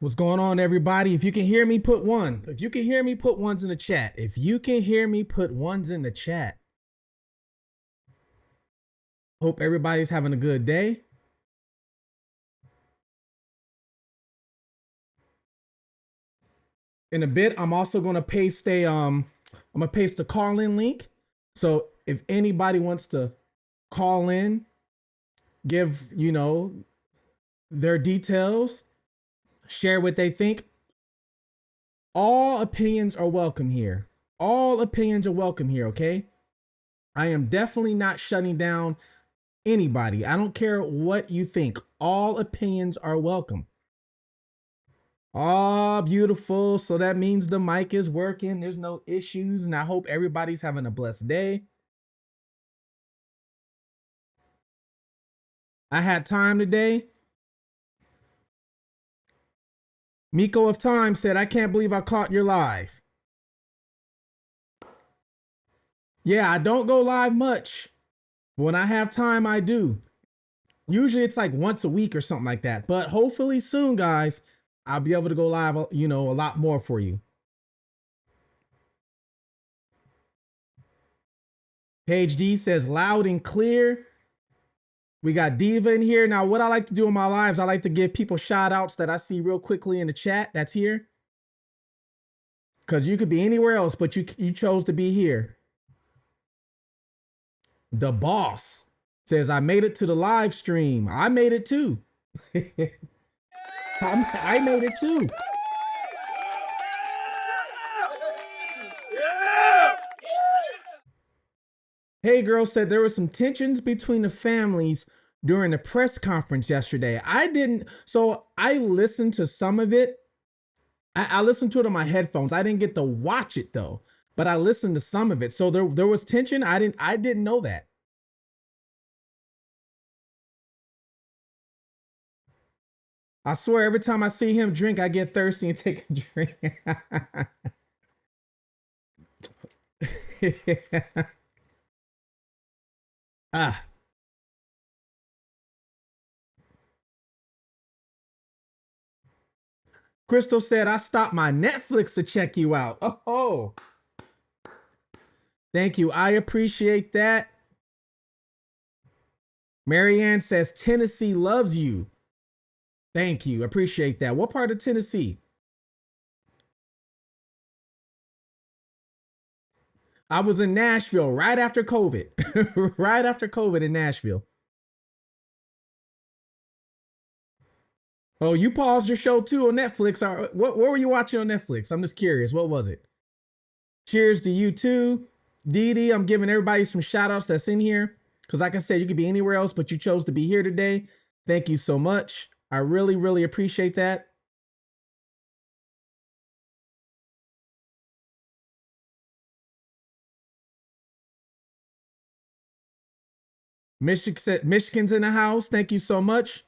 What's going on, everybody? If you can hear me, put one. If you can hear me, put ones in the chat. If you can hear me, put ones in the chat. Hope everybody's having a good day. In a bit, I'm also gonna paste a call-in link. So if anybody wants to call in, give their details, share what they think. All opinions are welcome here. All opinions are welcome here, okay? I am definitely not shutting down anybody. I don't care what you think. All opinions are welcome. Oh, beautiful. So that means the mic is working. There's no issues. And I hope everybody's having a blessed day. I had time today. Miko of Time said, I can't believe I caught your live. Yeah, I don't go live much. When I have time, I do. Usually it's like once a week or something like that. But hopefully soon, guys, I'll be able to go live, a lot more for you. Page D says loud and clear. We got Diva in here. Now, what I like to do in my lives, I like to give people shout outs that I see real quickly in the chat that's here. Because you could be anywhere else, but you chose to be here. The Boss says, I made it to the live stream. I made it too. I made it too. Hey Girl said there were some tensions between the families during the press conference yesterday. So I listened to some of it. I listened to it on my headphones. I didn't get to watch it though, but I listened to some of it. So there was tension. I didn't know that. I swear every time I see him drink, I get thirsty and take a drink. Ah. Crystal said, I stopped my Netflix to check you out. Oh, thank you. I appreciate that. Marianne says, Tennessee loves you. Thank you. Appreciate that. What part of Tennessee? I was in Nashville right after COVID. Right after COVID in Nashville. Oh, you paused your show too on Netflix. What were you watching on Netflix? I'm just curious. What was it? Cheers to you too. Dee Dee, I'm giving everybody some shout outs that's in here. Because like I said, you could be anywhere else, but you chose to be here today. Thank you so much. I really, really appreciate that. Michigan's in the house. Thank you so much.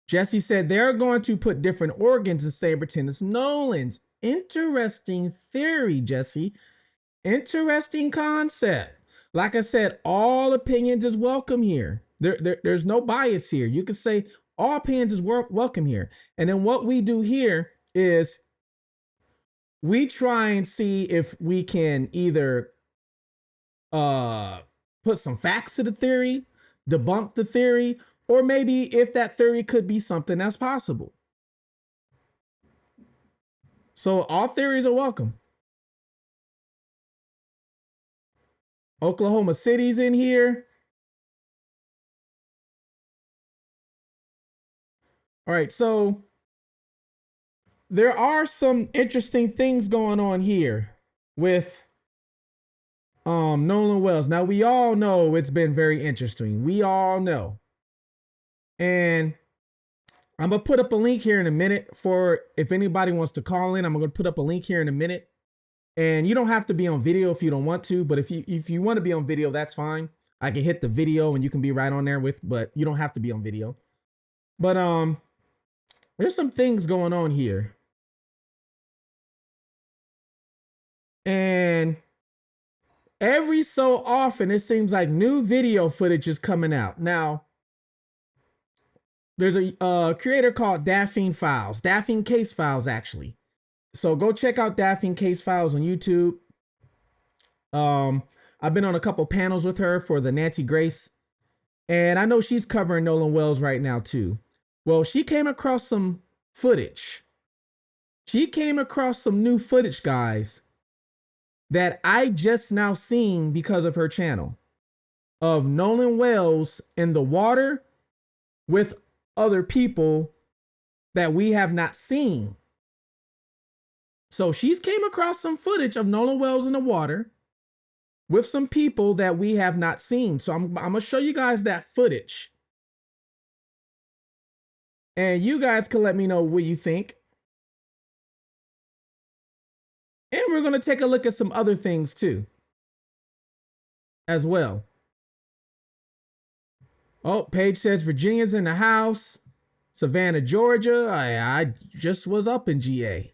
Jesse said they're going to put different organs in saber tennis. Nolan's interesting theory, Jesse. Interesting concept. Like I said, all opinions is welcome here. There's no bias here. You can say all opinions is welcome here. And then what we do here is we try and see if we can either put some facts to the theory, debunk the theory, or maybe if that theory could be something that's possible. So all theories are welcome. Oklahoma City's in here. All right, so there are some interesting things going on here with Nolan Wells. Now we all know it's been very interesting. We all know. And I'm going to put up a link here in a minute for if anybody wants to call in. I'm going to put up a link here in a minute. And you don't have to be on video if you don't want to, but if you want to be on video, that's fine. I can hit the video and you can be right on there but you don't have to be on video. But there's some things going on here. And every so often, it seems like new video footage is coming out. Now, There's a creator called Daphne Files, Daphne Case Files, actually. So go check out Daphne Case Files on YouTube. Um, I've been on a couple panels with her for the Nancy Grace, and I know she's covering Nolan Wells right now too. Well, she came across some footage. She came across some new footage, guys, that I just now seen because of her channel, of Nolan Wells in the water with other people that we have not seen. So she's came across some footage of Nolan Wells in the water with some people that we have not seen. So I'm gonna show you guys that footage. And you guys can let me know what you think. And we're gonna take a look at some other things too, as well. Oh, Paige says Virginia's in the house. Savannah, Georgia. I just was up in GA.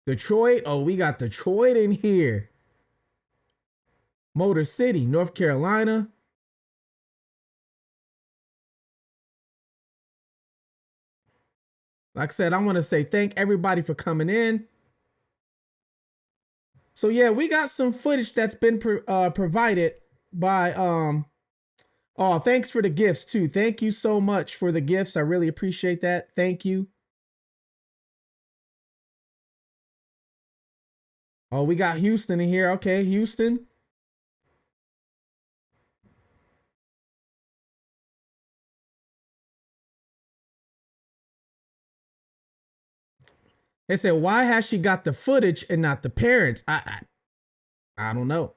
Detroit. Oh, we got Detroit in here. Motor City, North Carolina. Like I said, I want to say thank everybody for coming in. So yeah, we got some footage that's been provided by oh, thanks for the gifts too. Thank you so much for the gifts. I really appreciate that. Thank you. Oh, we got Houston in here. Okay, Houston. They said, why has she got the footage and not the parents? I don't know.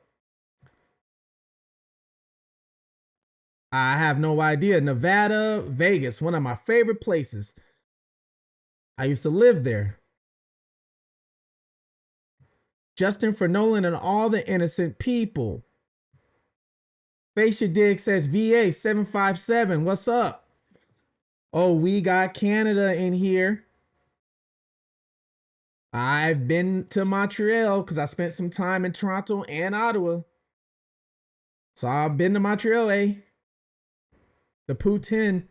I have no idea. Nevada, Vegas, one of my favorite places. I used to live there. Justin for Nolan and all the innocent people. Facia Dig says VA 757. What's up? Oh, we got Canada in here. I've been to Montreal because I spent some time in Toronto and Ottawa. So I've been to Montreal, eh? The Poutine.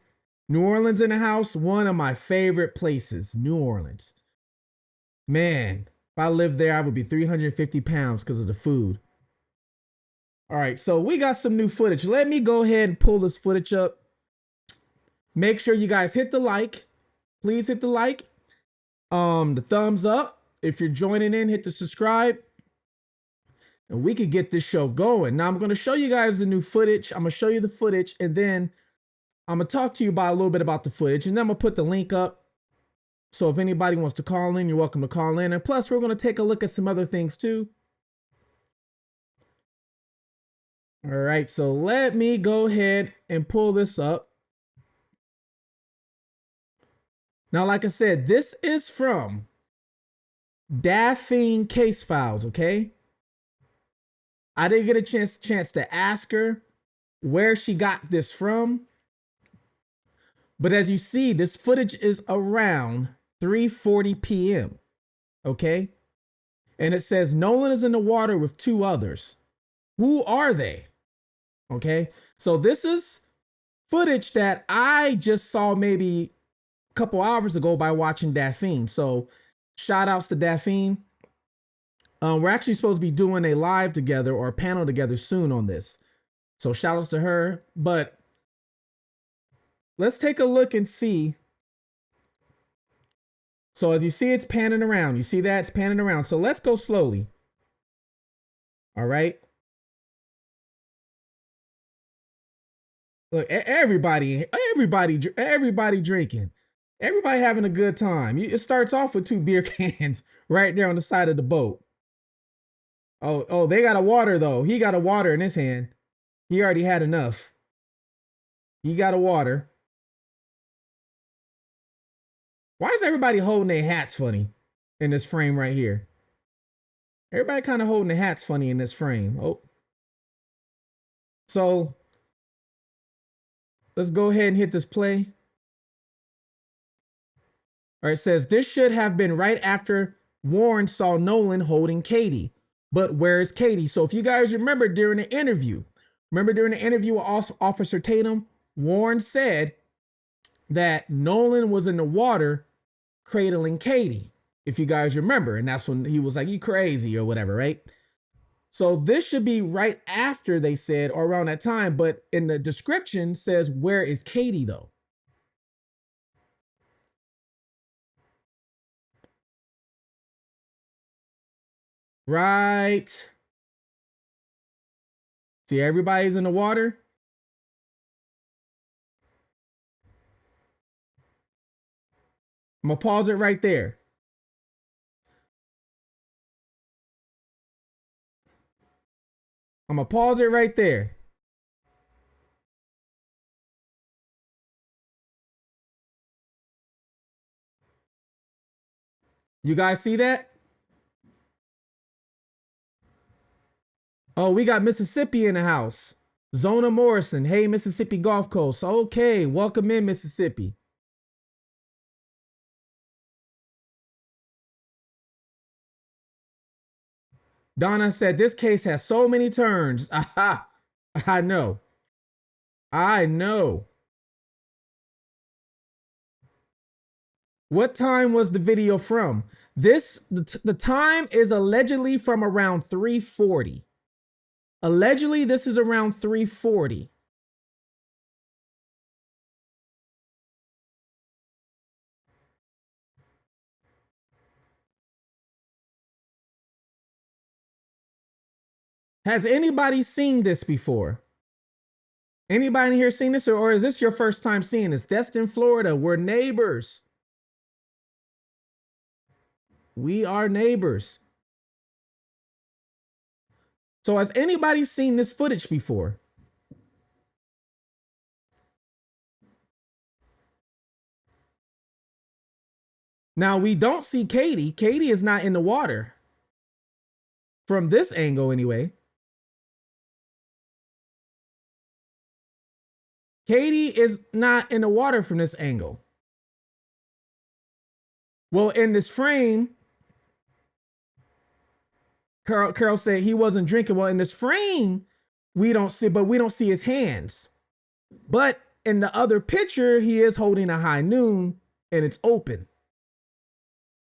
New Orleans in the house, one of my favorite places. New Orleans. Man, if I lived there, I would be 350 pounds because of the food. All right, so we got some new footage. Let me go ahead and pull this footage up. Make sure you guys hit the like. Please hit the like. The thumbs up. If you're joining in, hit the subscribe. And we could get this show going. Now I'm going to show you guys the new footage. I'm going to show you the footage, and then I'm going to talk to you about a little bit about the footage, and then I'm going to put the link up. So if anybody wants to call in, you're welcome to call in. And plus, we're going to take a look at some other things too. All right, so let me go ahead and pull this up. Now, like I said, this is from Daphne Case Files, okay? I didn't get a chance to ask her where she got this from. But as you see, this footage is around 3:40 p.m., okay? And it says Nolan is in the water with two others. Who are they? Okay, so this is footage that I just saw maybe a couple hours ago by watching Daphne. So shout outs to Daphne. We're actually supposed to be doing a live together or a panel together soon on this. So shout outs to her. But let's take a look and see. So as you see, it's panning around. You see that? It's panning around. So let's go slowly. All right. Look, everybody drinking. Everybody having a good time. It starts off with two beer cans right there on the side of the boat. Oh, they got a water though. He got a water in his hand. He already had enough. He got a water. Why is everybody holding their hats funny in this frame right here? Everybody kind of holding their hats funny in this frame. Oh. So let's go ahead and hit this play. All right, it says this should have been right after Warren saw Nolan holding Katie. But where is Katie? So if you guys remember during the interview with Officer Tatum, Warren said that Nolan was in the water cradling Katie, if you guys remember. And that's when he was like, "You crazy," or whatever, right? So this should be right after they said, or around that time, but in the description says, "Where is Katie though?" Right. See, everybody's in the water. I'm gonna pause it right there. I'm gonna pause it right there. You guys see that? Oh, we got Mississippi in the house. Zona Morrison. Hey, Mississippi Gulf Coast. Okay, welcome in, Mississippi. Donna said, "This case has so many turns." Aha. I know. I know. What time was the video from? The time is allegedly from around 3:40. Allegedly, this is around 3:40. Has anybody seen this before? Anybody here seen this, or is this your first time seeing this? Destin, Florida. We're neighbors. We are neighbors. So has anybody seen this footage before? Now we don't see Katie. Katie is not in the water. From this angle, anyway. Katie is not in the water from this angle. Well, in this frame, Carol said he wasn't drinking. Well, in this frame, we don't see his hands. But in the other picture, he is holding a high noon and it's open.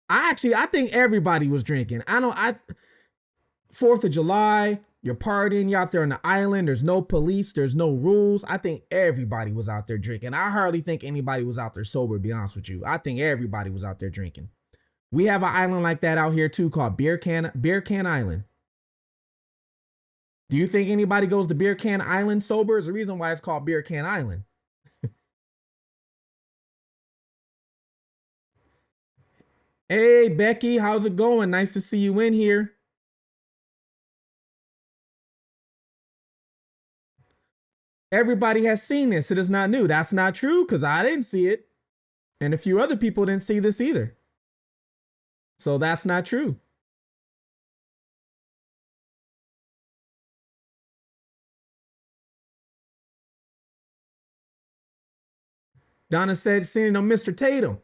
I think everybody was drinking. 4th of July, you're partying, you're out there on the island, there's no police, there's no rules. I think everybody was out there drinking. I hardly think anybody was out there sober, to be honest with you. I think everybody was out there drinking. We have an island like that out here too called Beer Can Island. Do you think anybody goes to Beer Can Island sober? Is the reason why it's called Beer Can Island. Hey, Becky, how's it going? Nice to see you in here. Everybody has seen this. It is not new. That's not true because I didn't see it. And a few other people didn't see this either. So that's not true. Donna said, "Seeing on Mr. Tatum."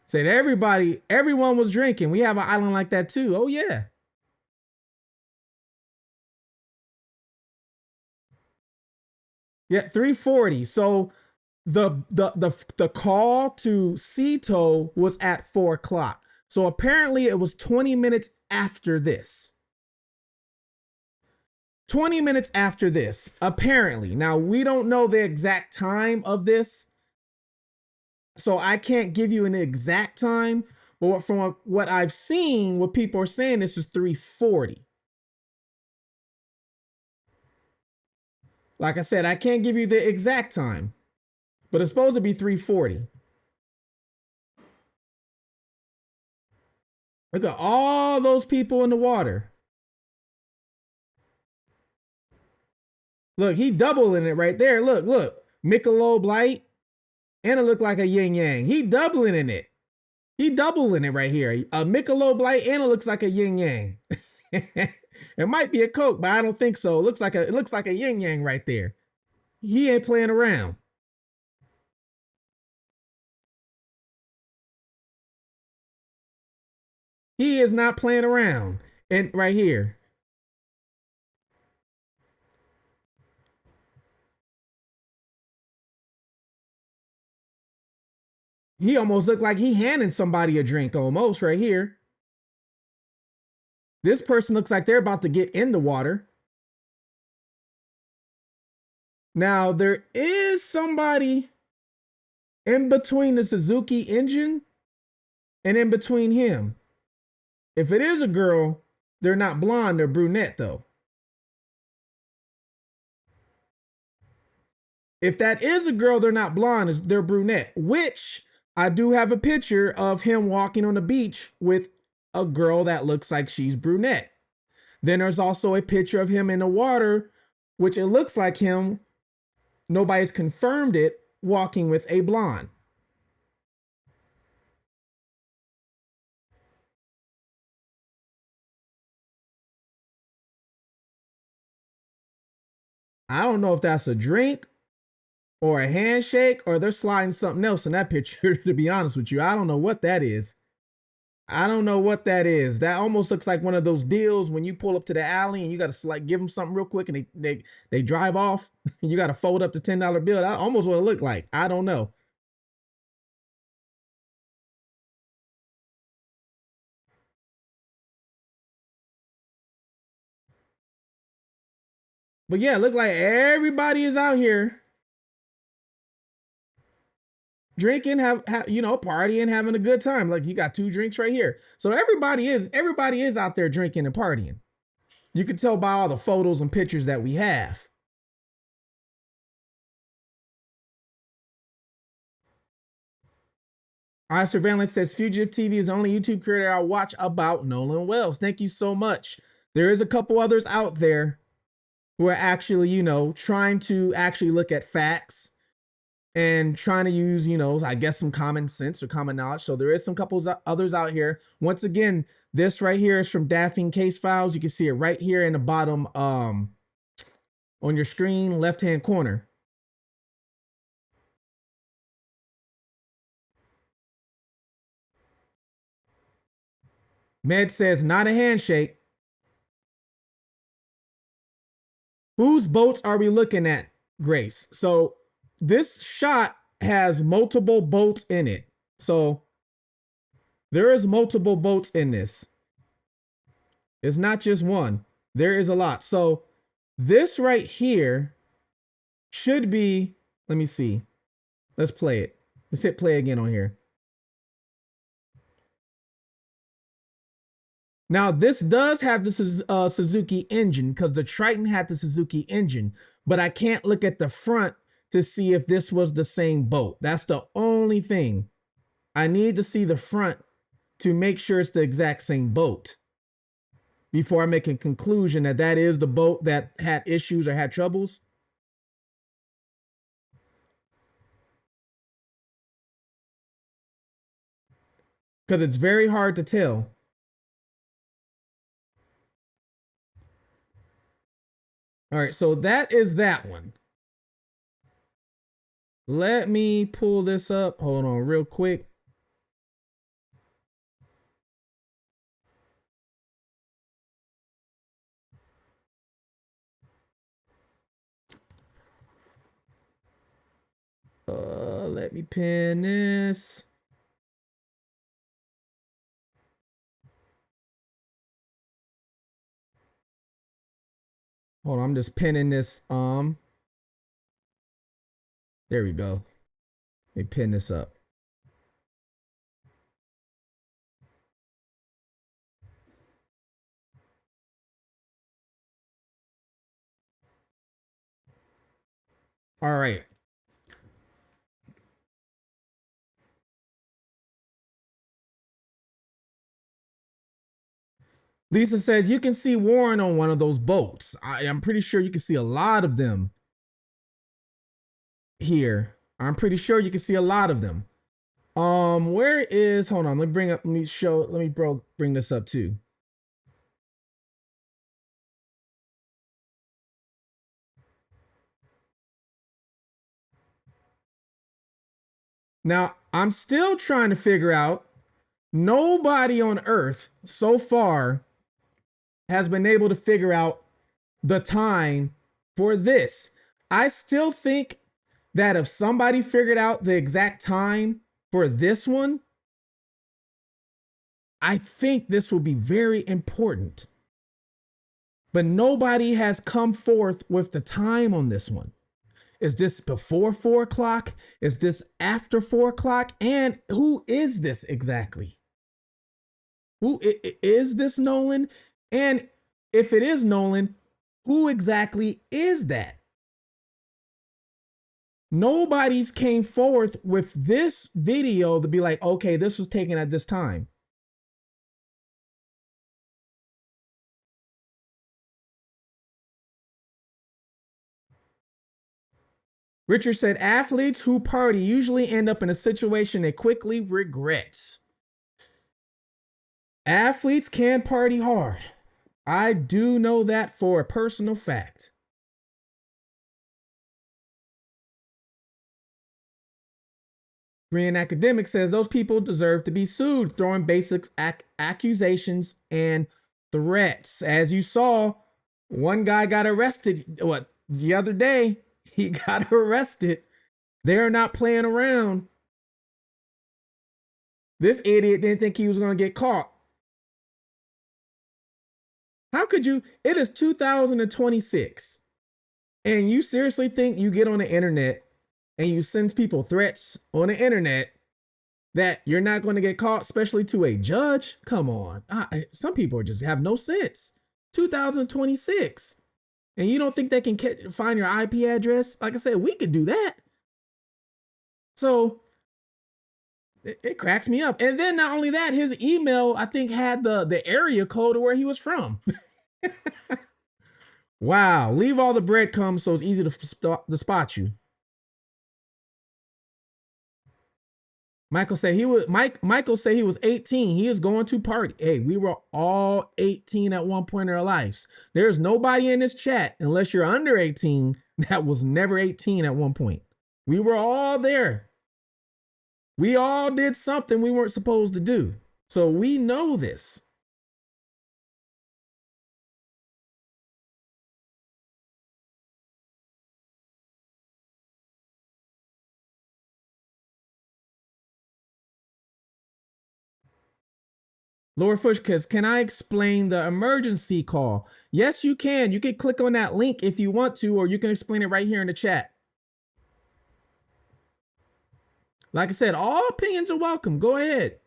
Said everyone was drinking. We have an island like that too. Oh yeah. Yeah, 3:40. So the call to Cito was at 4 o'clock. So apparently it was 20 minutes after this. 20 minutes after this, apparently. Now we don't know the exact time of this. So I can't give you an exact time, but from what I've seen, what people are saying, this is 3:40. Like I said, I can't give you the exact time, but it's supposed to be 3:40. Look at all those people in the water. Look, he doubling it right there. Look. Michelob Light, and it looked like a yin yang. He doubling in it. He doubling it right here. A Michelob Light, and it looks like a yin yang. It might be a Coke, but I don't think so. It looks like a yin yang right there. He ain't playing around. He is not playing around. And right here. He almost looked like he handing somebody a drink almost right here. This person looks like they're about to get in the water. Now, there is somebody in between the Suzuki engine and in between him. If it is a girl, they're not blonde, they're brunette though. If that is a girl, they're not blonde, they're brunette, which I do have a picture of him walking on the beach with a girl that looks like she's brunette. Then there's also a picture of him in the water, which it looks like him. Nobody's confirmed it, walking with a blonde. I don't know if that's a drink or a handshake or they're sliding something else in that picture, to be honest with you. I don't know what that is. I don't know what that is. That almost looks like one of those deals when you pull up to the alley and you got to like give them something real quick and they drive off. You got to fold up the $10 bill. That almost what it looked like. I don't know. But yeah, it looked like everybody is out here drinking, have you know, partying, having a good time. Like you got two drinks right here. So everybody is out there drinking and partying. You can tell by all the photos and pictures that we have. Our surveillance says Fugitive TV is the only YouTube creator I watch about Nolan Wells. Thank you so much. There is a couple others out there who are actually, you know, trying to actually look at facts and trying to use, you know, I guess some common sense or common knowledge. So there is some couples others out here. Once again, this right here is from Daphne Case Files. You can see it right here in the bottom on your screen, left-hand corner. Med says, not a handshake. Whose boats are we looking at, Grace? So this shot has multiple boats in it. So there is multiple boats in this. It's not just one. There is a lot. So this right here should be, let me see. Let's play it. Let's hit play again on here. Now, this does have the Suzuki engine because the Triton had the Suzuki engine, but I can't look at the front to see if this was the same boat. That's the only thing. I need to see the front to make sure it's the exact same boat before I make a conclusion that that is the boat that had issues or had troubles. Because it's very hard to tell. All right, so that is that one. Let me pull this up. Hold on real quick. Let me pin this. Hold on, I'm just pinning this. There we go. Let me pin this up. All right. Lisa says you can see Warren on one of those boats. I'm pretty sure you can see a lot of them here. I'm pretty sure you can see a lot of them. Where is, hold on, let me bring this up too. Now, I'm still trying to figure out, nobody on Earth so far has been able to figure out the time for this. I still think that if somebody figured out the exact time for this one, I think this will be very important. But nobody has come forth with the time on this one. Is this before 4 o'clock? Is this after 4 o'clock? And who is this exactly? Who is this Nolan? And if it is Nolan, who exactly is that? Nobody's came forth with this video to be like, okay, this was taken at this time. Richard said, athletes who party usually end up in a situation they quickly regret. Athletes can party hard. I do know that for a personal fact. Green Academic says those people deserve to be sued, throwing basic accusations and threats. As you saw, one guy got arrested the other day. He got arrested. They're not playing around. This idiot didn't think he was going to get caught. How could you? It is 2026. And you seriously think you get on the internet and you send people threats on the internet that you're not going to get caught, especially to a judge? Come on. Some people just have no sense. 2026. And you don't think they can find your IP address? Like I said, we could do that. So it cracks me up. And then not only that, his email, I think, had the area code of where he was from. Wow. Leave all the breadcrumbs so it's easy to spot you. Michael said he was 18. He is going to party. Hey, we were all 18 at one point in our lives. There's nobody in this chat, unless you're under 18, that was never 18 at one point. We were all there. We all did something we weren't supposed to do. So we know this. Laura Fush says, can I explain the emergency call? Yes, you can. You can click on that link if you want to, or you can explain it right here in the chat. Like I said, all opinions are welcome. Go ahead.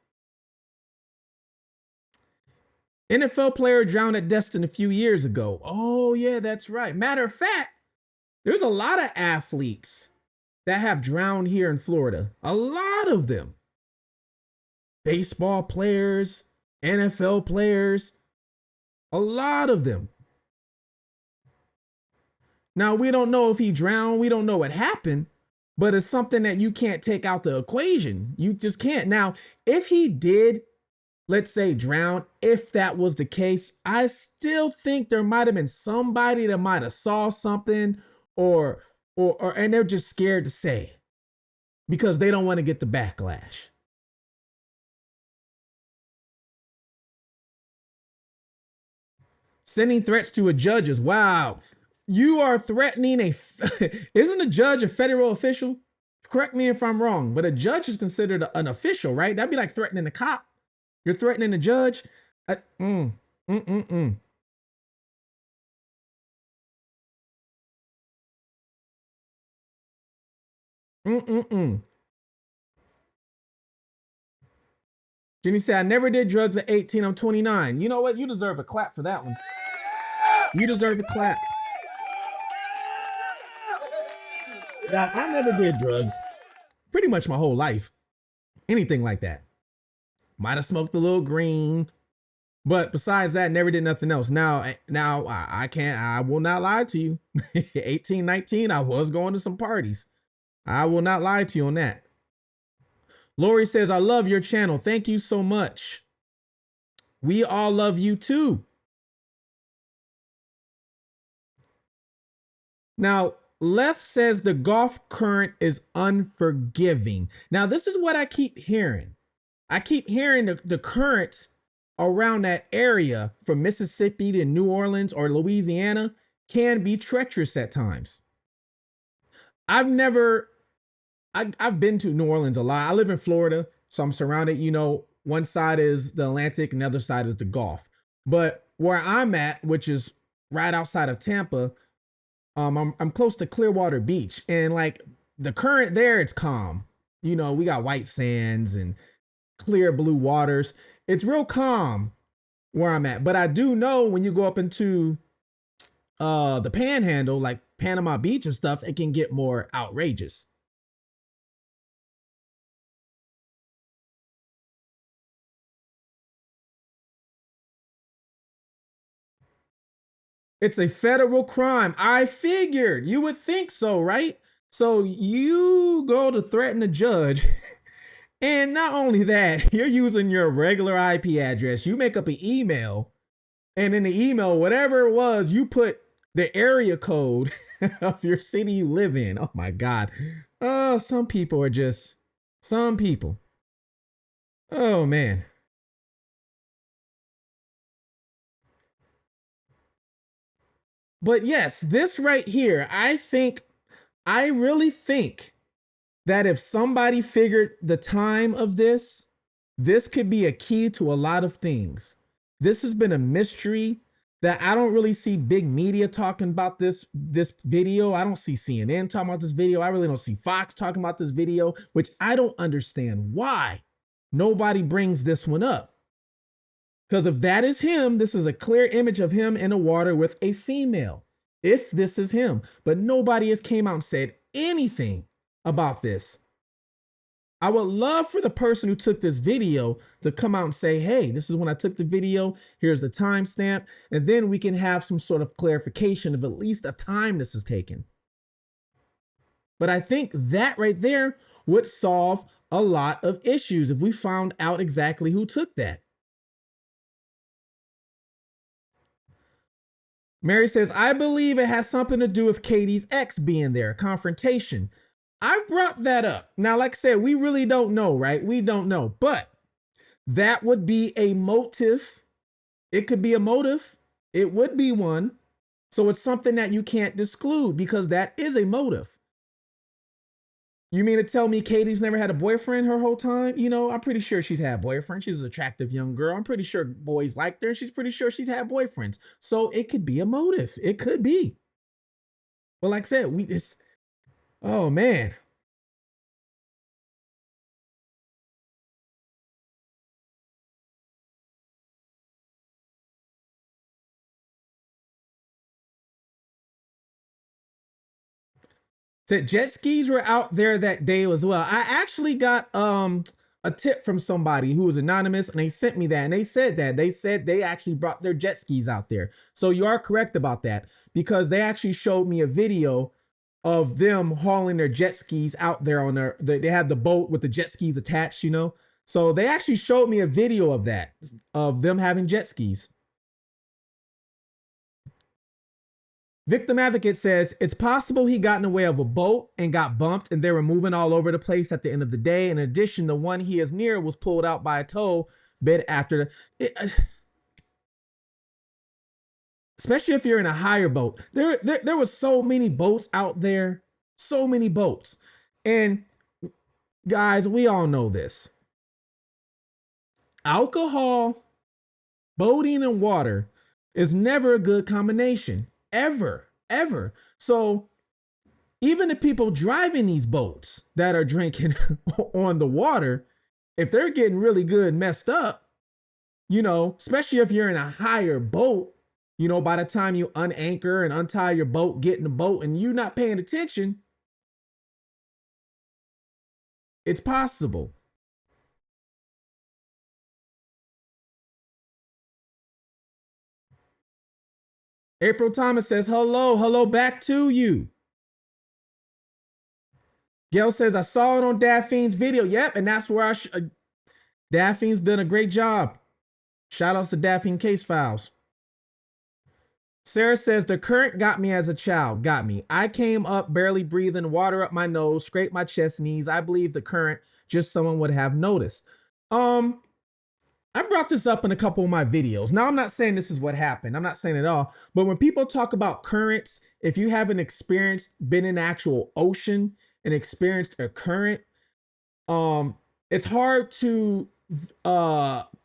NFL player drowned at Destin a few years ago. Oh, yeah, that's right. Matter of fact, there's a lot of athletes that have drowned here in Florida. A lot of them. Baseball players, NFL players, a lot of them. Now, we don't know if he drowned. We don't know what happened, but it's something that you can't take out the equation. You just can't. Now, if he did, let's say, drown, if that was the case, I still think there might have been somebody that might have saw something or and they're just scared to say because they don't want to get the backlash. Sending threats to a judge is wow. You are threatening isn't a judge a federal official? Correct me if I'm wrong, but a judge is considered an official, right? That'd be like threatening a cop. You're threatening a judge. Jenny said, I never did drugs at 18. I'm 29. You know what? You deserve a clap for that one. You deserve a clap. Yeah, I never did drugs pretty much my whole life. Anything like that. Might have smoked a little green, but besides that, never did nothing else. Now I will not lie to you. 18, 19, I was going to some parties. I will not lie to you on that. Lori says, I love your channel. Thank you so much. We all love you too. Now, Leth says the Gulf current is unforgiving. Now, this is what I keep hearing. I keep hearing the current around that area from Mississippi to New Orleans or Louisiana can be treacherous at times. I've never I've been to New Orleans a lot. I live in Florida, so I'm surrounded. One side is the Atlantic and the other side is the Gulf. But where I'm at, which is right outside of Tampa, I'm close to Clearwater Beach, and like the current there, it's calm. We got white sands and clear blue waters. It's real calm where I'm at. But I do know when you go up into the Panhandle, like Panama Beach and stuff, it can get more outrageous. It's a federal crime. I figured you would think so, right? So you go to threaten a judge, and not only that, you're using your regular IP address. You make up an email, and in the email, whatever it was, you put the area code of your city you live in. Oh my God. Oh, some people are just some people. Oh man. But yes, this right here, I really think that if somebody figured the time of this could be a key to a lot of things. This has been a mystery that I don't really see big media talking about this video. I don't see CNN talking about this video. I really don't see Fox talking about this video, which I don't understand why nobody brings this one up. Because if that is him, this is a clear image of him in the water with a female. If this is him, but nobody has came out and said anything about this. I would love for the person who took this video to come out and say, hey, this is when I took the video. Here's the timestamp. And then we can have some sort of clarification of at least the time this is taken. But I think that right there would solve a lot of issues if we found out exactly who took that. Mary says, I believe it has something to do with Katie's ex being there, confrontation. I've brought that up. Now, like I said, we really don't know, right? We don't know, but that would be a motive. It could be a motive. It would be one. So it's something that you can't disclude because that is a motive. You mean to tell me Katie's never had a boyfriend her whole time? I'm pretty sure she's had boyfriends. She's an attractive young girl. I'm pretty sure boys liked her. She's pretty sure she's had boyfriends. So it could be a motive. It could be. But like I said, oh man. Said jet skis were out there that day as well. I actually got a tip from somebody who was anonymous, and they sent me that, and they said they actually brought their jet skis out there. So you are correct about that, because they actually showed me a video of them hauling their jet skis out there on they had the boat with the jet skis attached. So they actually showed me a video of that, of them having jet skis. Victim Advocate says it's possible he got in the way of a boat and got bumped, and they were moving all over the place at the end of the day. In addition, the one he is near was pulled out by a tow bit after especially if you're in a higher boat. There was so many boats out there, so many boats. And guys, we all know this. Alcohol, boating, and water is never a good combination. Ever. So even the people driving these boats that are drinking on the water, if they're getting really good messed up, especially if you're in a higher boat, by the time you unanchor and untie your boat, get in the boat, and you're not paying attention, it's possible. April Thomas says, hello back to you. Gail says, I saw it on Daphine's video. Yep, and that's where Daphine's done a great job. Shout outs to Daphne Case Files. Sarah says, the current got me as a child. Got me. I came up barely breathing, water up my nose, scraped my chest, knees. I believe the current, just someone would have noticed. I brought this up in a couple of my videos. Now, I'm not saying this is what happened. I'm not saying it all. But when people talk about currents, if you haven't experienced, been in actual ocean, and experienced a current, um, it's hard to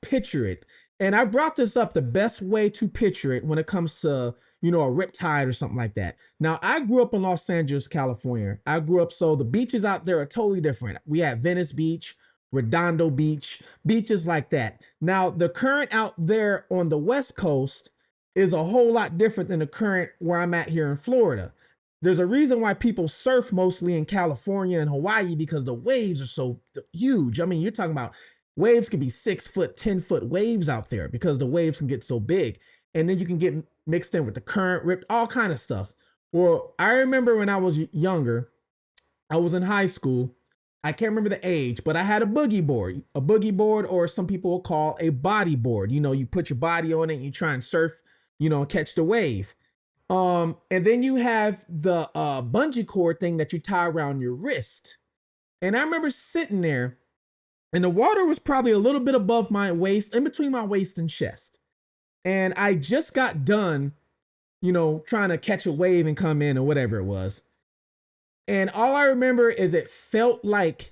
picture it. And I brought this up, the best way to picture it when it comes to, you know, a riptide or something like that. Now, I grew up in Los Angeles, California. I grew up, so the beaches out there are totally different. We have Venice Beach, Redondo Beach, beaches like that. Now, the current out there on the West Coast is a whole lot different than the current where I'm at here in Florida. There's a reason why people surf mostly in California and Hawaii, because the waves are so huge. I mean, you're talking about waves can be 6 foot, 10 foot waves out there because the waves can get so big. And then you can get mixed in with the current, ripped, all kind of stuff. Well, I remember when I was younger, I was in high school. I can't remember the age, but I had a boogie board, or some people will call a body board. You know, you put your body on it and you try and surf, you know, and catch the wave. And then you have the bungee cord thing that you tie around your wrist. And I remember sitting there, and the water was probably a little bit above my waist, in between my waist and chest. And I just got done, you know, trying to catch a wave and come in or whatever it was. And all I remember is it felt like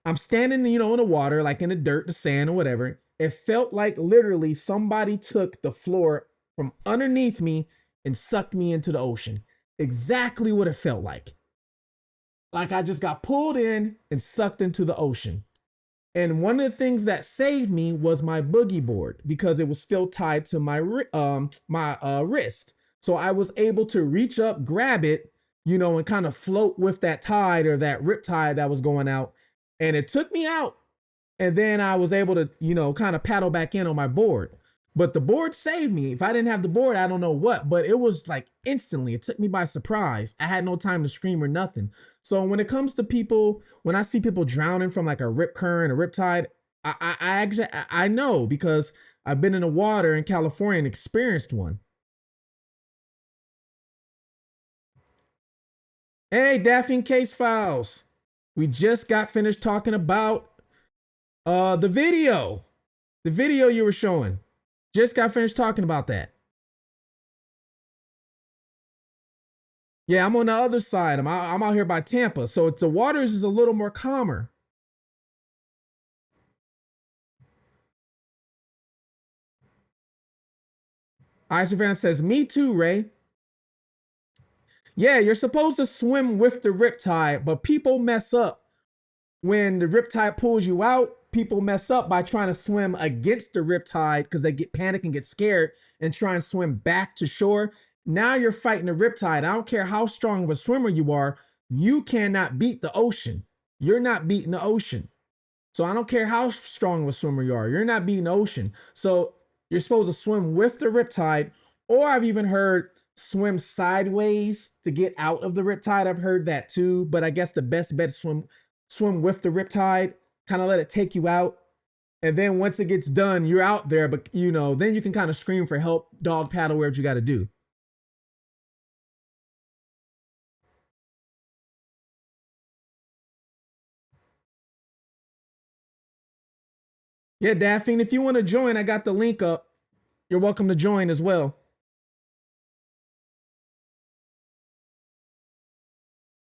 I'm standing, you know, in the water, like in the dirt, the sand, or whatever. It felt like literally somebody took the floor from underneath me and sucked me into the ocean. Exactly what it felt like. Like I just got pulled in and sucked into the ocean. And one of the things that saved me was my boogie board, because it was still tied to my wrist. So I was able to reach up, grab it, you know, and kind of float with that tide, or that rip tide that was going out. And it took me out. And then I was able to, you know, kind of paddle back in on my board. But the board saved me. If I didn't have the board, I don't know what, but it was like instantly. It took me by surprise. I had no time to scream or nothing. So when it comes to people, when I see people drowning from like a rip current, a rip tide, I actually, I know, because I've been in the water in California and experienced one. Hey, Daphne Case Files. We just got finished talking about the video. The video you were showing. Just got finished talking about that. Yeah, I'm on the other side. I'm out here by Tampa. So it's, the waters is a little more calmer. Van says, me too, Ray. Yeah, you're supposed to swim with the riptide, but people mess up when the riptide pulls you out. People mess up by trying to swim against the riptide because they get panic and get scared and try and swim back to shore. Now you're fighting the riptide. I don't care how strong of a swimmer you are, you cannot beat the ocean. You're not beating the ocean. So I don't care how strong of a swimmer you are, you're not beating the ocean. So you're supposed to swim with the riptide, or I've even heard swim sideways to get out of the riptide. I've heard that too, but I guess the best bet is swim with the riptide, kind of let it take you out. And then once it gets done, you're out there, but you know, then you can kind of scream for help, dog paddle, wherever you got to do. Yeah, Daphne, if you want to join, I got the link up. You're welcome to join as well.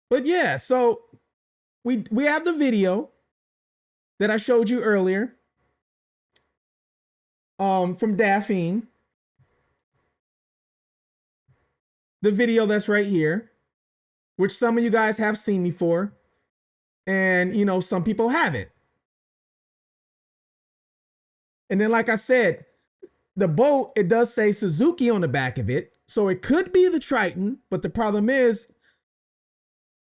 But yeah, so we have the video that I showed you earlier, from Daphne, the video that's right here, which some of you guys have seen before, and you know, some people haven't. And then, like I said, the boat, it does say Suzuki on the back of it, so it could be the Triton, but the problem is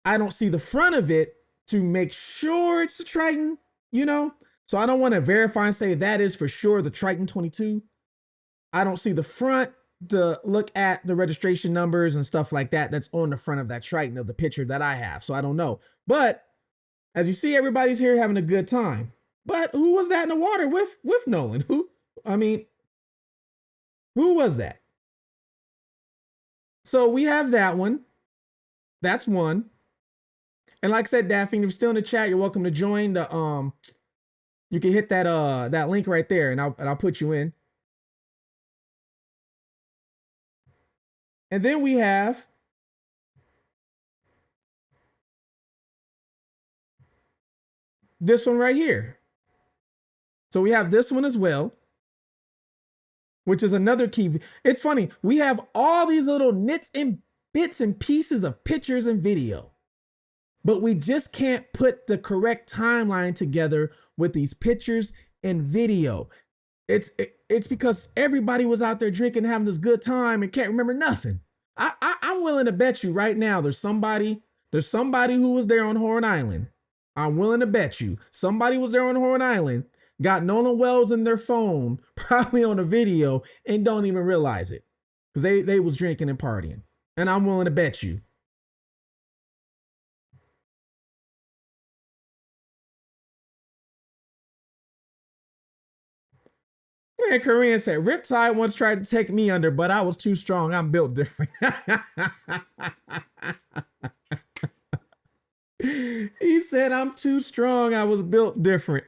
I don't see the front of it to make sure it's the Triton, you know? So I don't want to verify and say that is for sure the Triton 22. I don't see the front to look at the registration numbers and stuff like that that's on the front of that Triton of the picture that I have. So I don't know. But as you see, everybody's here having a good time. But who was that in the water with Nolan? I mean, who was that? So we have that one. That's one. And like I said, Daphne, if you're still in the chat, you're welcome to join the you can hit that link right there, and I'll put you in. And then we have this one right here. So we have this one as well, which is another key. It's funny. We have all these little nits and bits and pieces of pictures and video, but we just can't put the correct timeline together with these pictures and video. It's because everybody was out there drinking, having this good time, and can't remember nothing. I'm willing to bet you right now there's somebody who was there on Horn Island. I'm willing to bet you somebody was there on Horn Island, got Nolan Wells in their phone, probably on a video, and don't even realize it because they was drinking and partying. And I'm willing to bet you. Man, Korean said, Riptide once tried to take me under, but I was too strong. I'm built different. He said, I'm too strong. I was built different.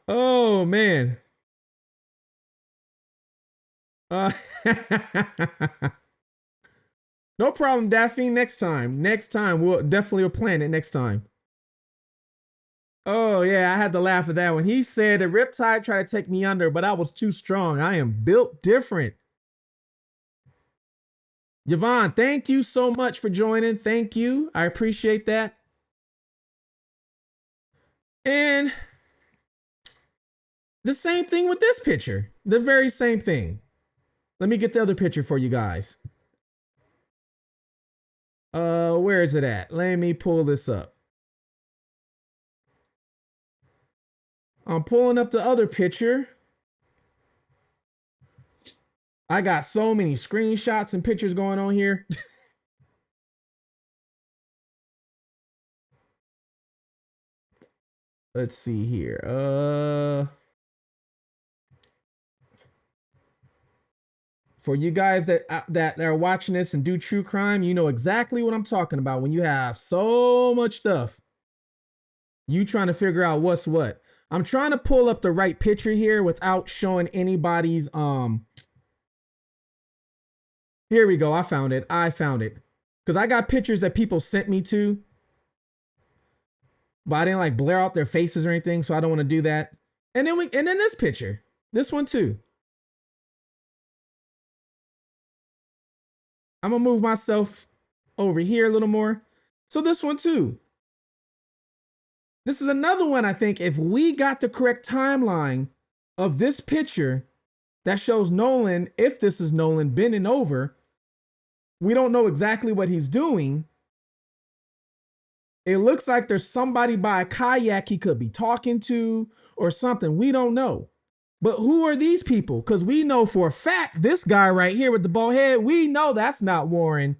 Oh, man. Uh, no problem, Daphne. Next time. Next time. We'll definitely plan it next time. Oh, yeah. I had to laugh at that one. He said, a Riptide tried to take me under, but I was too strong. I am built different. Yvonne, thank you so much for joining. Thank you. I appreciate that. And the same thing with this picture. The very same thing. Let me get the other picture for you guys. Where is it at? Let me pull this up. I'm pulling up the other picture. I got so many screenshots and pictures going on here. Let's see here. For you guys that are watching this and do true crime, you know exactly what I'm talking about. When you have so much stuff, you trying to figure out what's what. I'm trying to pull up the right picture here without showing anybody's Here we go. I found it. Because I got pictures that people sent me to, but I didn't like blare out their faces or anything, so I don't want to do that. And then this picture. This one too. I'm gonna move myself over here a little more. So this one too. This is another one I think if we got the correct timeline of this picture that shows Nolan, if this is Nolan bending over, we don't know exactly what he's doing. It looks like there's somebody by a kayak he could be talking to or something. We don't know. But who are these people? Because we know for a fact this guy right here with the bald head, we know that's not Warren.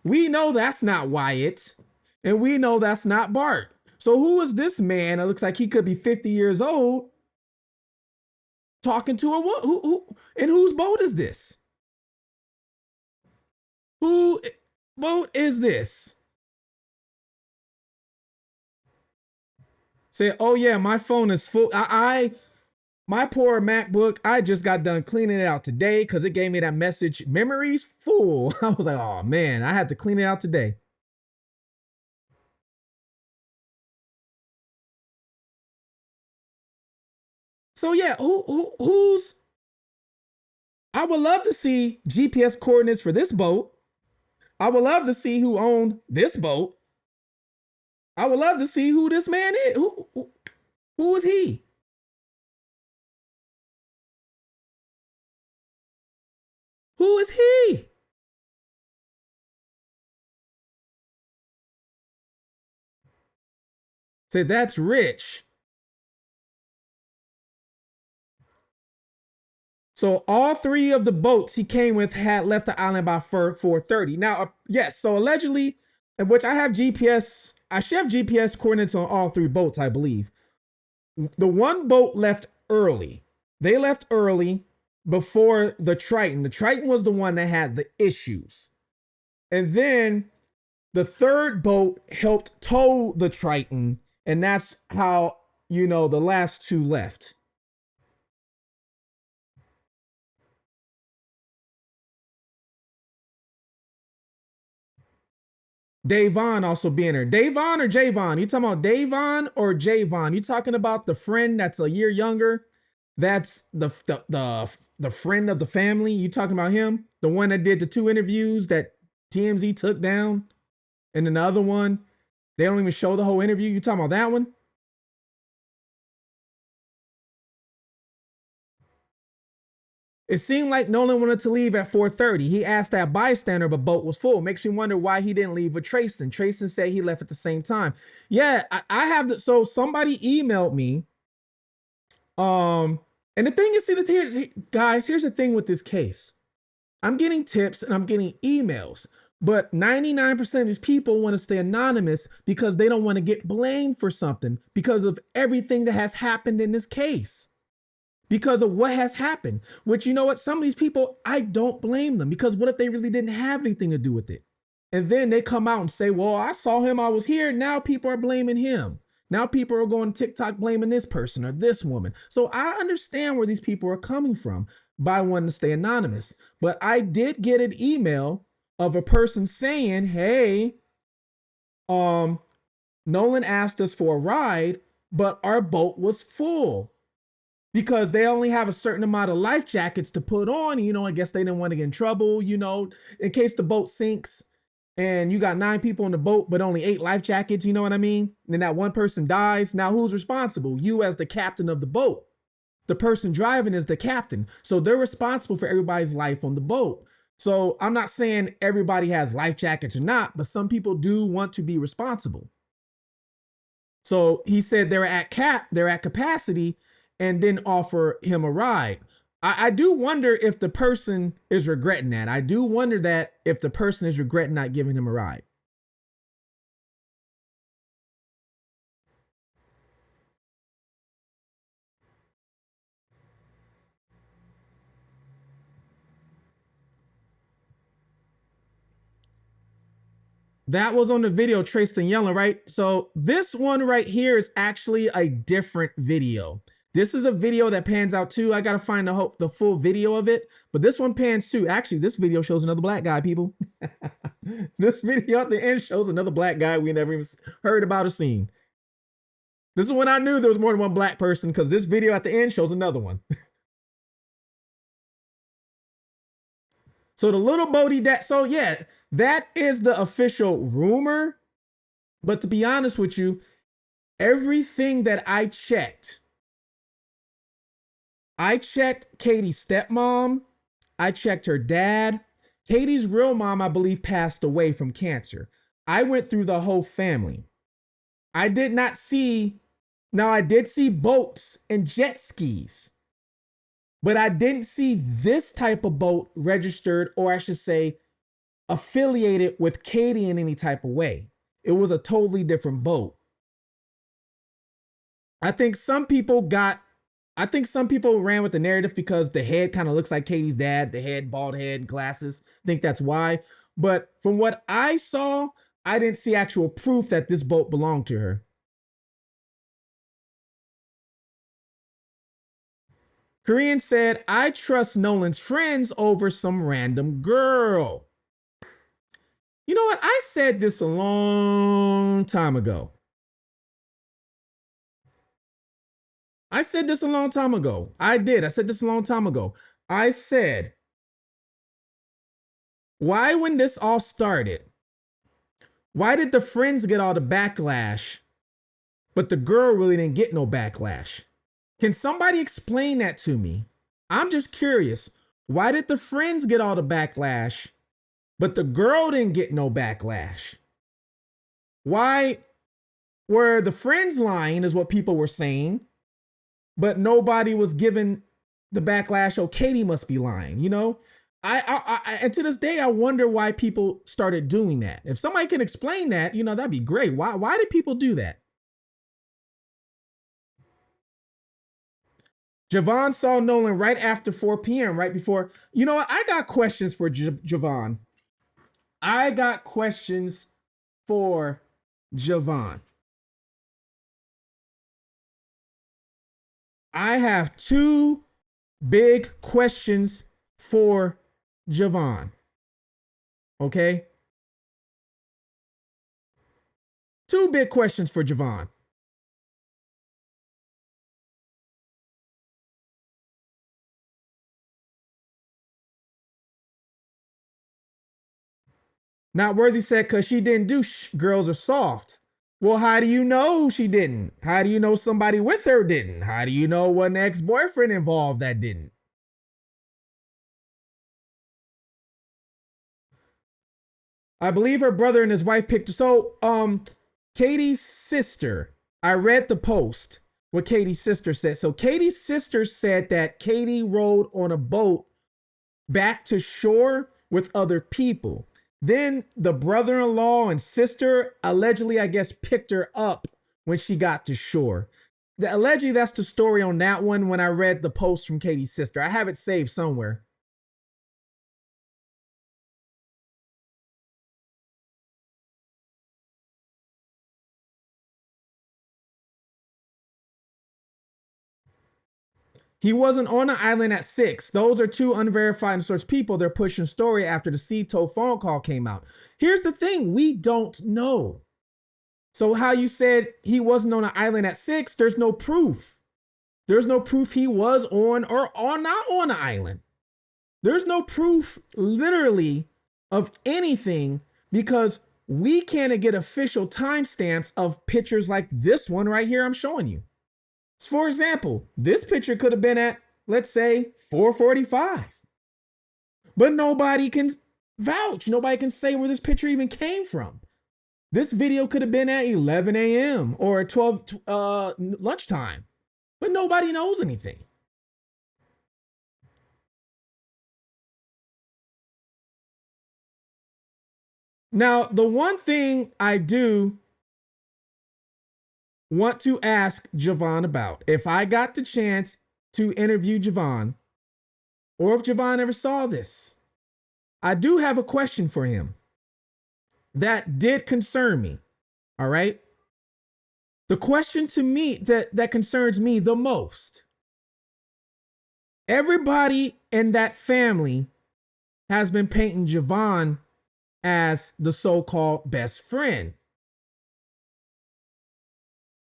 We know that's not Wyatt. And we know that's not Bart. So who is this man? It looks like he could be 50 years old talking to a woman. And whose boat is this? Who boat is this? Say, oh yeah, my phone is full. My poor MacBook, I just got done cleaning it out today because it gave me that message, memories full. I was like, oh man, I had to clean it out today. So yeah, who's, I would love to see GPS coordinates for this boat. I would love to see who owned this boat. I would love to see who this man is. Who is he? Who is he? Say, that's Rich. So all three of the boats he came with had left the island by 4:30. Now, yes, so allegedly, in which I have GPS, I should have GPS coordinates on all three boats, I believe. The one boat left early. They left early before the Triton. The Triton was the one that had the issues. And then the third boat helped tow the Triton, and that's how, the last two left. Davon also being there. Davon or Javon? You talking about Davon or Javon? You talking about the friend that's a year younger? That's the friend of the family. You talking about him? The one that did the 2 interviews that TMZ took down, and then the other one they don't even show the whole interview. You talking about that one? It seemed like Nolan wanted to leave at 4:30. He asked that bystander if a boat was full. Makes me wonder why he didn't leave with Trayson. Trayson said he left at the same time. Yeah, I have the, so somebody emailed me. And the thing is, see, guys, here's the thing with this case. I'm getting tips and I'm getting emails, but 99% of these people want to stay anonymous because they don't want to get blamed for something because of everything that has happened in this case. Because of what has happened, which, you know what, some of these people, I don't blame them, because what if they really didn't have anything to do with it? And then they come out and say, well, I saw him, I was here. Now people are blaming him. Now people are going TikTok blaming this person or this woman. So I understand where these people are coming from by wanting to stay anonymous. But I did get an email of a person saying, hey, Nolan asked us for a ride, but our boat was full, because they only have a certain amount of life jackets to put on. You know, I guess they didn't want to get in trouble, you know, in case the boat sinks and you got 9 people in the boat, but only 8 life jackets. You know what I mean? And then that one person dies. Now who's responsible? You as the captain of the boat. The person driving is the captain. So they're responsible for everybody's life on the boat. So I'm not saying everybody has life jackets or not, but some people do want to be responsible. So he said they're at capacity, and then offer him a ride. I do wonder if the person is regretting that. I do wonder that if the person is regretting not giving him a ride. That was on the video, Traced and Yelling, right? So this one right here is actually a different video. This is a video that pans out too. I got to find the full video of it, but this one pans too. Actually, this video shows another black guy, people. This video at the end shows another black guy we never even heard about or seen. This is when I knew there was more than one black person, because this video at the end shows another one. So the little Bodie that, so yeah, that is the official rumor. But to be honest with you, everything that I checked Katie's stepmom, I checked her dad. Katie's real mom, I believe, passed away from cancer. I went through the whole family. I did not see, now I did see boats and jet skis, but I didn't see this type of boat registered, or I should say affiliated with Katie in any type of way. It was a totally different boat. I think some people ran with the narrative because the head kind of looks like Katie's dad, the head, bald head, glasses. I think that's why. But from what I saw, I didn't see actual proof that this boat belonged to her. Korean said, I trust Nolan's friends over some random girl. You know what? I said this a long time ago. I said this a long time ago. I said this a long time ago. I said, why, when this all started, why did the friends get all the backlash, but the girl really didn't get no backlash? Can somebody explain that to me? I'm just curious. Why did the friends get all the backlash, but the girl didn't get no backlash? Why were the friends lying, is what people were saying, but nobody was given the backlash? Oh, Katie must be lying, you know? And to this day, I wonder why people started doing that. If somebody can explain that, you know, that'd be great. Why did people do that? Javon saw Nolan right after 4 p.m., right before. You know what? I got questions for Javon. I got questions for Javon. I have 2 big questions for Javon. Okay? Two big questions for Javon. Not Worthy said, because she didn't do girls are soft. Well, how do you know she didn't? How do you know somebody with her didn't? How do you know one ex-boyfriend involved that didn't? I believe her brother and his wife picked her. So, Katie's sister, I read the post, what Katie's sister said. So Katie's sister said that Katie rode on a boat back to shore with other people. Then the brother-in-law and sister allegedly, I guess, picked her up when she got to shore. Allegedly, that's the story on that one when I read the post from Katie's sister. I have it saved somewhere. He wasn't on the island at 6. Those are two unverified and source people. They're pushing story after the Cito phone call came out. Here's the thing. We don't know. So how you said he wasn't on the island at 6, there's no proof. There's no proof he was on or not on the island. There's no proof literally of anything because we can't get official timestamps of pictures like this one right here I'm showing you. For example, this picture could have been at, let's say, 4:45. But nobody can vouch. Nobody can say where this picture even came from. This video could have been at 11 a.m. or 12 lunchtime. But nobody knows anything. Now, the one thing I do want to ask Javon about, if I got the chance to interview Javon, or if Javon ever saw this, I do have a question for him that did concern me. All right. The question to me that concerns me the most. Everybody in that family has been painting Javon as the so-called best friend.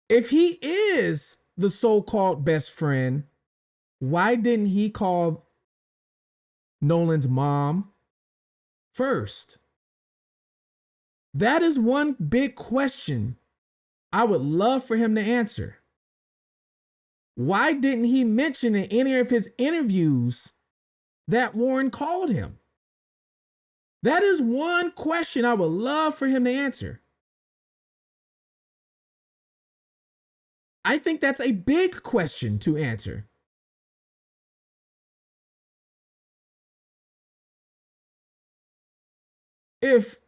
If he is the so-called best friend, why didn't he call Nolan's mom first? That is one big question I would love for him to answer. Why didn't he mention in any of his interviews that Warren called him? That is one question I would love for him to answer. I think that's a big question to answer. If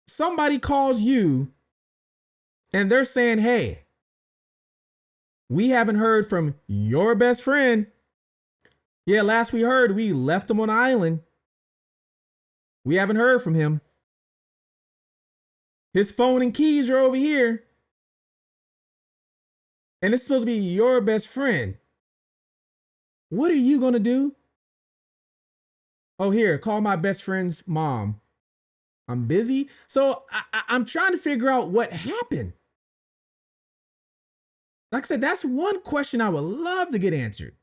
somebody calls you and they're saying, hey, we haven't heard from your best friend. Yeah, last we heard, we left him on the island. We haven't heard from him. His phone and keys are over here. And it's supposed to be your best friend. What are you going to do? Oh, here, call my best friend's mom. I'm busy. So I'm trying to figure out what happened. Like I said, that's one question I would love to get answered.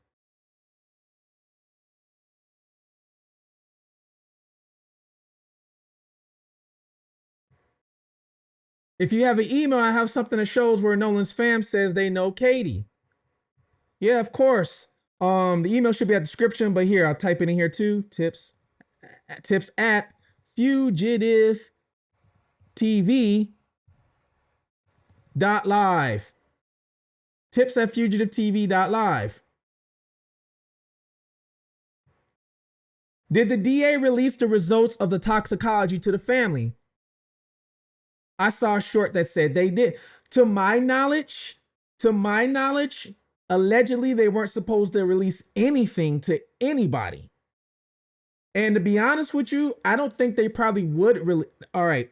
If you have an email, I have something that shows where Nolan's fam says they know Katie. Yeah, of course. The email should be at the description, but here, I'll type it in here too. Tips at fugitivetv.live. Tips at fugitivetv.live. Did the DA release the results of the toxicology to the family? I saw a short that said they did. To my knowledge, allegedly they weren't supposed to release anything to anybody. And to be honest with you, I don't think they probably would really. All right.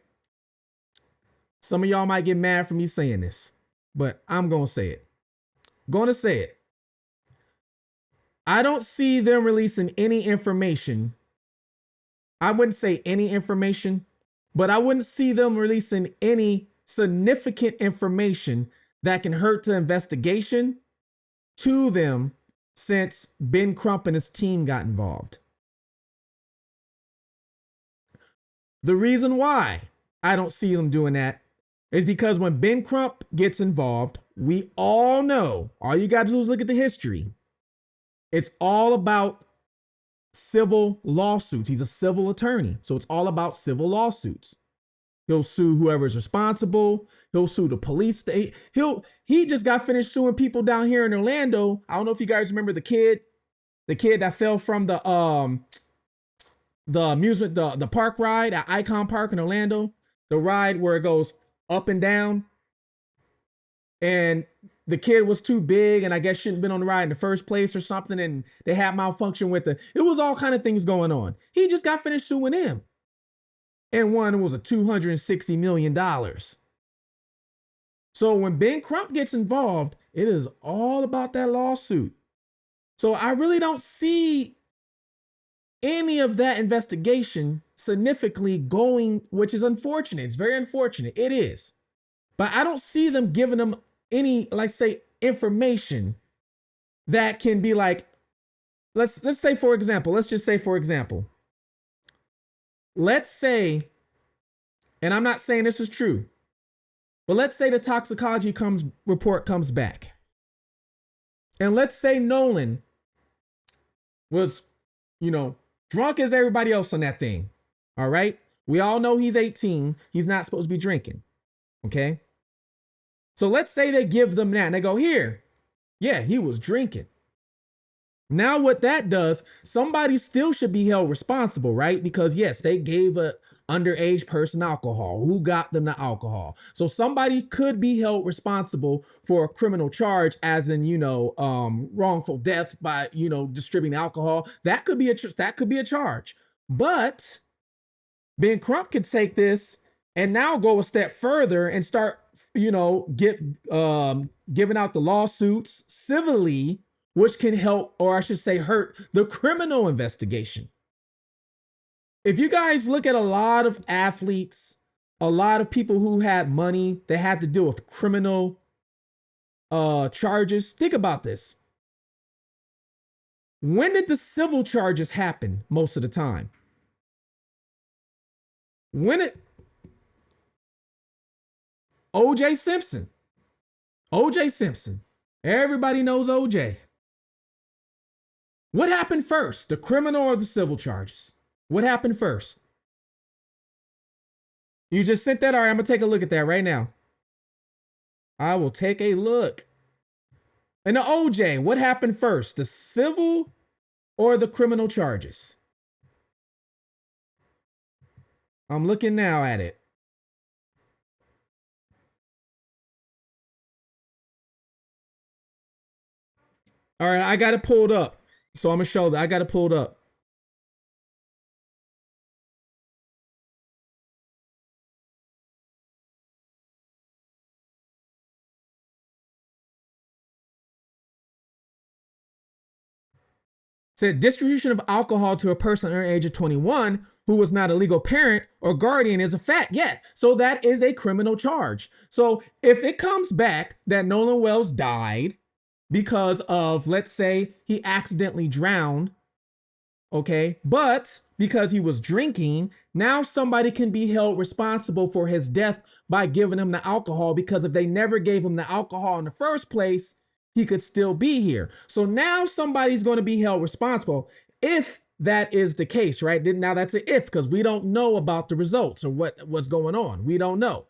Some of y'all might get mad for me saying this, but I'm going to say it. I don't see them releasing any information. I wouldn't say any information, but I wouldn't see them releasing any significant information that can hurt the investigation to them since Ben Crump and his team got involved. The reason why I don't see them doing that is because when Ben Crump gets involved, we all know, all you got to do is look at the history. It's all about civil lawsuits. He's a civil attorney, so it's all about civil lawsuits. He'll sue whoever's responsible. He'll sue the police state. He just got finished suing people down here in Orlando. I don't know if you guys remember the kid that fell from the amusement, the park ride at Icon Park in Orlando, the ride where it goes up and down. And the kid was too big and I guess shouldn't have been on the ride in the first place or something. And they had malfunction with it. It was all kind of things going on. He just got finished suing him. And one was a $260 million. So when Ben Crump gets involved, it is all about that lawsuit. So I really don't see any of that investigation significantly going, which is unfortunate. It's very unfortunate. It is. But I don't see them giving them any, like, say, information that can be like, let's say, for example, let's say, and I'm not saying this is true, but let's say the toxicology report comes back. And let's say Nolan was, drunk as everybody else on that thing. All right. We all know he's 18. He's not supposed to be drinking. Okay. So let's say they give them that and they go, here. Yeah, he was drinking. Now what that does, somebody still should be held responsible, right? Because yes, they gave a underage person alcohol. Who got them the alcohol? So somebody could be held responsible for a criminal charge, as in, wrongful death by, distributing alcohol. That could be a charge. But Ben Crump could take this and now go a step further and start, giving out the lawsuits civilly, which can help, or I should say hurt, the criminal investigation. If you guys look at a lot of athletes, a lot of people who had money, they had to deal with criminal charges. Think about this. When did the civil charges happen most of the time? O.J. Simpson. Everybody knows O.J. What happened first, the criminal or the civil charges? What happened first? You just sent that? All right, I'm going to take a look at that right now. I will take a look. And the O.J., what happened first, the civil or the criminal charges? I'm looking now at it. All right, I got it pulled up. So I'm going to show that. I got it pulled up. Said distribution of alcohol to a person under the age of 21 who was not a legal parent or guardian is a fact. Yeah, so that is a criminal charge. So if it comes back that Nolan Wells died because of, let's say, he accidentally drowned, okay, but because he was drinking, now somebody can be held responsible for his death by giving him the alcohol, because if they never gave him the alcohol in the first place, he could still be here. So now somebody's going to be held responsible if that is the case, right? Now that's an if, because we don't know about the results or what's going on. We don't know.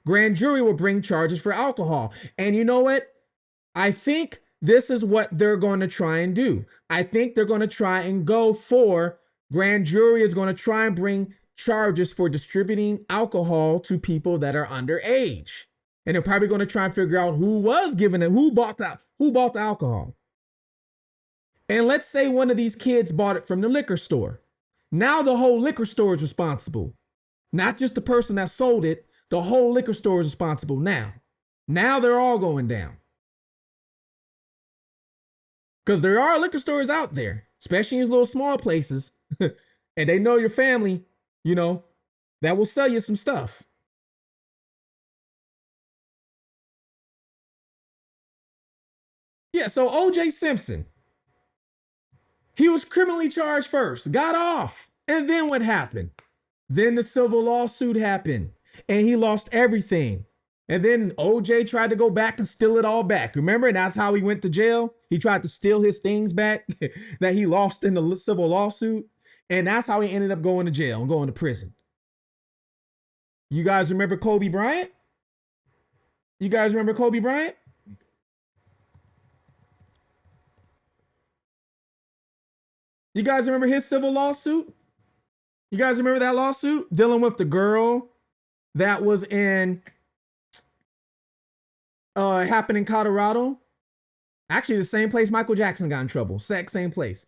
Grand jury will bring charges for alcohol. And you know what? I think this is what they're going to try and do. I think they're going to try and go for, grand jury is going to try and bring charges for distributing alcohol to people that are underage. And they're probably going to try and figure out who was giving it, who bought the alcohol. And let's say one of these kids bought it from the liquor store. Now the whole liquor store is responsible. Not just the person that sold it, the whole liquor store is responsible now. Now they're all going down. Because there are liquor stores out there, especially in these little small places, and they know your family, that will sell you some stuff. Yeah, so OJ Simpson, he was criminally charged first, got off. And then what happened? Then the civil lawsuit happened and he lost everything. And then OJ tried to go back and steal it all back. Remember? And that's how he went to jail. He tried to steal his things back that he lost in the civil lawsuit. And that's how he ended up going to jail and going to prison. You guys remember Kobe Bryant? You guys remember Kobe Bryant? You guys remember his civil lawsuit? You guys remember that lawsuit dealing with the girl that was in happened in Colorado? Actually, the same place Michael Jackson got in trouble. Same place.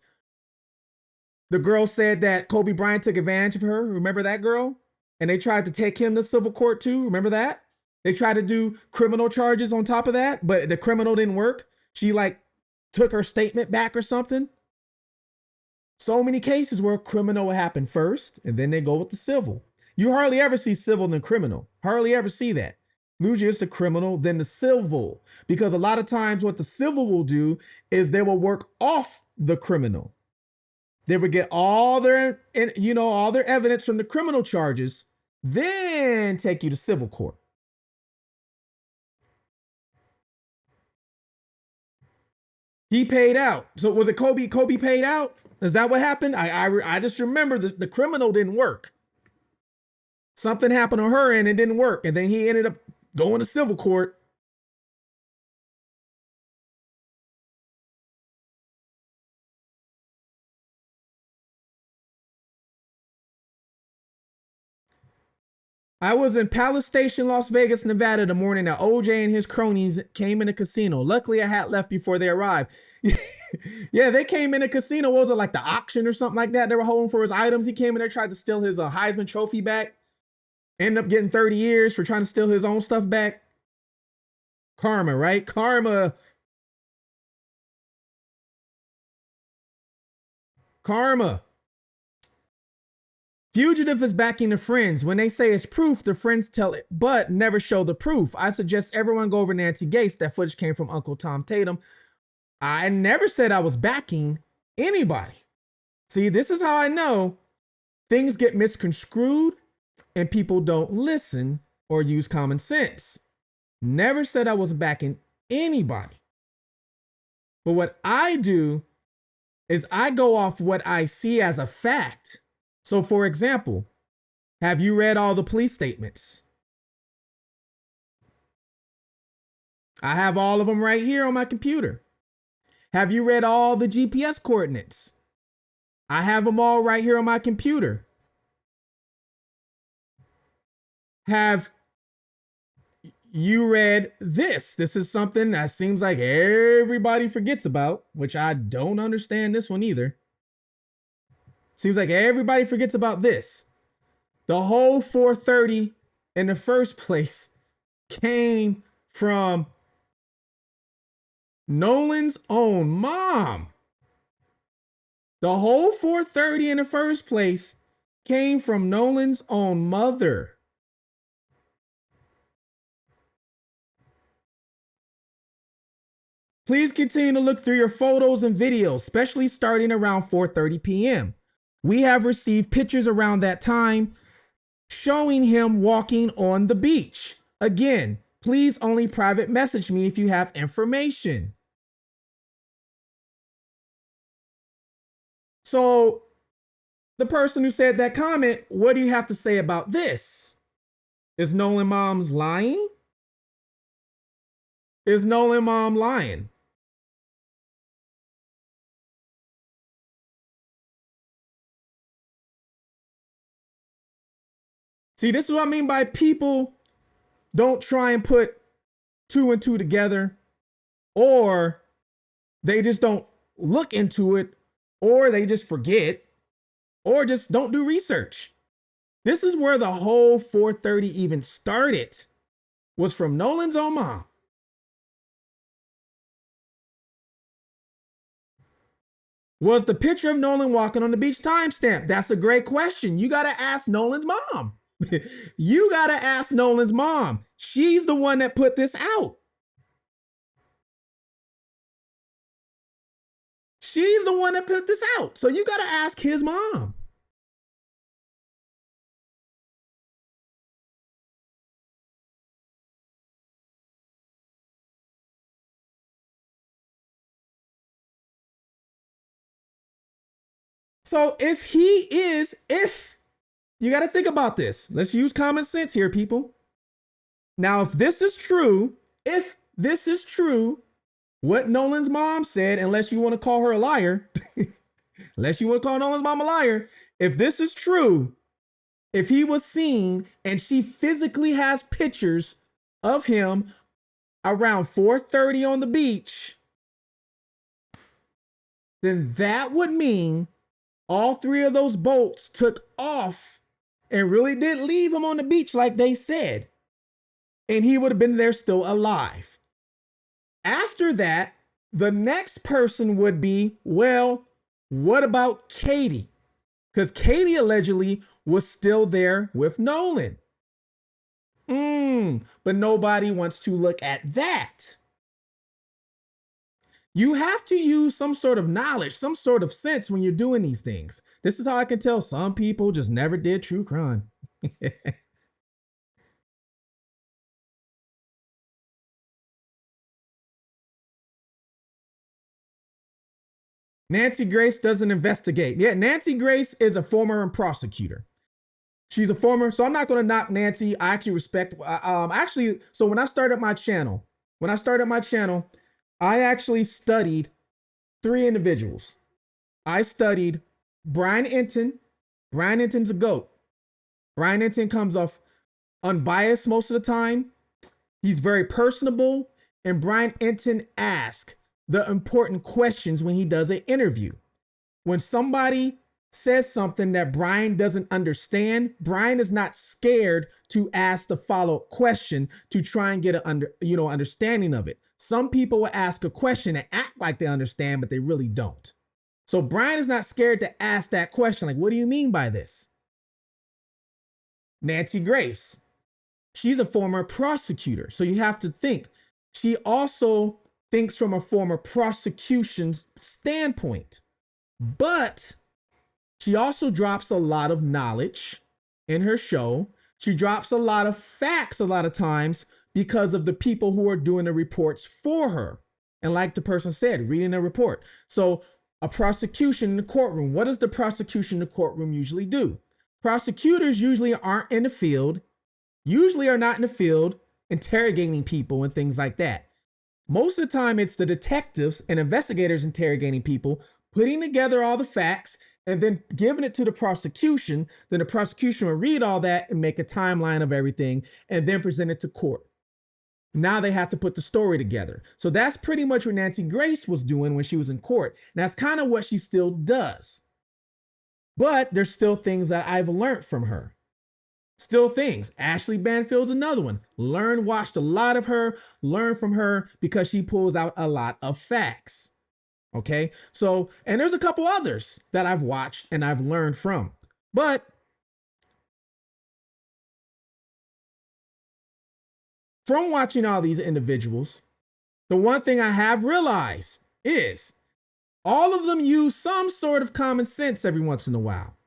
The girl said that Kobe Bryant took advantage of her. Remember that girl? And they tried to take him to civil court too. Remember that? They tried to do criminal charges on top of that, but the criminal didn't work. She like took her statement back or something. So many cases where criminal will happen first and then they go with the civil. You hardly ever see civil than criminal. Hardly ever see that. Usually it's the criminal, then the civil. Because a lot of times what the civil will do is they will work off the criminal. They would get all their, all their evidence from the criminal charges, then take you to civil court. He paid out. So was it Kobe? Kobe paid out? Is that what happened? I just remember the criminal didn't work. Something happened on her end and it didn't work. And then he ended up going to civil court. I was in Palace Station, Las Vegas, Nevada the morning that OJ and his cronies came in a casino. Luckily, I had left before they arrived. Yeah, they came in a casino. What was it, like the auction or something like that? They were holding for his items. He came in there, tried to steal his Heisman Trophy back. Ended up getting 30 years for trying to steal his own stuff back. Karma, right? Karma. Karma. Fugitive is backing the friends. When they say it's proof, the friends tell it, but never show the proof. I suggest everyone go over Nancy Gates. That footage came from Uncle Tom Tatum. I never said I was backing anybody. See, this is how I know things get misconstrued and people don't listen or use common sense. Never said I was backing anybody. But what I do is I go off what I see as a fact. So, for example, have you read all the police statements? I have all of them right here on my computer. Have you read all the GPS coordinates? I have them all right here on my computer. Have you read this? This is something that seems like everybody forgets about, which I don't understand this one either. Seems like everybody forgets about this. The whole 430 in the first place came from Nolan's own mom. The whole 430 in the first place came from Nolan's own mother. Please continue to look through your photos and videos, especially starting around 4:30 p.m. We have received pictures around that time showing him walking on the beach. Again, please only private message me if you have information. So, the person who said that comment, what do you have to say about this? Is Nolan mom's lying? Is Nolan mom lying? See, this is what I mean by people don't try and put two and two together, or they just don't look into it, or they just forget, or just don't do research. This is where the whole 430 even started, was from Nolan's own mom. Was the picture of Nolan walking on the beach timestamped? That's a great question. You got to ask Nolan's mom. You got to ask Nolan's mom. She's the one that put this out. She's the one that put this out. So you got to ask his mom. So if you got to think about this, let's use common sense here, people. Now, if this is true, what Nolan's mom said, unless you want to call her a liar, unless you want to call Nolan's mom a liar, if this is true, if he was seen and she physically has pictures of him around 4:30 on the beach, then that would mean all three of those boats took off and really did leave him on the beach like they said. And he would have been there still alive. After that, the next person would be, well, what about Katie? Because Katie allegedly was still there with Nolan. But nobody wants to look at that. You have to use some sort of knowledge, some sort of sense when you're doing these things. This is how I can tell some people just never did true crime. Nancy Grace doesn't investigate. Yeah, Nancy Grace is a former prosecutor. She's a former, so I'm not going to knock Nancy. I actually respect. So when I started my channel, I actually studied three individuals. I studied Brian Enton. Brian Enton's a GOAT. Brian Enton comes off unbiased most of the time. He's very personable, and Brian Enton asks the important questions when he does an interview. When somebody says something that Brian doesn't understand, Brian is not scared to ask the follow-up question to try and get an understanding of it. Some people will ask a question and act like they understand, but they really don't. So Brian is not scared to ask that question, like, what do you mean by this? Nancy Grace, she's a former prosecutor. So you have to think, she also thinks from a former prosecution's standpoint, but she also drops a lot of knowledge in her show. She drops a lot of facts a lot of times because of the people who are doing the reports for her. And like the person said, reading the report. So a prosecution in the courtroom, what does the prosecution in the courtroom usually do? Prosecutors usually aren't in the field, usually are not in the field interrogating people and things like that. Most of the time, it's the detectives and investigators interrogating people, putting together all the facts, and then giving it to the prosecution. Then the prosecution will read all that and make a timeline of everything and then present it to court. Now they have to put the story together. So that's pretty much what Nancy Grace was doing when she was in court. And that's kind of what she still does. But there's still things that I've learned from her. Still things. Ashley Banfield's another one. Watched a lot of her, learned from her because she pulls out a lot of facts. Okay, so, and there's a couple others that I've watched and I've learned from. But from watching all these individuals, the one thing I have realized is all of them use some sort of common sense every once in a while.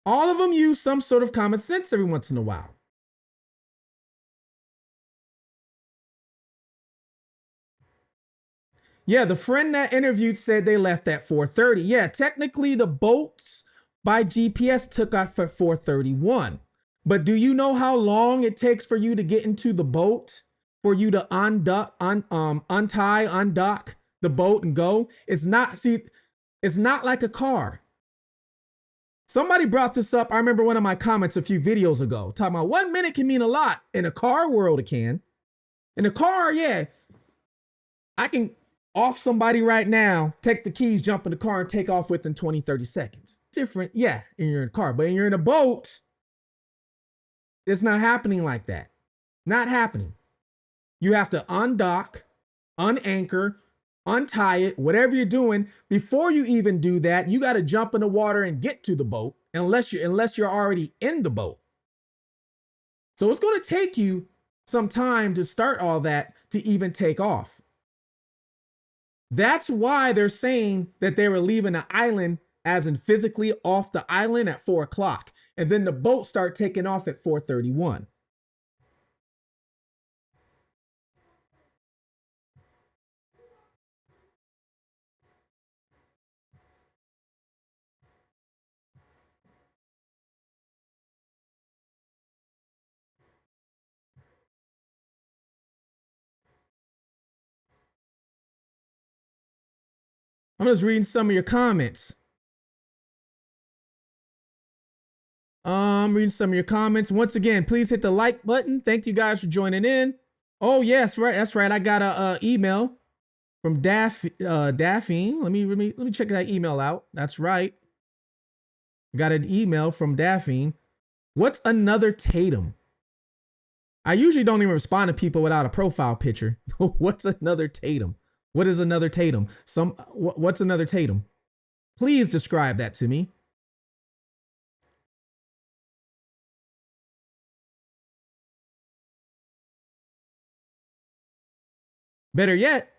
All of them use some sort of common sense every once in a while. Yeah, the friend that interviewed said they left at 4:30. Yeah, technically the boats by GPS took off at 4:31. But do you know how long it takes for you to get into the boat? For you to undock the boat and go? It's not like a car. Somebody brought this up. I remember one of my comments a few videos ago, talking about 1 minute can mean a lot. In a car world, it can. In a car, yeah, I can off somebody right now, take the keys, jump in the car, and take off within 20, 30 seconds. Different, yeah, and you're in a car. But when you're in a boat, it's not happening like that. Not happening. You have to undock, unanchor, untie it, whatever you're doing. Before you even do that, you got to jump in the water and get to the boat, unless you're already in the boat. So it's going to take you some time to start all that to even take off. That's why they're saying that they were leaving the island, as in physically off the island at 4 o'clock. And then the boat start taking off at 4:31. I'm just reading some of your comments. Reading some of your comments. Once again, please hit the like button. Thank you guys for joining in. Oh, yes, right. That's right. I got a email from Daphne. Let me check that email out. That's right. I got an email from Daphne. What's another Tatum? I usually don't even respond to people without a profile picture. What's another Tatum? What is another Tatum? What's another Tatum? Please describe that to me. Better yet,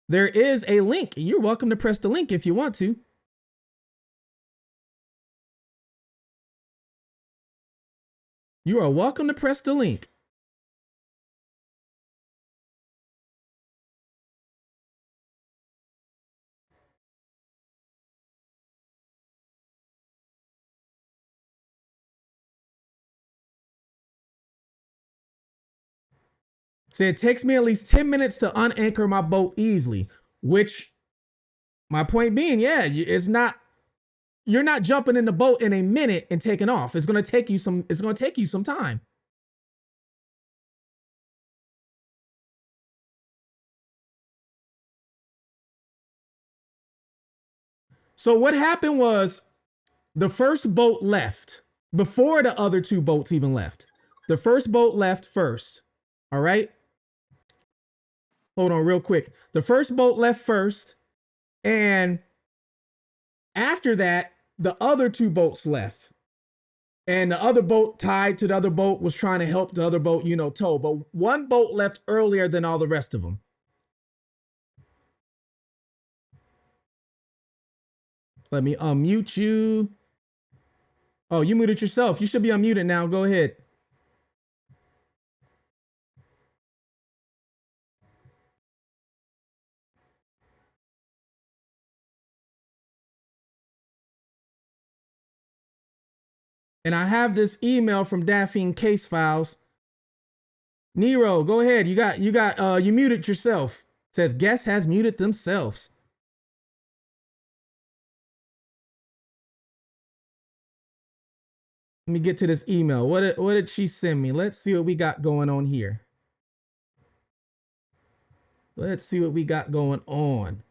there is a link. You're welcome to press the link if you want to. You are welcome to press the link. So it takes me at least 10 minutes to unanchor my boat easily, which my point being, yeah, it's not, you're not jumping in the boat in a minute and taking off. It's going to take you some time. So what happened was the first boat left before the other two boats even left. The first boat left first. All right. Hold on real quick. The first boat left first. And after that, the other two boats left. And the other boat tied to the other boat was trying to help the other boat, tow. But one boat left earlier than all the rest of them. Let me unmute you. Oh, you muted yourself. You should be unmuted now. Go ahead. And I have this email from Daphne Case Files. Nero, go ahead. You muted yourself. It says guest has muted themselves. Let me get to this email. What did she send me? Let's see what we got going on here. Let's see what we got going on.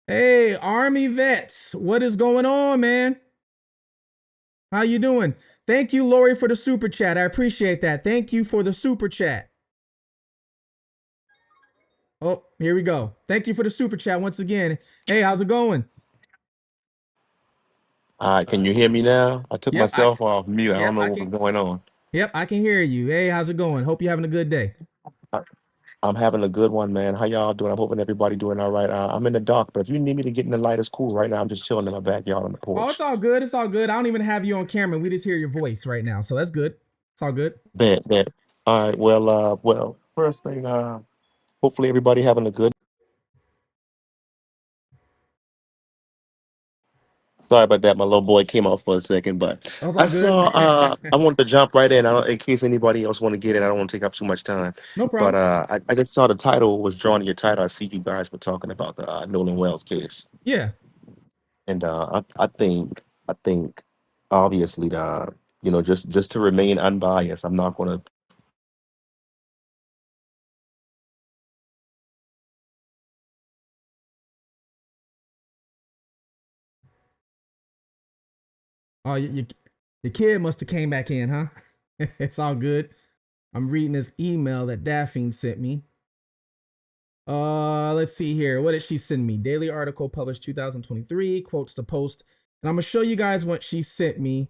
Hey, Army vets, what is going on, man? How you doing? Thank you, Lori, for the super chat. I appreciate that. Thank you for the super chat. Oh, here we go. Thank you for the super chat once again. Hey, how's it going? All right, can you hear me now? I took Yep, I myself off mute. I don't yep, know I what can was going on. yep, I can hear you. Hey, how's it going? Hope you're having a good day. I- I'm having a good one, man. How y'all doing? I'm hoping everybody doing all right. I'm in the dark, but if you need me to get in the light, it's cool. Right now, I'm just chilling in my backyard on the Oh, it's porch. all good. It's all good. I don't even have you on camera. We just hear your voice right now. So that's good. It's all good. Bet. All right. Well. First thing, hopefully everybody having a good. Sorry about that. My little boy came out for a second, but Oh, it's I all good. saw. I wanted to jump right in. In case anybody else want to get in, I don't want to take up too much time. No But problem. I just saw the title was drawn to your title. I see you guys were talking about the Nolan Wells case. Yeah. And I think obviously just to remain unbiased, I'm not gonna. Oh, your kid must have came back in, huh? It's all good. I'm reading this email that Daphne sent me. Let's see here. What did she send me? Daily article published 2023 quotes the post And I'm gonna show you guys what she sent me.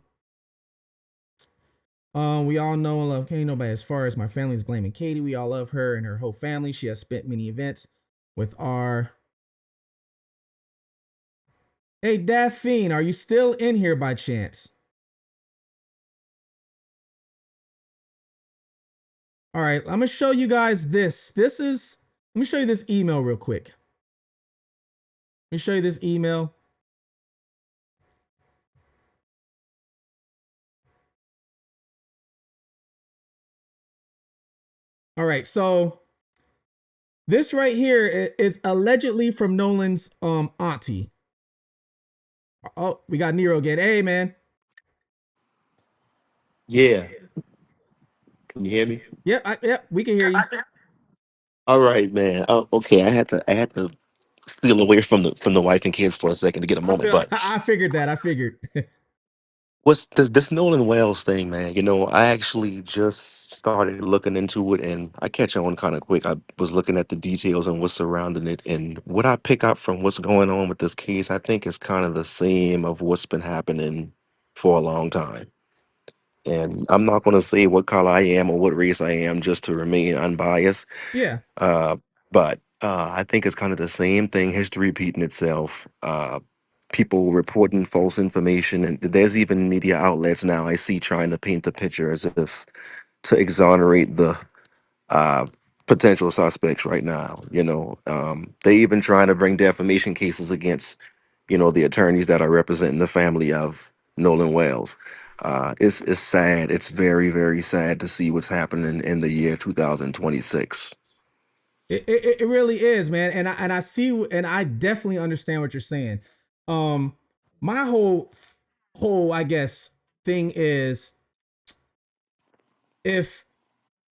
We all know and love Katie. Nobody as far as my family is blaming Katie. We all love her and her whole family. She has spent many events with our. Hey, Daphne, are you still in here by chance? All right, I'm gonna show you guys this. Let me show you this email real quick. Let me show you this email. All right, so this right here is allegedly from Nolan's auntie. Oh, we got Nero again. Hey, man. Yeah. Can you hear me? Yep, we can hear you. All right, man. Oh, okay. I had to steal away from the wife and kids for a second to get a I moment. feel But I figured that. I figured. what's this Nolan Wells thing, man? I actually just started looking into it, and I catch on kind of quick. I was looking at the details and what's surrounding it, and what I pick up from what's going on with this case, I think is kind of the same of what's been happening for a long time. And I'm not going to say what color I am or what race I am just to remain unbiased. Yeah. Uh, but I think it's kind of the same thing, history repeating itself. People reporting false information, and there's even media outlets now I see trying to paint the picture as if to exonerate the uh, potential suspects right now. They even trying to bring defamation cases against, the attorneys that are representing the family of Nolan Wells. It's sad. It's very, very sad to see what's happening in the year 2026. It really is, man. And I see and I definitely understand what you're saying. Um, my whole I guess thing is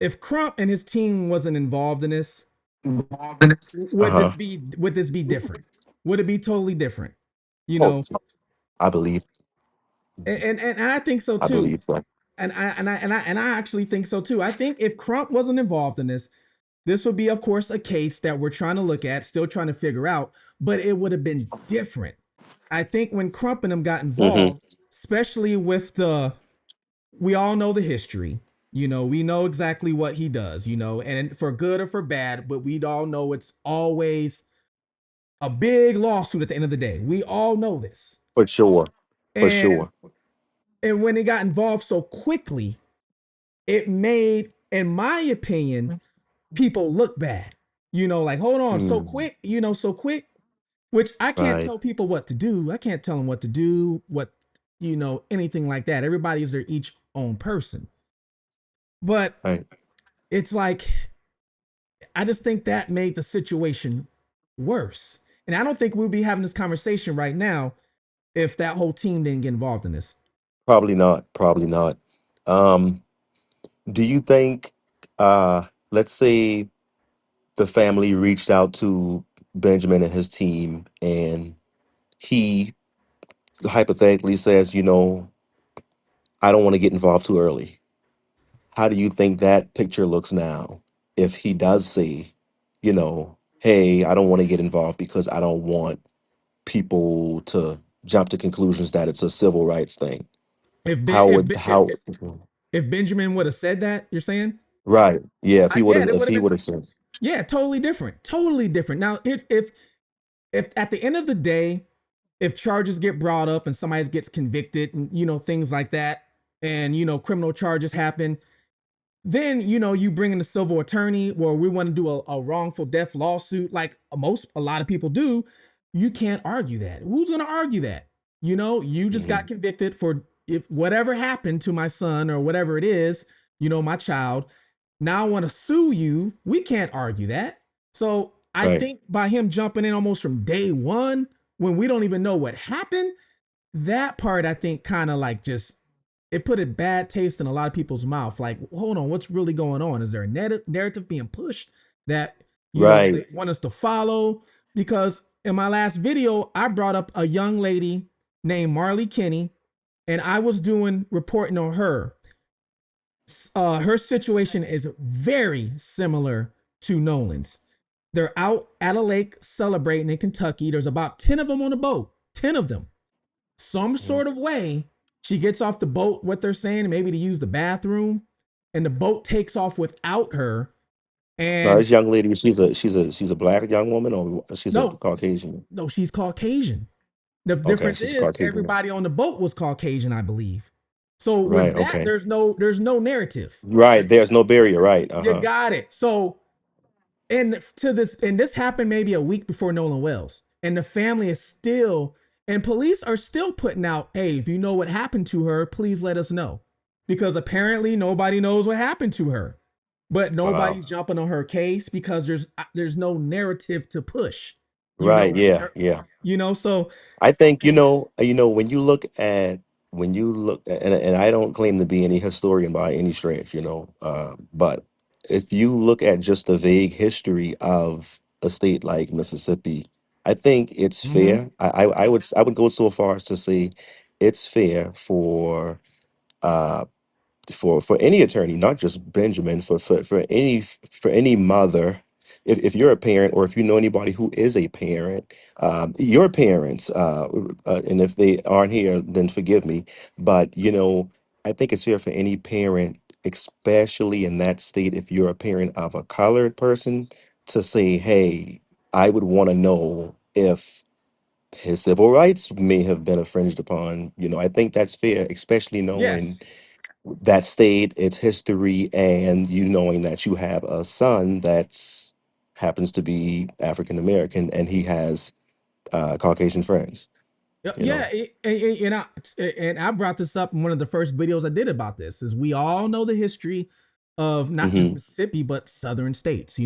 if Crump and his team wasn't involved in this, Uh-huh. would this be different? Would it be totally different? You Oh, know, I believe. and I think so I too. believe so. And I actually think so too. I think if Crump wasn't involved in this would be, of course, a case that we're trying to look at, still trying to figure out, but it would have been different. I think when Crump and them got Hmm. involved, especially with we all know the history. We know exactly what he does, and for good or for bad, but we all know it's always a big lawsuit at the end of the day. We all know this. For sure. For And sure. and when they got involved so quickly, it made, in my opinion, people look bad. Like, hold on, so Mm, quick, so quick, which I can't right. tell people what to do. I can't tell them what to do, anything like that. Everybody's their each own person. But Right. it's like, I just think that made the situation worse. And I don't think we'll be having this conversation right now if that whole team didn't get involved in this. Probably not. Probably not. Um, do you think, let's say the family reached out to Benjamin and his team, and he hypothetically says, I don't want to get involved too early. How do you think that picture looks now if he does say, hey, I don't want to get involved because I don't want people to jump to conclusions that it's a civil rights thing? If ben, How if would if, how if Benjamin would have said that, you're saying, right? Yeah, yeah, it if would have he been, would have said, yeah, totally different, totally different. Now, if at the end of the day, if charges get brought up and somebody gets convicted and things like that, and criminal charges happen, then you bring in a civil attorney, or we want to do a wrongful death lawsuit like a lot of people do. You can't argue that. Who's going to argue that? You just got Mhm, convicted for, if whatever happened to my son or whatever it is, my child, now I want to sue you. We can't argue that. So I right, think by him jumping in almost from day one, when we don't even know what happened, that part I think kind of like just, it put a bad taste in a lot of people's mouth. Like, hold on, what's really going on? Is there a narrative being pushed that right. they want us to follow? Because in my last video, I brought up a young lady named Marley Kinney, and I was doing reporting on her. Her situation is very similar to Nolan's. They're out at a lake celebrating in Kentucky. There's about 10 of them on a boat. 10 of them some Mhm. sort of way, she gets off the boat, what they're saying, maybe to use the bathroom, and the boat takes off without her. Now, And this young lady, she's a black young woman, or she's a no, Caucasian. no, she's Caucasian. The Okay, difference she's a is Caucasian. everybody on the boat was Caucasian, I believe. So Right. with that, Okay. there's no narrative. Right. There's no barrier. Right. Uh You huh. got it. So and this happened maybe a week before Nolan Wells, and the family is still, and police are still putting out, hey, if you know what happened to her, please let us know, because apparently nobody knows what happened to her, but Wow. nobody's jumping on her case because there's no narrative to push, you Right. know, Yeah. Yeah. so I think when you look at and I don't claim to be any historian by any stretch, but if you look at just the vague history of a state like Mississippi, I think it's mhm. fair. I would go so far as to say it's fair for any attorney, not just Benjamin, for any mother, if you're a parent or if you know anybody who is a parent, your parents, and if they aren't here, then forgive me, but I think it's fair for any parent, especially in that state, if you're a parent of a colored person, to say, hey, I would want to know if his civil rights may have been infringed upon. I think that's fair, especially knowing Yes. that state, its history, and you knowing that you have a son that's happens to be African American and he has Caucasian friends. You Yeah, know. and I brought this up in one of the first videos I did about this. Is we all know the history of not just Hmm. Mississippi but southern states,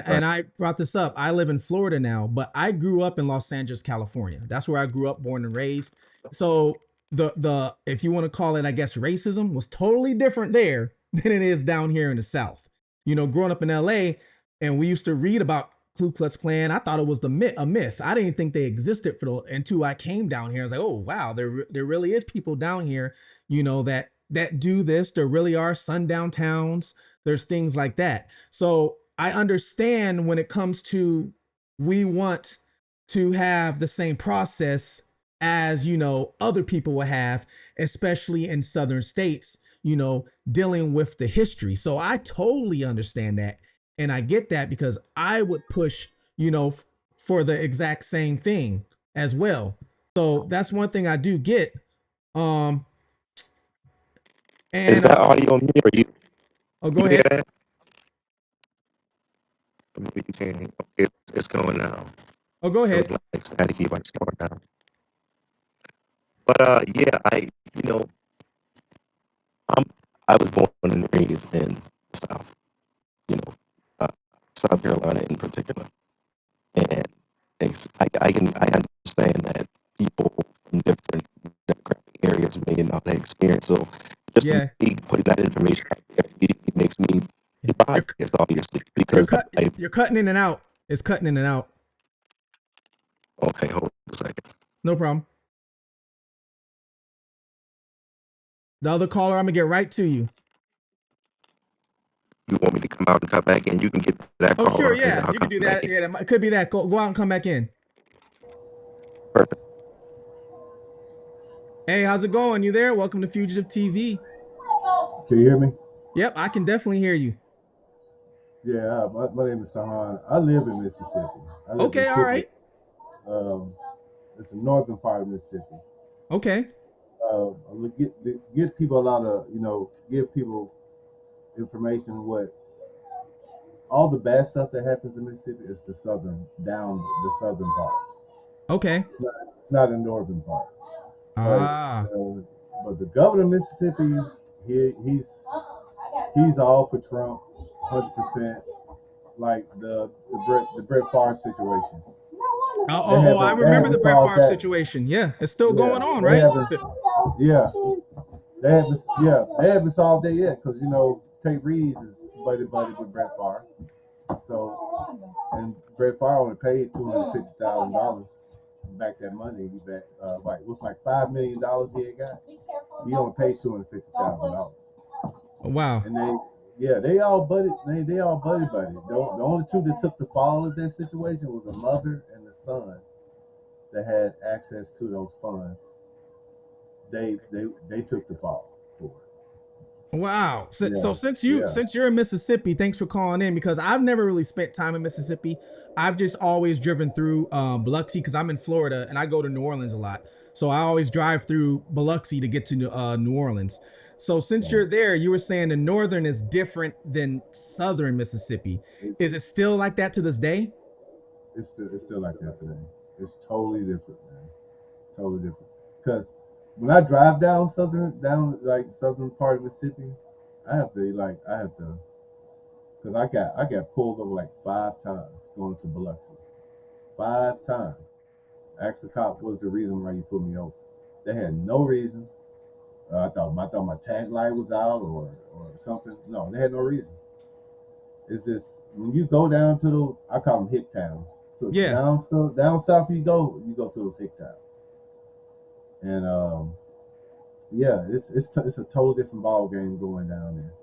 Right. and I brought this up. I live in Florida now, but I grew up in Los Angeles, California. That's where I grew up, born and raised. So the if you want to call it, I guess, racism was totally different there than it is down here in the South. Growing up in LA, and we used to read about Ku Klux Klan. I thought it was a myth. I didn't think they existed until I came down here. I was like, oh wow, there really is people down here, that do this. There really are sundown towns. There's things like that. So I understand when it comes to, we want to have the same process as other people will have, especially in southern states, dealing with the history. So I totally understand that, and I get that, because I would push, for the exact same thing as well. So that's one thing I do get. Um, Is and that audio on me or you? oh, Can go you hear ahead. that? Maybe you can. Okay, it's going now. Oh, go It was ahead. like staticky, but it's going now. But yeah, you know, I'm I was born and raised in the South. You know, uh, South Carolina in particular. And I understand that people from different demographic areas may not have experience. So just Yeah, me putting that information out there immediately makes me you're biased, obviously, you're because cut you're cutting in and out. It's cutting in and out. okay, hold on a second. No problem. The other caller, I'm gonna get right to you. You want me to come out and come back in? You can get that Oh, sure, caller and then yeah, I'll you could come do back that. in. Yeah, it could be that. Go out and come back in. Perfect. Hey, how's it going? You there? Welcome to Fugitive TV. Can you hear me? Yep, I can definitely hear you. Yeah, my name is Tahan. I live in Mississippi. I live in Okay, all Tippett. right. Um, it's the northern part of Mississippi. Okay. Give people a lot of, give people information. What all the bad stuff that happens in Mississippi is the southern parts. Okay. It's not the northern part. But Ah. uh, but the governor of Mississippi, he's all for Trump, 100%. Like the Brett Favre situation. Oh, They oh, I haven't they remember the haven't Brett solved Favre that. situation. Yeah, it's still Yeah, going on, they right? haven't. Yeah, they haven't solved that yet because Tate Reeves is buddy with Brett Favre. So and Brett Favre only paid $250,000 back that money. He back it was like $5 million he had got. He only paid $250,000. Wow. And they all buddy. The only two that took the fall of that situation was a mother and the son that had access to those funds. they took the fall for Wow. it. So Yeah, since you're in Mississippi, thanks for calling in because I've never really spent time in Mississippi. I've just always driven through Biloxi because I'm in Florida and I go to New Orleans a lot. So I always drive through Biloxi to get to New Orleans. So since right. you're there, you were saying the northern is different than southern Mississippi. It's Is it still like that to this day? it's still like that today. It's totally different, man. Totally different. Because when I drive down like southern part of Mississippi, I have to because I got pulled over like 5 times going to Biloxi. 5 times. Asked the cop what was the reason why you put me over. They had no reason. I thought my tag light was out or something. No, they had no reason. It's just when you go down to the I call them hick towns. Yeah. So down south you go to those hick towns. And yeah, it's a totally different ball game going down there.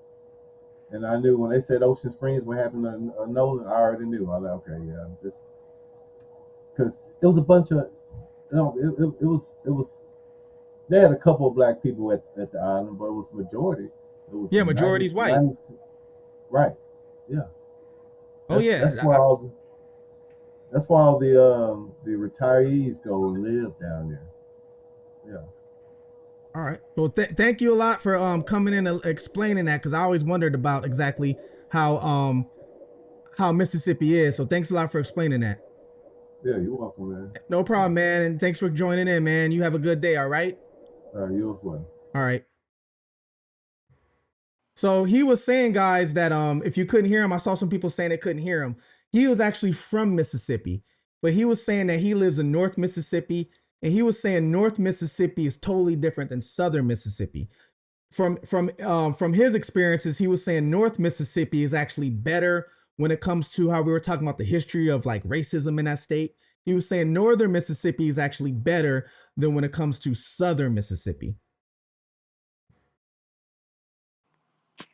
And I knew when they said Ocean Springs, what happened to Nolan, I already knew. I was like, okay, yeah, this because it was a bunch of it was they had a couple of black people at the island, but it was majority. It was Yeah, 90, majority's white. 90 right. Yeah. Oh That's yeah. where all the retirees go and live down there. Yeah. All right. Well, thank you a lot for coming in and explaining that because I always wondered about exactly how um how Mississippi is. So thanks a lot for explaining that. Yeah, you're welcome, man. No problem, man. And thanks for joining in, man. You have a good day. All right. You as well. All right. So he was saying, guys, that if you couldn't hear him, I saw some people saying they couldn't hear him. He was actually from Mississippi, but he was saying that he lives in North Mississippi, and he was saying North Mississippi is totally different than Southern Mississippi. From his experiences, he was saying North Mississippi is actually better when it comes to how we were talking about the history of like racism in that state. He was saying Northern Mississippi is actually better than when it comes to Southern Mississippi.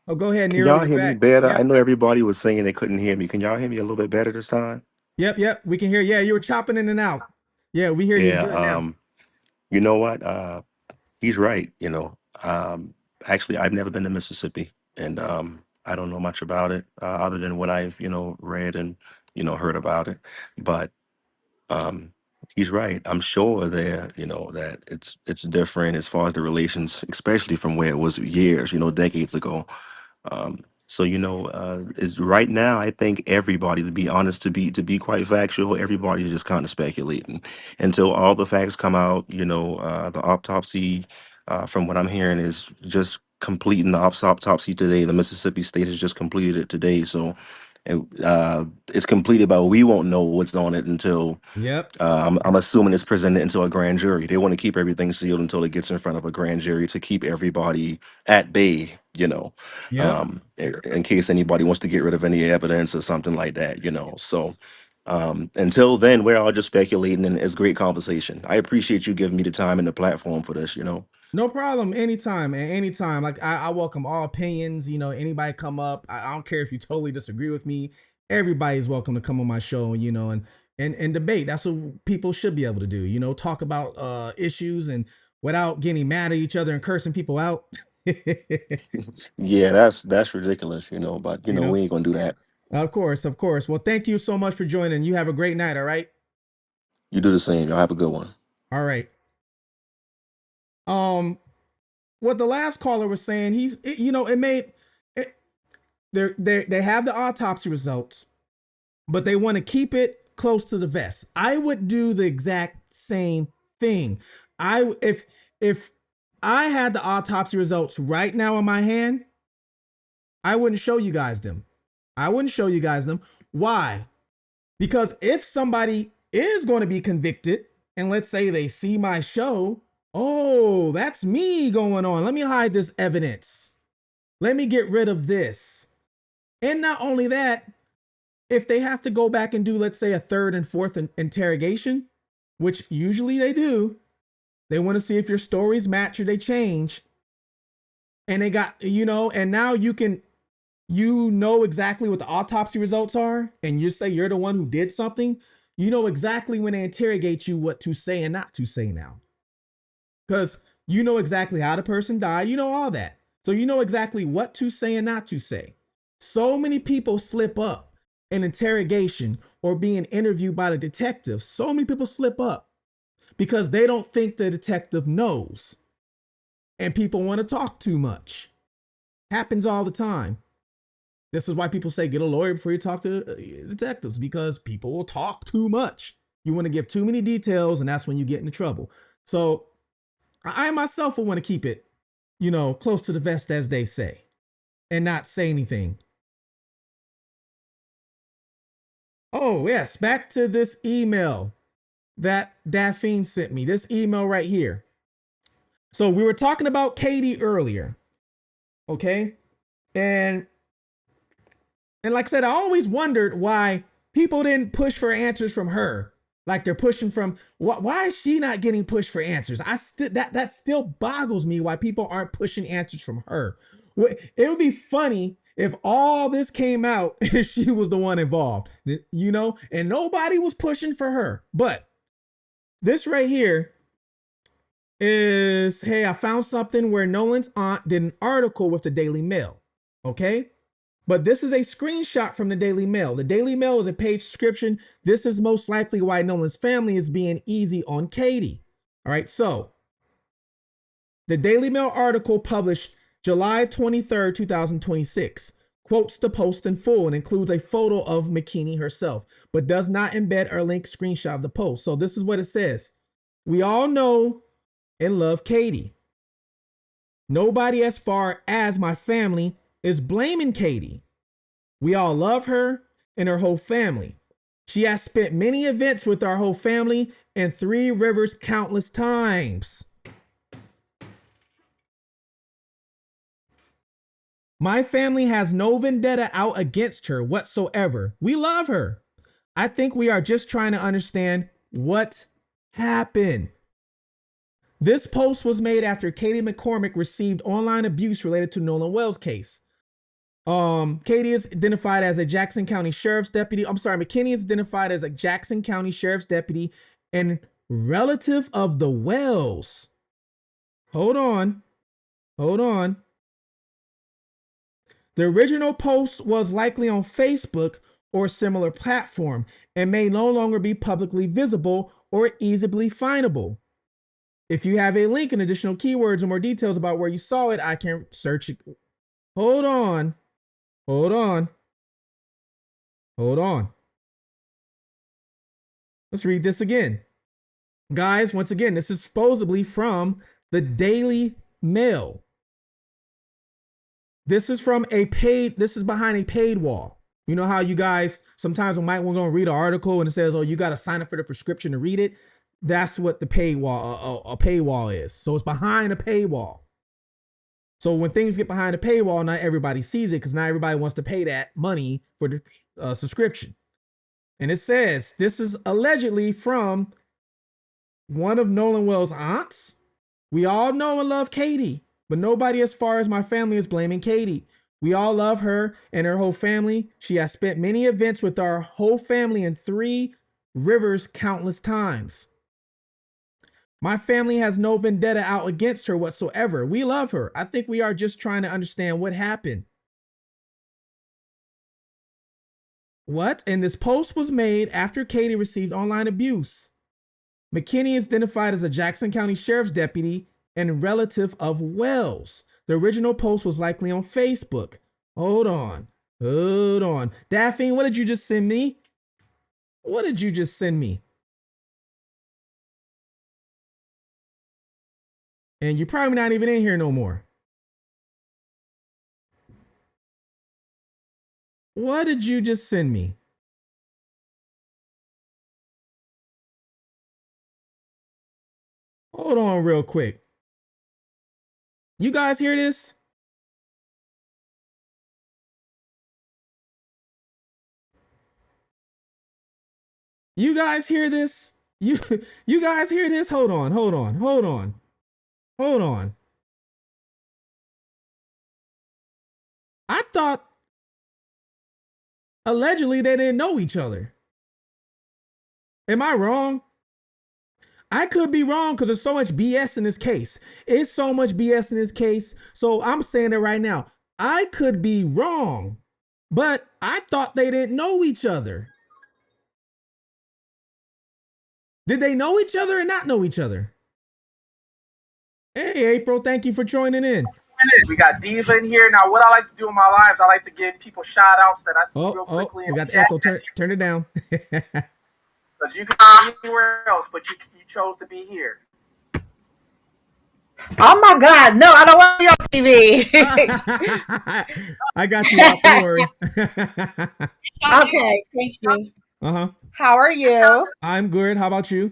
Oh, go ahead, Can Nero. y'all You're hear me back. better? I Yep. know everybody was saying they couldn't hear me. Can y'all hear me a little bit better this time? Yep. We can hear. Yeah, you were chopping in and out. Yeah, we hear you Yeah. good now. You know what? He's right. Actually, I've never been to Mississippi, and I don't know much about it other than what I've read and heard about it. But um, he's right. I'm sure there, that it's different as far as the relations, especially from where it was years, decades ago. So is right now. I think everybody, to be honest, to be quite factual, everybody's just kind of speculating until all the facts come out. The autopsy, from what I'm hearing, is just completing the autopsy today. The Mississippi State has just completed it today, so it's completed, but we won't know what's on it until Yep. I'm assuming it's presented into a grand jury. They want to keep everything sealed until it gets in front of a grand jury to keep everybody at bay, Yep. in case anybody wants to get rid of any evidence or something like that. So until then, we're all just speculating, and it's great conversation. I appreciate you giving me the time and the platform for this. No problem. Anytime, man. Anytime. Like I welcome all opinions. Anybody come up. I don't care if you totally disagree with me. Everybody's welcome to come on my show. And debate. That's what people should be able to do. Talk about issues and without getting mad at each other and cursing people out. Yeah, that's ridiculous, but you know. we ain't gonna do that. Of course, of course. Well, thank you so much for joining. You have a great night. All right. You do the same. Y'all have a good one. All right. Um, what the last caller was saying, it made it, they have the autopsy results, but they want to keep it close to the vest. I would do the exact same thing. If I had the autopsy results right now in my hand, I wouldn't show you guys them. I wouldn't show you guys them. Why? Because if somebody is going to be convicted, and let's say they see my show, oh, that's me going on. Let me hide this evidence. Let me get rid of this. And not only that, if they have to go back and do, let's say, a third and fourth interrogation, which usually they do, they want to see if your stories match or they change. And they got, and now you know exactly what the autopsy results are, and you say you're the one who did something, you know exactly when they interrogate you what to say and not to say now. Because You know exactly how the person died. You know all that. So you know exactly what to say and not to say. So many people slip up in interrogation or being interviewed by the detective. So many people slip up because they don't think the detective knows. And people want to talk too much. Happens all the time. This is why people say get a lawyer before you talk to detectives, because people will talk too much. You want to give too many details, and that's when you get into trouble. So I myself will want to keep it, close to the vest, as they say, and not say anything. Oh, yes, back to this email that Daphne sent me. This email right here. So we were talking about Katie earlier, okay? And like I said, I always wondered why people didn't push for answers from her. Like they're pushing from why is she not getting pushed for answers? That still boggles me why people aren't pushing answers from her. It would be funny if all this came out and she was the one involved, and nobody was pushing for her. But this right here is, hey, I found something where Nolan's aunt did an article with the Daily Mail. Okay. But this is a screenshot from the Daily Mail. The Daily Mail is a paid subscription. This is most likely why Nolan's family is being easy on Katie. All right, so the Daily Mail article published July 23rd, 2026 quotes the post in full and includes a photo of McKinney herself, but does not embed or link screenshot of the post. So this is what it says. We all know and love Katie. Nobody as far as my family is blaming Katie. We all love her and her whole family. She has spent many events with our whole family and Three Rivers countless times. My family has no vendetta out against her whatsoever. We love her. I think we are just trying to understand what happened. This post was made after Katie McCormick received online abuse related to Nolan Wells' case. Katie is identified as a Jackson County Sheriff's deputy. McKinney is identified as a Jackson County Sheriff's deputy and relative of the Wells. Hold on. The original post was likely on Facebook or similar platform and may no longer be publicly visible or easily findable. If you have a link and additional keywords or more details about where you saw it, I can search it. Hold on. Let's read this again. Guys, once again, this is supposedly from the Daily Mail. This is behind a paid wall. You know how you guys sometimes we're going to read an article and it says, oh, you got to sign up for the prescription to read it. That's what the paywall, a paywall is. So it's behind a paywall. So when things get behind a paywall, not everybody sees it because not everybody wants to pay that money for the subscription. And it says this is allegedly from one of Nolan Wells' aunts. We all know and love Katie, but nobody as far as my family is blaming Katie. We all love her and her whole family. She has spent many events with our whole family in Three Rivers countless times. My family has no vendetta out against her whatsoever. We love her. I think we are just trying to understand what happened. What? And this post was made after Katie received online abuse. McKinney is identified as a Jackson County Sheriff's deputy and relative of Wells. The original post was likely on Facebook. Hold on. Daphne, what did you just send me? And you're probably not even in here no more. What did you just send me? Hold on real quick. You guys hear this? You guys hear this? You guys hear this? Hold on. I thought allegedly they didn't know each other. Am I wrong? I could be wrong because there's so much BS in this case. It's so much BS in this case. So I'm saying it right now. I could be wrong, but I thought they didn't know each other. Did they know each other or not know each other? Hey, April, thank you for joining in. We got Diva in here. Now, what I like to do in my lives, I like to give people shout outs that I see Oh, real oh, quickly in we the got the chat. echo. Turn it down. Because you can be anywhere else, but you chose to be here. Oh my God, no, I don't want to be on TV. I got you off. Don't worry. Okay, thank you. Uh-huh. How are you? I'm good. How about you?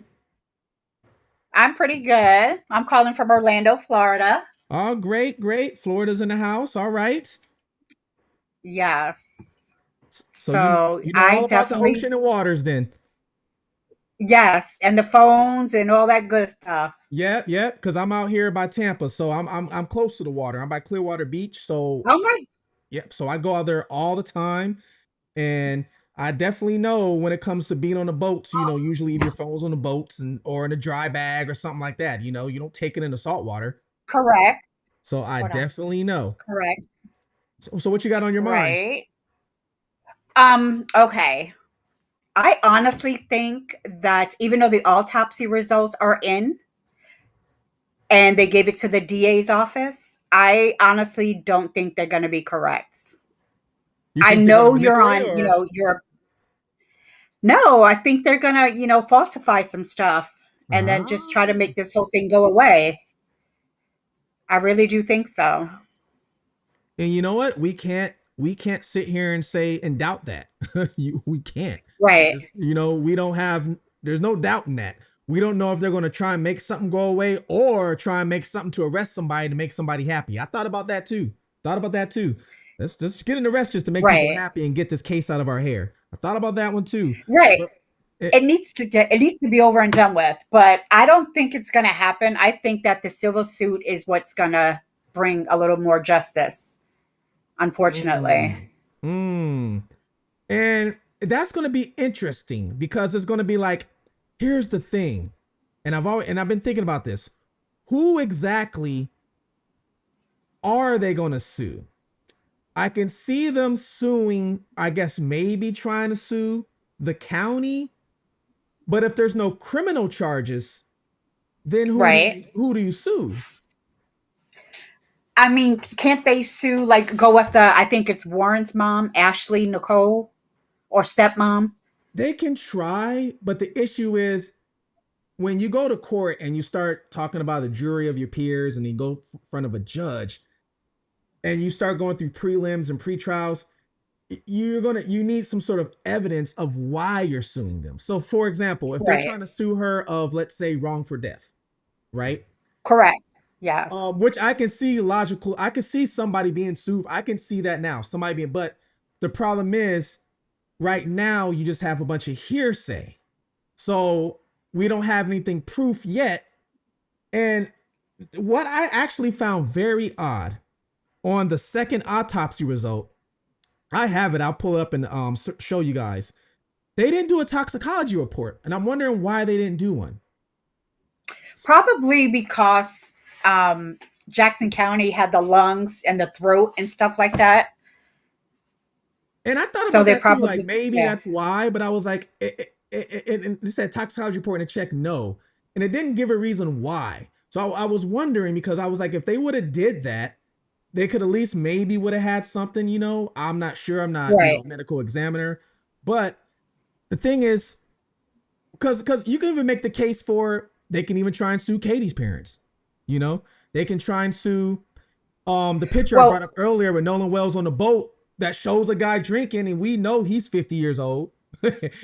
I'm pretty good. I'm calling from Orlando, Florida. Oh, great, great. Florida's in the house. All right. Yes. So you So you know I all about the definitely, ocean and waters then. yes, and the phones and all that good stuff. Yep, yep. Because I'm out here by Tampa, so I'm close to the water. I'm by Clearwater Beach, so Oh my, yep. So I go out there all the time, and I definitely know when it comes to being on the boats. Usually if your phone's on the boats and or in a dry bag or something like that. You don't take it in the salt water. correct. So I Hold on. definitely know. Correct. So what you got on your mind? Right. Okay. I honestly think that even though the autopsy results are in and they gave it to the DA's office, I honestly don't think they're going to be correct. You I think they're gonna know you're manipulate on, or? you're no, I think they're gonna, falsify some stuff and then just try to Ah. make this whole thing go away. I really do think so. And you know what? We can't sit here and say and doubt that. We can't. Right. We don't have there's no doubt in that. We don't know if they're going to try and make something go away or try and make something to arrest somebody to make somebody happy. I thought about that too. Thought about that too. Let's just get an arrest just to make people Right. happy and get this case out of our hair. I thought about that one too. Right. But it, It needs to be over and done with, but I don't think it's going to happen. I think that the civil suit is what's going to bring a little more justice, unfortunately. mm, mm. And that's going to be interesting because it's going to be like, here's the thing. And I've been thinking about this. Who exactly are they going to sue? I can see them suing, I guess maybe trying to sue the county, but if there's no criminal charges, then Right. who do you sue? I mean, can't they sue, like, go with I think it's Warren's mom, Ashley Nicole, or stepmom? They can try, but the issue is when you go to court and you start talking about a jury of your peers and you go in front of a judge and you start going through prelims and pretrials, you need some sort of evidence of why you're suing them. So for example, if they're Right. trying to sue her of, let's say, wrong for death, right? Correct. Yes. Which I can see logical. I can see somebody being sued. I can see that now. But the problem is right now you just have a bunch of hearsay. So we don't have anything proof yet. And what I actually found very odd on the second autopsy result, I have it. I'll pull it up and show you guys. They didn't do a toxicology report, and I'm wondering why they didn't do one. Probably because Jackson County had the lungs and the throat and stuff like that. And I thought So about they that too. Like probably, maybe yeah. that's why, but I was like, it said toxicology report and it checked no, and it didn't give a reason why. So I was wondering because I was like, if they would have did that, they could at least maybe would have had something. I'm not sure. I'm not Right. a medical examiner, but the thing is, because you can even make the case for they can even try and sue Katie's parents. They can try and sue the picture I Well, brought up earlier with Nolan Wells on the boat that shows a guy drinking, and we know he's 50 years old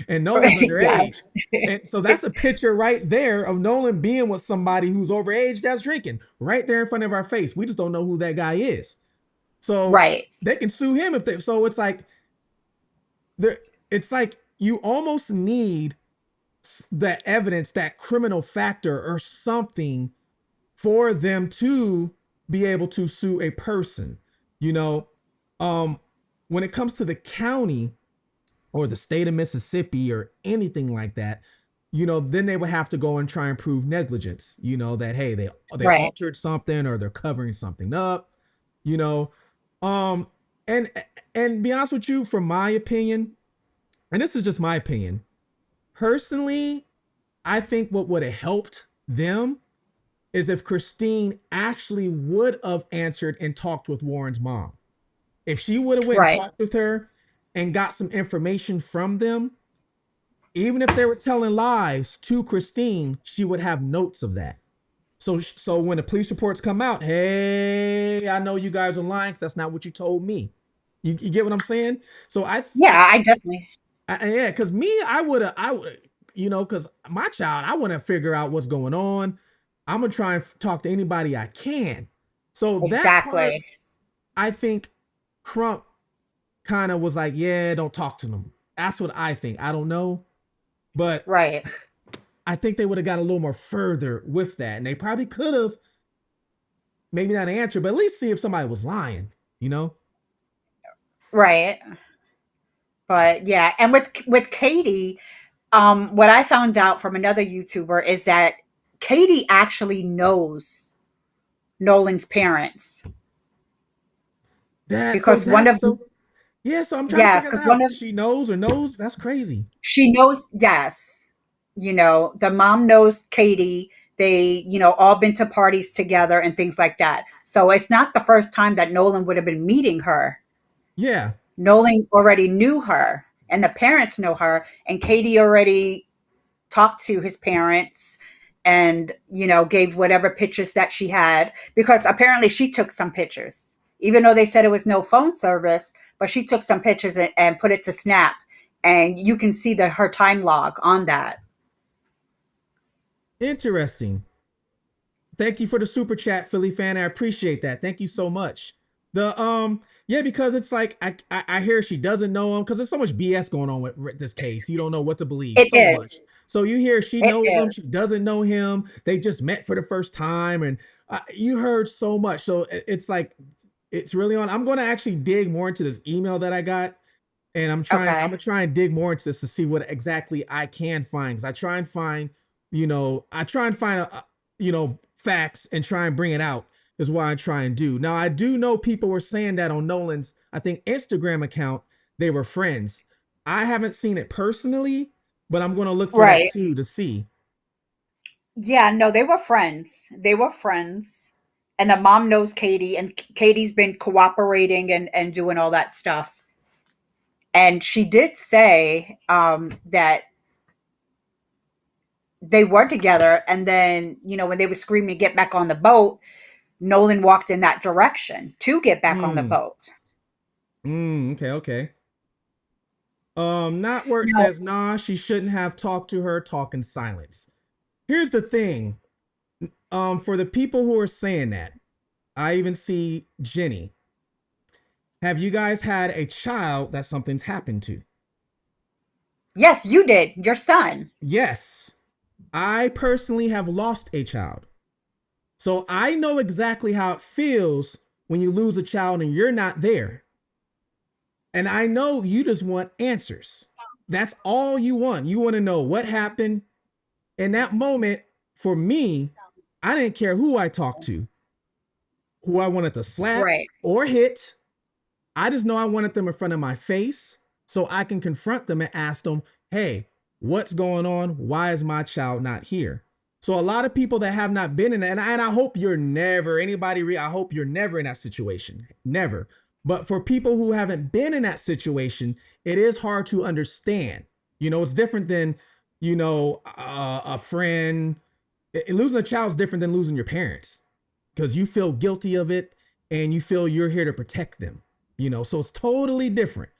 and Nolan's yes. underage. And so that's a picture right there of Nolan being with somebody who's overage that's drinking right there in front of our face. We just don't know who that guy is. So Right. they can sue him if they so there it's like you almost need the evidence, that criminal factor or something for them to be able to sue a person. You know, um, when it comes to the county or the state of Mississippi or anything like that, then they would have to go and try and prove negligence. That hey, they Right. altered something or they're covering something up. You know, um, and be honest with you, from my opinion, and this is just my opinion, personally, I think what would have helped them is if Christine actually would have answered and talked with Warren's mom. If she would have went and Right. talked with her and got some information from them, even if they were telling lies to Christine, she would have notes of that. So when the police reports come out, hey, I know you guys are lying because that's not what you told me. You get what I'm saying? So Yeah, I definitely. yeah, because me, I would, because my child, I want to figure out what's going on. I'm gonna try and talk to anybody I can. So that part, Exactly. I think Crump kind of was like, yeah, don't talk to them. That's what I think. I don't know, but Right. I think they would have got a little more further with that, and they probably could have maybe not answer, but at least see if somebody was lying. You know? Right. But yeah, and with Katie, what I found out from another YouTuber is that Katie actually knows Nolan's parents That so because one that's of so yeah. So I'm trying to yes, figure because that one out. of She knows or knows. That's crazy. she knows yes, the mom knows Katie. They all been to parties together and things like that. So it's not the first time that Nolan would have been meeting her. Yeah. Nolan already knew her, and the parents know her, and Katie already talked to his parents and gave whatever pictures that she had, because apparently she took some pictures even though they said it was no phone service, but she took some pictures and put it to Snap, and you can see her time log on that. Interesting. Thank you for the super chat, Philly fan. I appreciate that. Thank you so much. The yeah, because it's like I hear she doesn't know him because there's so much BS going on with this case. You don't know what to believe. It So much. is. So you hear she It knows him, she is. doesn't know him. They just met for the first time, and you heard so much. So it's like it's really on. I'm going to actually dig more into this email that I got, and I'm Okay. gonna try and dig more into this to see what exactly I can find. Because I try and find facts and try and bring it out is what I try and do. Now I do know people were saying that on Nolan's, I think, Instagram account, they were friends. I haven't seen it personally, but I'm gonna look for that Right. too to see. Yeah, no, they were friends. They were friends. And the mom knows Katie, and Katie's been cooperating and doing all that stuff. And she did say that they were together. And then, when they were screaming to get back on the boat, Nolan walked in that direction to get back on the Mm, boat. okay, okay. Not work No. says nah, she shouldn't have talked to her, talk in silence. Here's the thing. For the people who are saying that, I even see Jenny. Have you guys had a child that something's happened to? Yes, you did. Your son. Yes. I personally have lost a child. So I know exactly how it feels when you lose a child and you're not there. And I know you just want answers. That's all you want. You want to know what happened. In that moment, for me, I didn't care who I talked to, who I wanted to slap Right. or hit. I just know I wanted them in front of my face so I can confront them and ask them, hey, what's going on? Why is my child not here? So a lot of people that have not been in that, and I hope you're never, I hope you're never in that situation. Never. But for people who haven't been in that situation, it is hard to understand. It's different than, a friend. Losing a child is different than losing your parents because you feel guilty of it and you feel you're here to protect them. So it's totally different.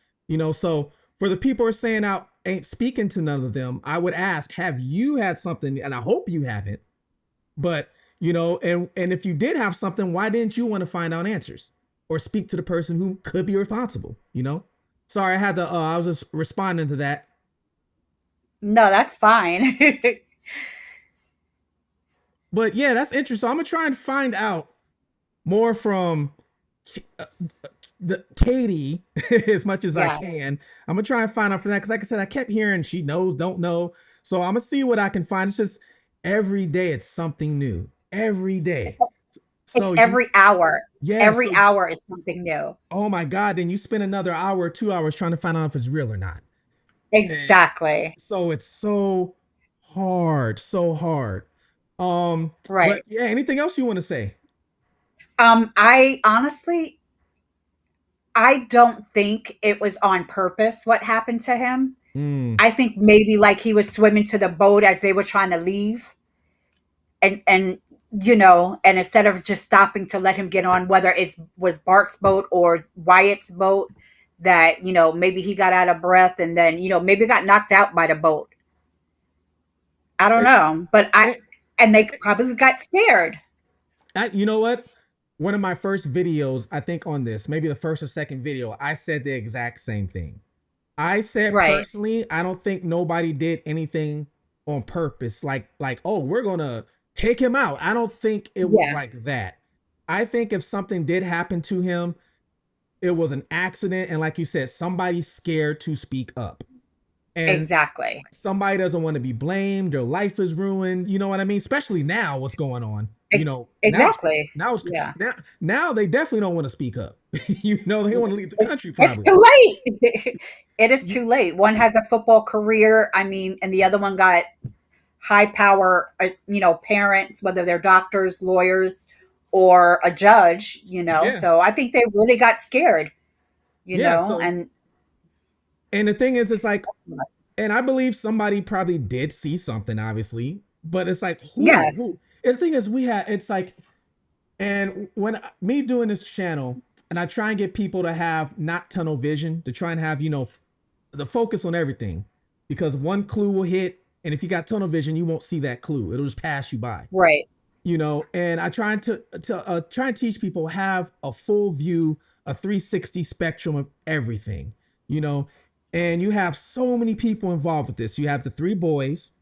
So for the people who are saying I ain't speaking to none of them, I would ask, have you had something? And I hope you haven't. But and if you did have something, why didn't you want to find out answers or speak to the person who could be responsible? Sorry, I had to. I was just responding to that. No, that's fine. But yeah, that's interesting. So I'm gonna try and find out more from the Katie as much as I Yeah. can. I'm gonna try and find out from that because, like I said, I kept hearing she knows, don't know. So I'm gonna see what I can find. It's just every day it's something new. Every day. It's So you, every hour. yeah. Every So hour it's something new. oh my God, then you spend another hour or 2 hours trying to find out if it's real or not. And Exactly. so it's so hard, so hard. But Right. yeah, anything else you want to say? I honestly, I don't think it was on purpose what happened to him. Mm, I think maybe like he was swimming to the boat as they were trying to leave, and and instead of just stopping to let him get on, whether it was Bart's boat or Wyatt's boat, that maybe he got out of breath and then maybe got knocked out by the boat. I don't and, know, but and, and they probably got scared. you know what? One of my first videos, I think on this, maybe the first or second video, I said the exact same thing. I said Right. personally, I don't think nobody did anything on purpose. Like, oh, we're gonna take him out. I don't think it was Yeah. like that. I think if something did happen to him, it was an accident, and like you said, somebody's scared to speak up. And Exactly. somebody doesn't want to be blamed, their life is ruined, you know what I mean? Especially now what's going on. E- Now exactly. now it's Yeah. now they definitely don't want to speak up. They want to leave the It's, country it's probably. too late. It is You- too late. One has a football career, I mean, and the other one got high power, parents, whether they're doctors, lawyers, or a judge. Yeah. So I think they really got scared. Yeah, so And and the thing is it's like, and I believe somebody probably did see something obviously, but it's like yes, who? And the thing is it's like, and when me doing this channel, and I try and get people to have not tunnel vision, to try and have, the focus on everything, because one clue will hit, and if you got tunnel vision, you won't see that clue. It'll just pass you by. right, And I try to try and teach people have a full view, a 360 spectrum of everything, you know, and you have so many people involved with this. You have the three boys,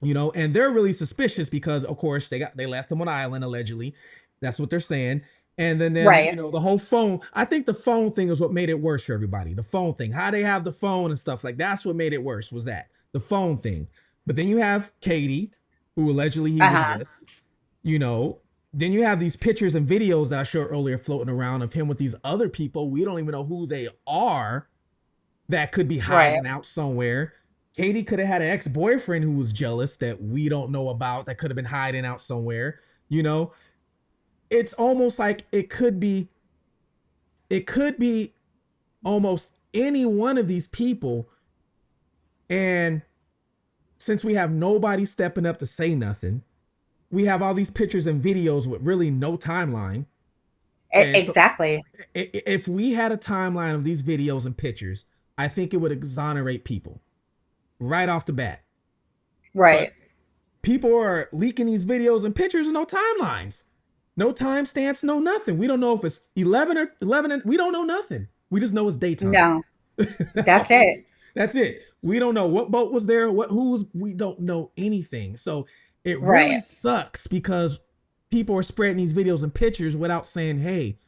and they're really suspicious because of course they left them on an island allegedly. That's what they're saying. And then right, the whole phone. I think the phone thing is what made it worse for everybody. The phone thing, how they have the phone and stuff like that's what made it worse. Was that the phone thing? But then you have Katie, who allegedly he uh was huh, with. You know, then you have these pictures and videos that I showed earlier floating around of him with these other people. We don't even know who they are, that could be right, hiding out somewhere. Katie could have had an ex-boyfriend who was jealous that we don't know about, that could have been hiding out somewhere. You know, it's almost like it could be almost any one of these people. And since we have nobody stepping up to say nothing, we have all these pictures and videos with really no timeline. And so exactly, if we had a timeline of these videos and pictures, I think it would exonerate people right off the bat. But right. people are leaking these videos and pictures and no timelines, no timestamps, no nothing. We don't know if it's 11 or 11. We don't know nothing. We just know it's daytime. No, That's that's all we it. need. That's it. We don't know what boat was there, who was. We don't know anything. So it really Right, sucks because people are spreading these videos and pictures without saying, "Hey,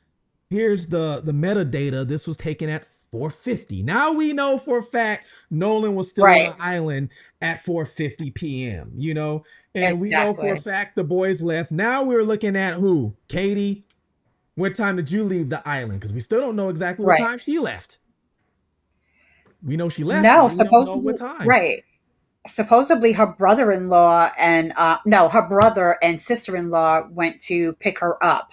here's the metadata. This was taken at 4:50." Now we know for a fact Nolan was still on right, the island at 4:50 p.m. And we know for a exactly, fact the boys left. Now we're looking at who? Katie. What time did you leave the island? Because we still don't know exactly what right. time she left. We know she left, but No, we don't know what supposedly, time. right. Supposedly her brother-in-law and no, her brother and sister-in-law went to pick her up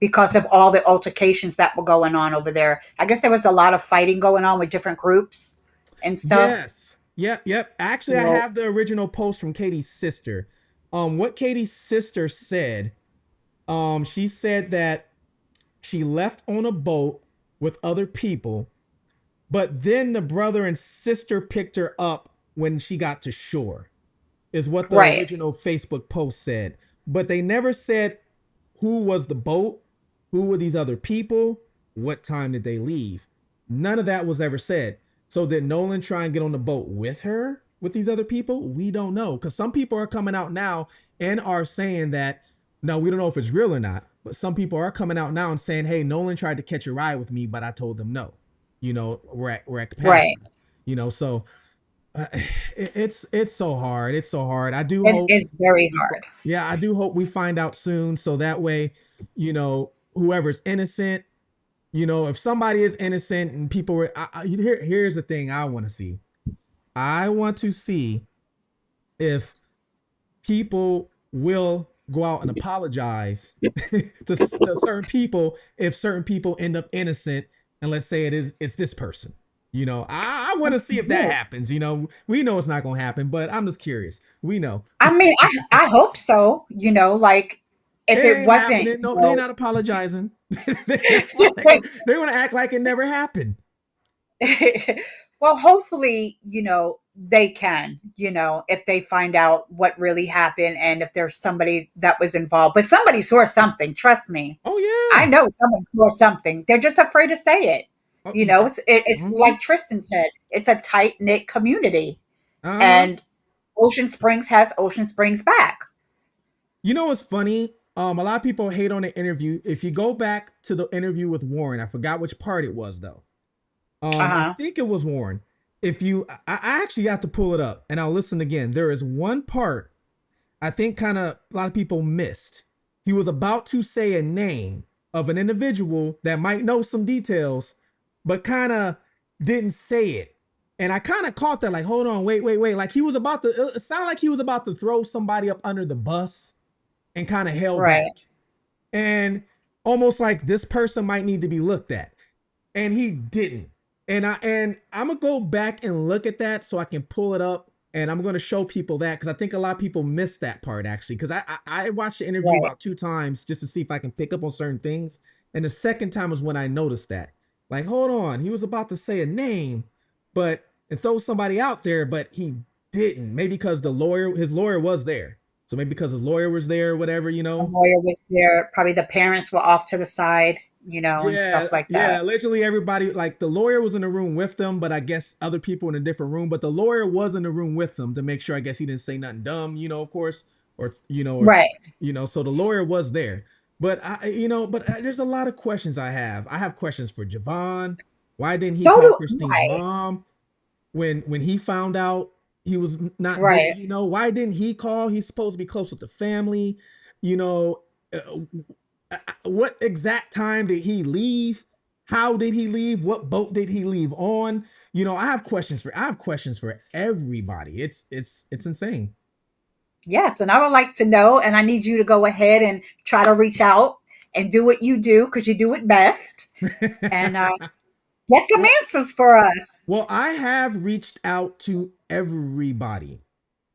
because of all the altercations that were going on over there. I guess there was a lot of fighting going on with different groups and stuff. Yes. Yep. Yep. Actually, I So, have the original post from Katie's sister. What Katie's sister said. She said that she left on a boat with other people, but then the brother and sister picked her up when she got to shore, is what the right, original Facebook post said. But they never said who was the boat, who were these other people, what time did they leave. None of that was ever said. So did Nolan try and get on the boat with her, with these other people? We don't know. Because some people are coming out now and are saying that, no, we don't know if it's real or not. But some people are coming out now and saying, "Hey, Nolan tried to catch a ride with me, but I told them no." We're at Right. capacity. So uh, it's so hard. It's so hard. I do It hope is very hard. yeah, I do hope we find out soon, so that way, whoever's innocent, if somebody is innocent and people were, here's the thing I want to see. I want to see if people will go out and apologize to certain people if certain people end up innocent, and let's say it's this person. I want to see if that happens. We know it's not going to happen, but I'm just curious. We know I mean, I hope so. Like if it it ain't wasn't, happening. No, they're not apologizing. They're going to act like it never happened. well, hopefully, they can, if they find out what really happened and if there's somebody that was involved. But somebody saw something, trust me. Oh I yeah. know someone saw something. They're just afraid to say it. It's Mm-hmm. like Tristan said, it's a tight-knit community. Uh-huh. And Ocean Springs has Ocean Springs back. What's funny? A lot of people hate on the interview. If you go back to the interview with Warren, I forgot which part it was though. I Uh-huh. think it was Warren. If you, I actually have to pull it up and I'll listen again. There is one part I think kind of a lot of people missed. He was about to say a name of an individual that might know some details, but kind of didn't say it. And I kind of caught that, like, hold on, wait. Like he was about to, it sounded like he was about to throw somebody up under the bus and kind of held Right. back. And almost like this person might need to be looked at. And he didn't. And I'm gonna go back and look at that so I can pull it up and I'm gonna show people that because I think a lot of people missed that part actually. Because I watched the interview Right. about 2 times just to see if I can pick up on certain things. And the second time was when I noticed that. Like, hold on, he was about to say a name, but and throw somebody out there, but he didn't. Maybe because his lawyer was there. So maybe because his lawyer was there, or whatever, The lawyer was there. Probably the parents were off to the side, and Yeah, stuff like that. yeah. Literally everybody, like the lawyer was in the room with them, but I guess other people in a different room. But the lawyer was in the room with them to make sure. I guess he didn't say nothing dumb, of course, Right. So the lawyer was there. But there's a lot of questions I have. I have questions for Javon. Why didn't he So call do Christine's I. mom when he found out he was not there? Right. Why didn't he call? He's supposed to be close with the family. You know, uh, what exact time did he leave? How did he leave? What boat did he leave on? I have questions for everybody. It's insane. Yes, and I would like to know, and I need you to go ahead and try to reach out and do what you do because you do it best, and get some well, answers for us. I have reached out to everybody.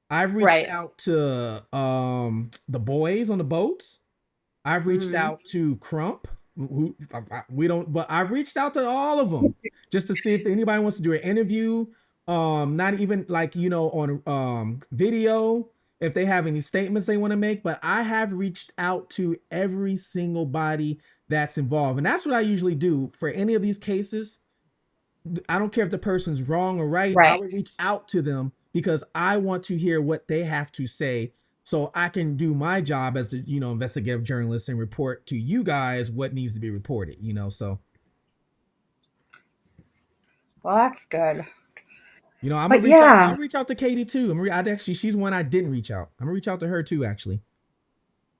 I've reached Right. out to the boys on the boats. I've reached Hmm. out to Crump. We don't, but I've reached out to all of them just to see if anybody wants to do an interview. Not even like on video if they have any statements they want to make. But I have reached out to every single body that's involved, and that's what I usually do for any of these cases. I don't care if the person's wrong or right. I Right. would reach out to them because I want to hear what they have to say so I can do my job as the, investigative journalist and report to you guys what needs to be reported. So, Well, that's good. I'm gonna But reach out. yeah, I'll reach out to Katie too. Actually, she's one I didn't reach out. I'm gonna reach out to her too, actually.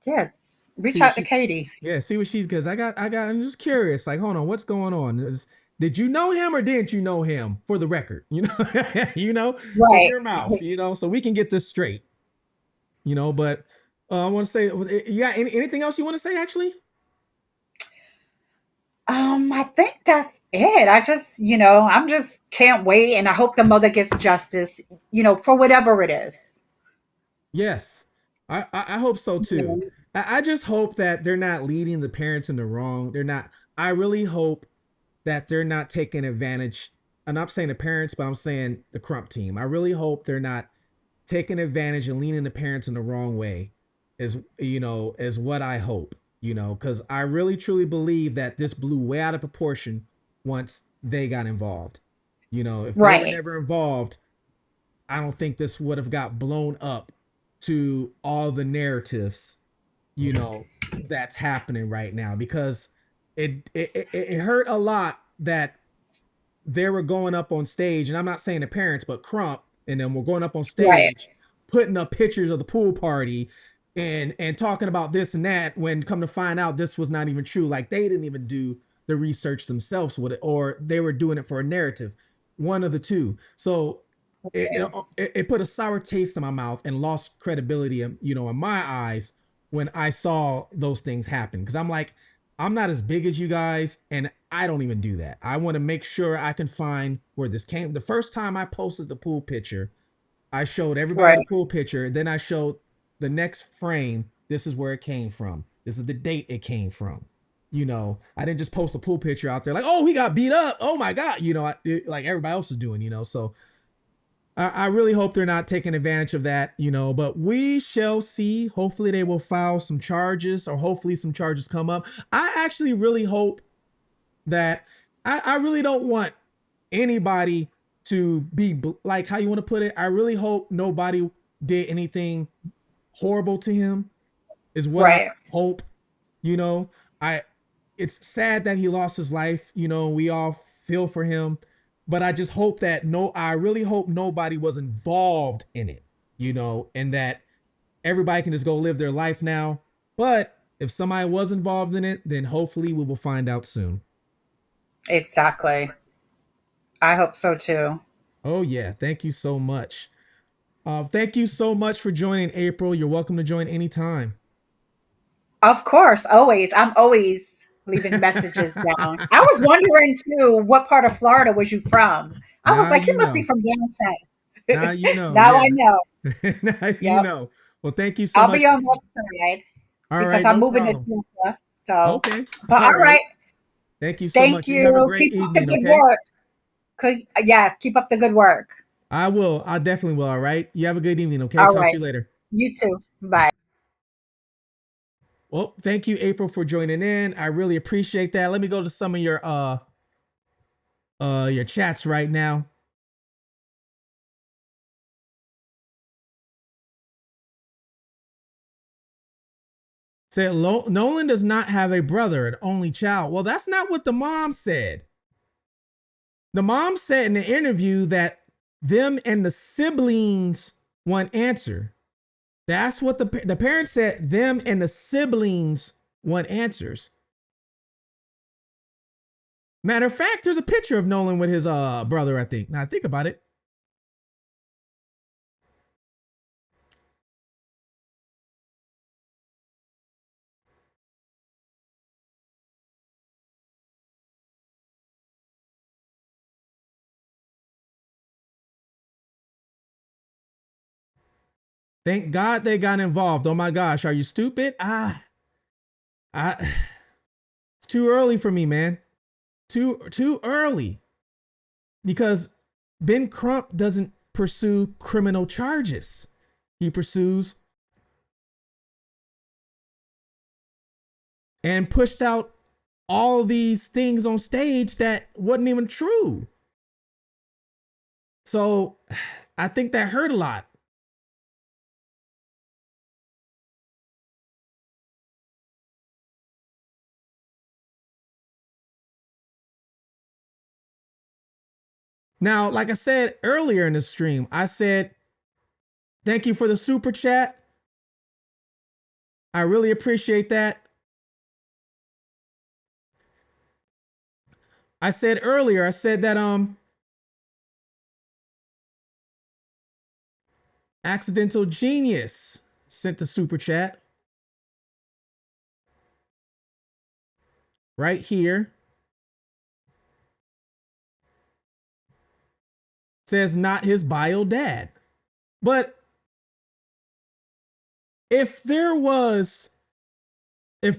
yeah. Reach See what out to she, Katie. yeah, see what she's, cause I'm just curious. Like, hold on, what's going on? Did you know him or didn't you know him? For the record, from Right. your mouth, so we can get this straight. But I want to say, yeah. Anything else you want to say? Actually, I think that's it. I'm just can't wait, and I hope the mother gets justice. For whatever it is. yes, I hope so too. You I just hope that they're not leading the parents in the wrong. They're not. I really hope that they're not taking advantage. I'm not saying the parents, but I'm saying the Crump team. I really hope they're not taking advantage and leaning the parents in the wrong way. Is what I hope. Because I really truly believe that this blew way out of proportion once they got involved. If they were Right. never involved, I don't think this would have got blown up to all the narratives, you know, that's happening right now, because it hurt a lot that they were going up on stage, and I'm not saying the parents, but Crump and them were going up on Right. stage, putting up pictures of the pool party and talking about this and that, when come to find out this was not even true. Like, they didn't even do the research themselves with it, or they were doing it for a narrative, one of the two. So it put a sour taste in my mouth and lost credibility, in my eyes when I saw those things happen. Because I'm like, I'm not as big as you guys, and I don't even do that. I want to make sure I can find where this came. The first time I posted the pool picture, I showed everybody Right. the pool picture. Then I showed the next frame. This is where it came from. This is the date it came from. I didn't just post a pool picture out there like, oh, he got beat up. Oh my God. Like everybody else is doing, So I really hope they're not taking advantage of that, but we shall see. Hopefully they will file some charges, or hopefully some charges come up. I actually really hope that I really don't want anybody to be like, how you want to put it. I really hope nobody did anything horrible to him, is what I Right. hope. I It's sad that he lost his life. We all feel for him, but I just hope that I really hope nobody was involved in it, and that everybody can just go live their life now. But if somebody was involved in it, then hopefully we will find out soon. Exactly. I hope so too. Oh yeah, thank you so much. Thank you so much for joining, April. You're welcome to join anytime. Of course, always. I'm always leaving messages down. I was wondering too, what part of Florida was you from? I was Now like, he you must be know. from down Now south. you know. Now Yeah. I know. Now you Yep. know. Well, thank you so I'll much. be on that side All because right, I'm no moving to problem. Tampa. So, Okay. but All all right. right. Thank you so Thank much. You have a you. great Keep up the evening, good okay? work. Yes, keep up the good work. I will. I definitely will. All right. You have a good evening, okay? All Talk to right. you later. You too. Bye. Well, thank you, April, for joining in. I really appreciate that. Let me go to some of your chats right now. Said Nolan does not have a brother, an only child. Well, that's not what the mom said. The mom said in the interview that them and the siblings want answer. That's what the parents said. Them and the siblings want answers. Matter of fact, there's a picture of Nolan with his brother, I think. Now I think about it. Thank God they got involved. Oh my gosh, are you stupid? It's too early for me, man. Too early. Because Ben Crump doesn't pursue criminal charges. He pursues and pushed out all these things on stage that wasn't even true. So I think that hurt a lot. Now, like I said earlier in the stream, I said, thank you for the super chat. I really appreciate that. I said earlier, I said that Accidental Genius sent the super chat right here. Says not his bio dad. But if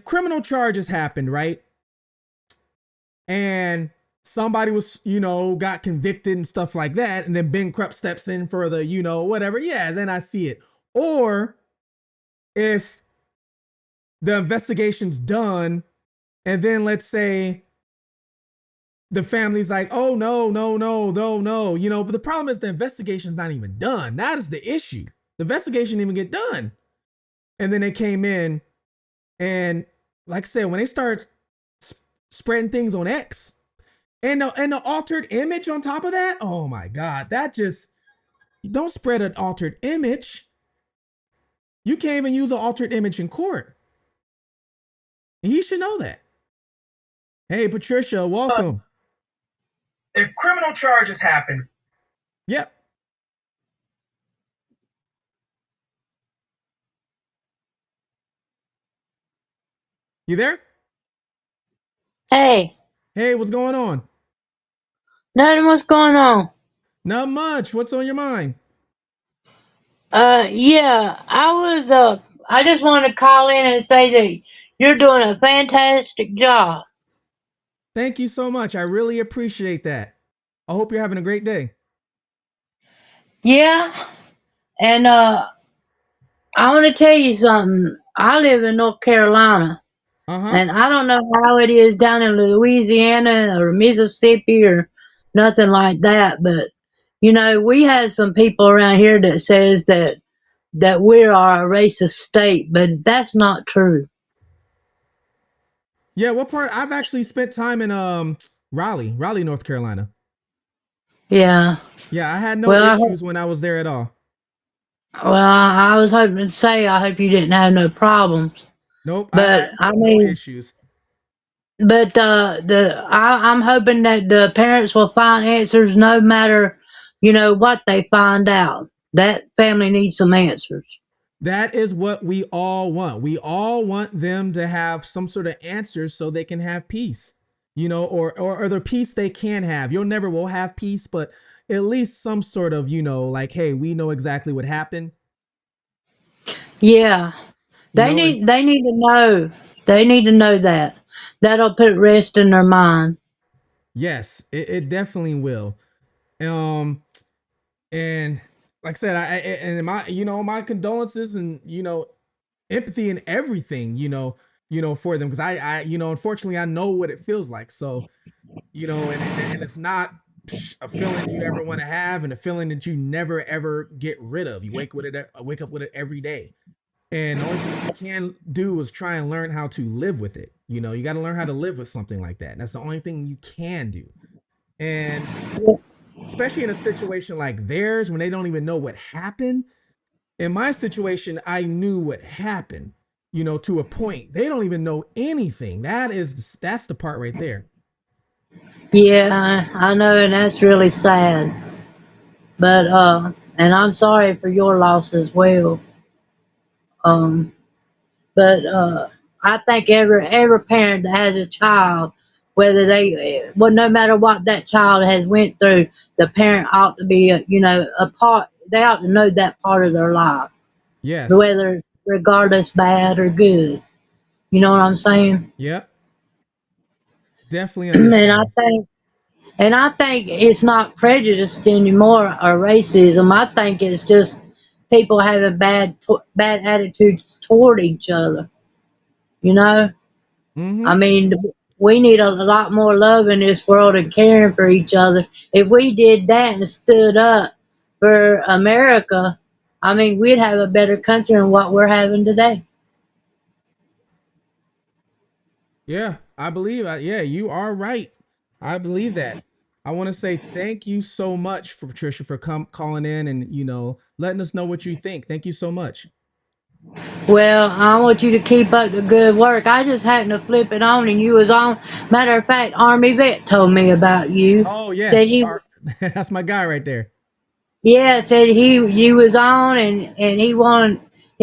criminal charges happened, right? And somebody was, got convicted and stuff like that, and then Ben Crump steps in for the, whatever, yeah, then I see it. Or if the investigation's done, and then let's say the family's like, oh no, no, no, no, no, but the problem is the investigation's not even done. That is the issue. The investigation didn't even get done. And then they came in and like I said, when they start spreading things on X and the altered image on top of that, oh my God, that just don't spread an altered image. You can't even use an altered image in court. And he should know that. Hey, Patricia, welcome. If criminal charges happen, Yep. You there? Hey, Hey, what's going on? nothing, what's going on? Not much. What's on your mind? Yeah, I just wanted to call in and say that you're doing a fantastic job. Thank you so much. I really appreciate that. I hope you're having a great day. Yeah, and, I want to tell you something. I live in North Carolina, Uh huh. and I don't know how it is down in Louisiana or Mississippi or nothing like that, but, we have some people around here that says that we are a racist state, but that's not true. Yeah, what part? I've actually spent time in Raleigh, North Carolina. Yeah. Yeah, I had no Well, issues when I was there at all. I was hoping to say I hope you didn't have no problems, Nope, I but had I no mean, issues. but I'm hoping that the parents will find answers no matter, what they find out. That family needs some answers. That is what we all want. We all want them to have some sort of answers so they can have peace, or the peace they can have. You'll never will have peace, but at least some sort of, like, hey, we know exactly what happened, Yeah, and they need to know. They need to know that. That'll put rest in their mind. yes, it definitely will. Um, and like I said, and my, my condolences and, empathy and everything, for them. Cause unfortunately I know what it feels like. So, and it's not a feeling you ever want to have and a feeling that you never ever get rid of. You wake up with it every day. And the only thing you can do is try and learn how to live with it. You got to learn how to live with something like that. And that's the only thing you can do. And especially in a situation like theirs when they don't even know what happened. In my situation, I knew what happened, to a point. They don't even know anything. That's the part right there. Yeah, I know, and that's really sad. But and I'm sorry for your loss as well. Um, but I think every parent that has a child, whether well, no matter what that child has went through, the parent ought to be, a part. They ought to know that part of their life, Yes. whether regardless bad or good. You know what I'm saying? Yep. Definitely and I understand. think and I think it's not prejudice anymore or racism. I think it's just people having bad attitudes toward each other. You know. I Mm-hmm. mean, we need a lot more love in this world and caring for each other. If we did that and stood up for America, I mean, we'd have a better country than what we're having today. Yeah, I believe. Yeah, you are right. I believe that. I want to say thank you so much for Patricia for calling in and letting us know what you think. Thank you so much. Well, I want you to keep up the good work. I just happened to flip it on and you was on. Matter of fact, Army Vet told me about you. Oh Said yes, that's my guy right there. yeah, said you was on and he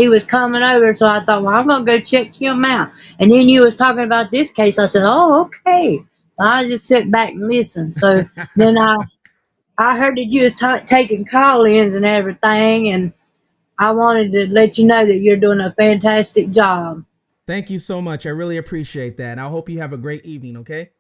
was coming over, so I thought, well, I'm gonna go check him out. And then you was talking about this case. I said, oh, okay. I just sit back and listen. So then I heard that you was taking call-ins and everything, and I wanted to let you know that you're doing a fantastic job. Thank you so much. I really appreciate that. And I hope you have a great evening. Okay.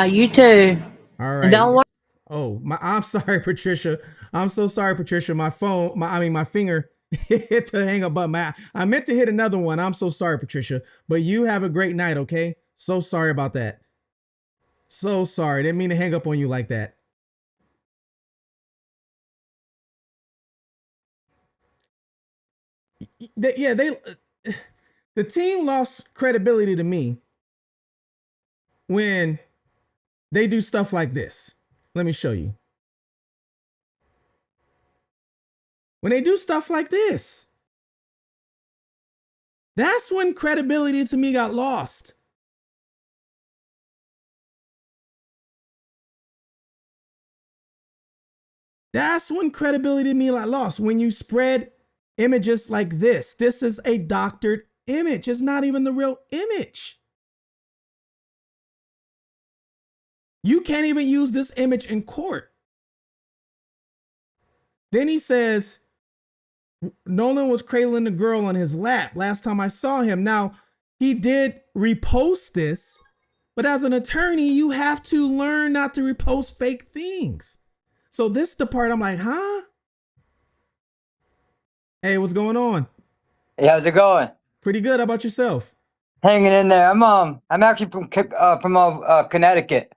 You too, All and don't right. worry. Oh, I'm sorry, Patricia. I'm so sorry, Patricia. My phone, my finger hit the hang up button. I meant to hit another one. I'm so sorry, Patricia. But you have a great night, okay? So sorry about that. So sorry. Didn't mean to hang up on you like that. Yeah, The team lost credibility to me when they do stuff like this. Let me show you. When they do stuff like this, that's when credibility to me got lost. That's when credibility to me got lost. When you spread images like this, this is a doctored image. It's not even the real image. You can't even use this image in court. Then he says Nolan was cradling the girl on his lap last time I saw him. Now, he did repost this, but as an attorney, you have to learn not to repost fake things. So this is the part I'm like, huh? Hey, what's going on? Hey, how's it going? Pretty good. How about yourself? Hanging in there. I'm actually from Connecticut.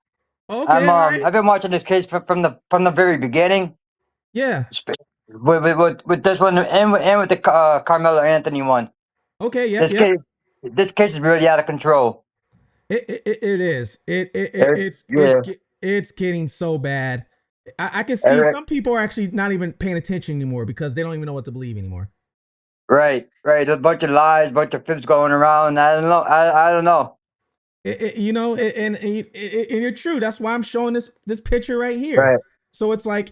Okay, all right. I've been watching this case from the very beginning. Yeah. With this one and with the Carmelo Anthony one. Okay, yep, This yep. this case is really out of control. It is. Er- yeah, It's getting so bad. I can see Eric. some people are actually not even paying attention anymore because they don't even know what to believe anymore. Right. There's a bunch of lies, bunch of fibs going around. I don't know. I don't know. And you're true. That's why I'm showing this picture right here. Right. So it's like,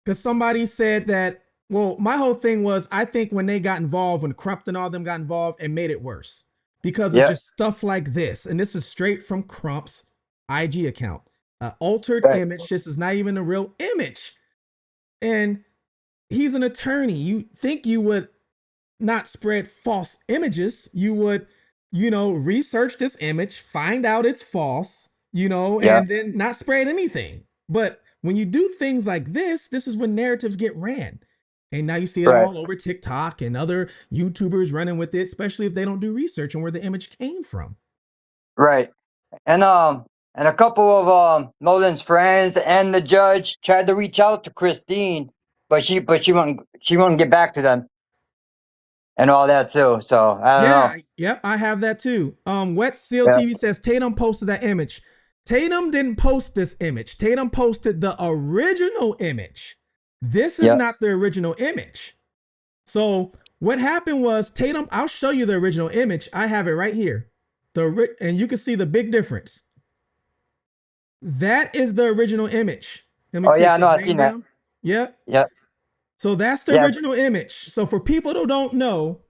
because somebody said that. Well, my whole thing was, I think when they got involved, when Crump and all them got involved, it made it worse because of Yep. just stuff like this. And this is straight from Crump's IG account. Altered Right. image. This is not even a real image. And he's an attorney. You think you would not spread false images. You would, research this image, find out it's false, Yeah. and then not spread anything. But when you do things like this is when narratives get ran. And now you see it Right. all over TikTok and other YouTubers running with it, especially if they don't do research on where the image came from. Right. And a couple of Nolan's friends and the judge tried to reach out to Christine, but she wouldn't get back to them and all that too. So I don't Yeah, know. yep, I have that too. Wet Seal Yeah. TV says Tatum posted that image. Tatum didn't post this image. Tatum posted the original image. This is Yeah. not the original image. So what happened was Tatum, I'll show you the original image. I have it right here. And you can see the big difference. That is the original image. Let me Oh yeah, take I know. this I've name seen that. down. Yep. Yeah. So that's the Yeah. original image. So for people who don't know,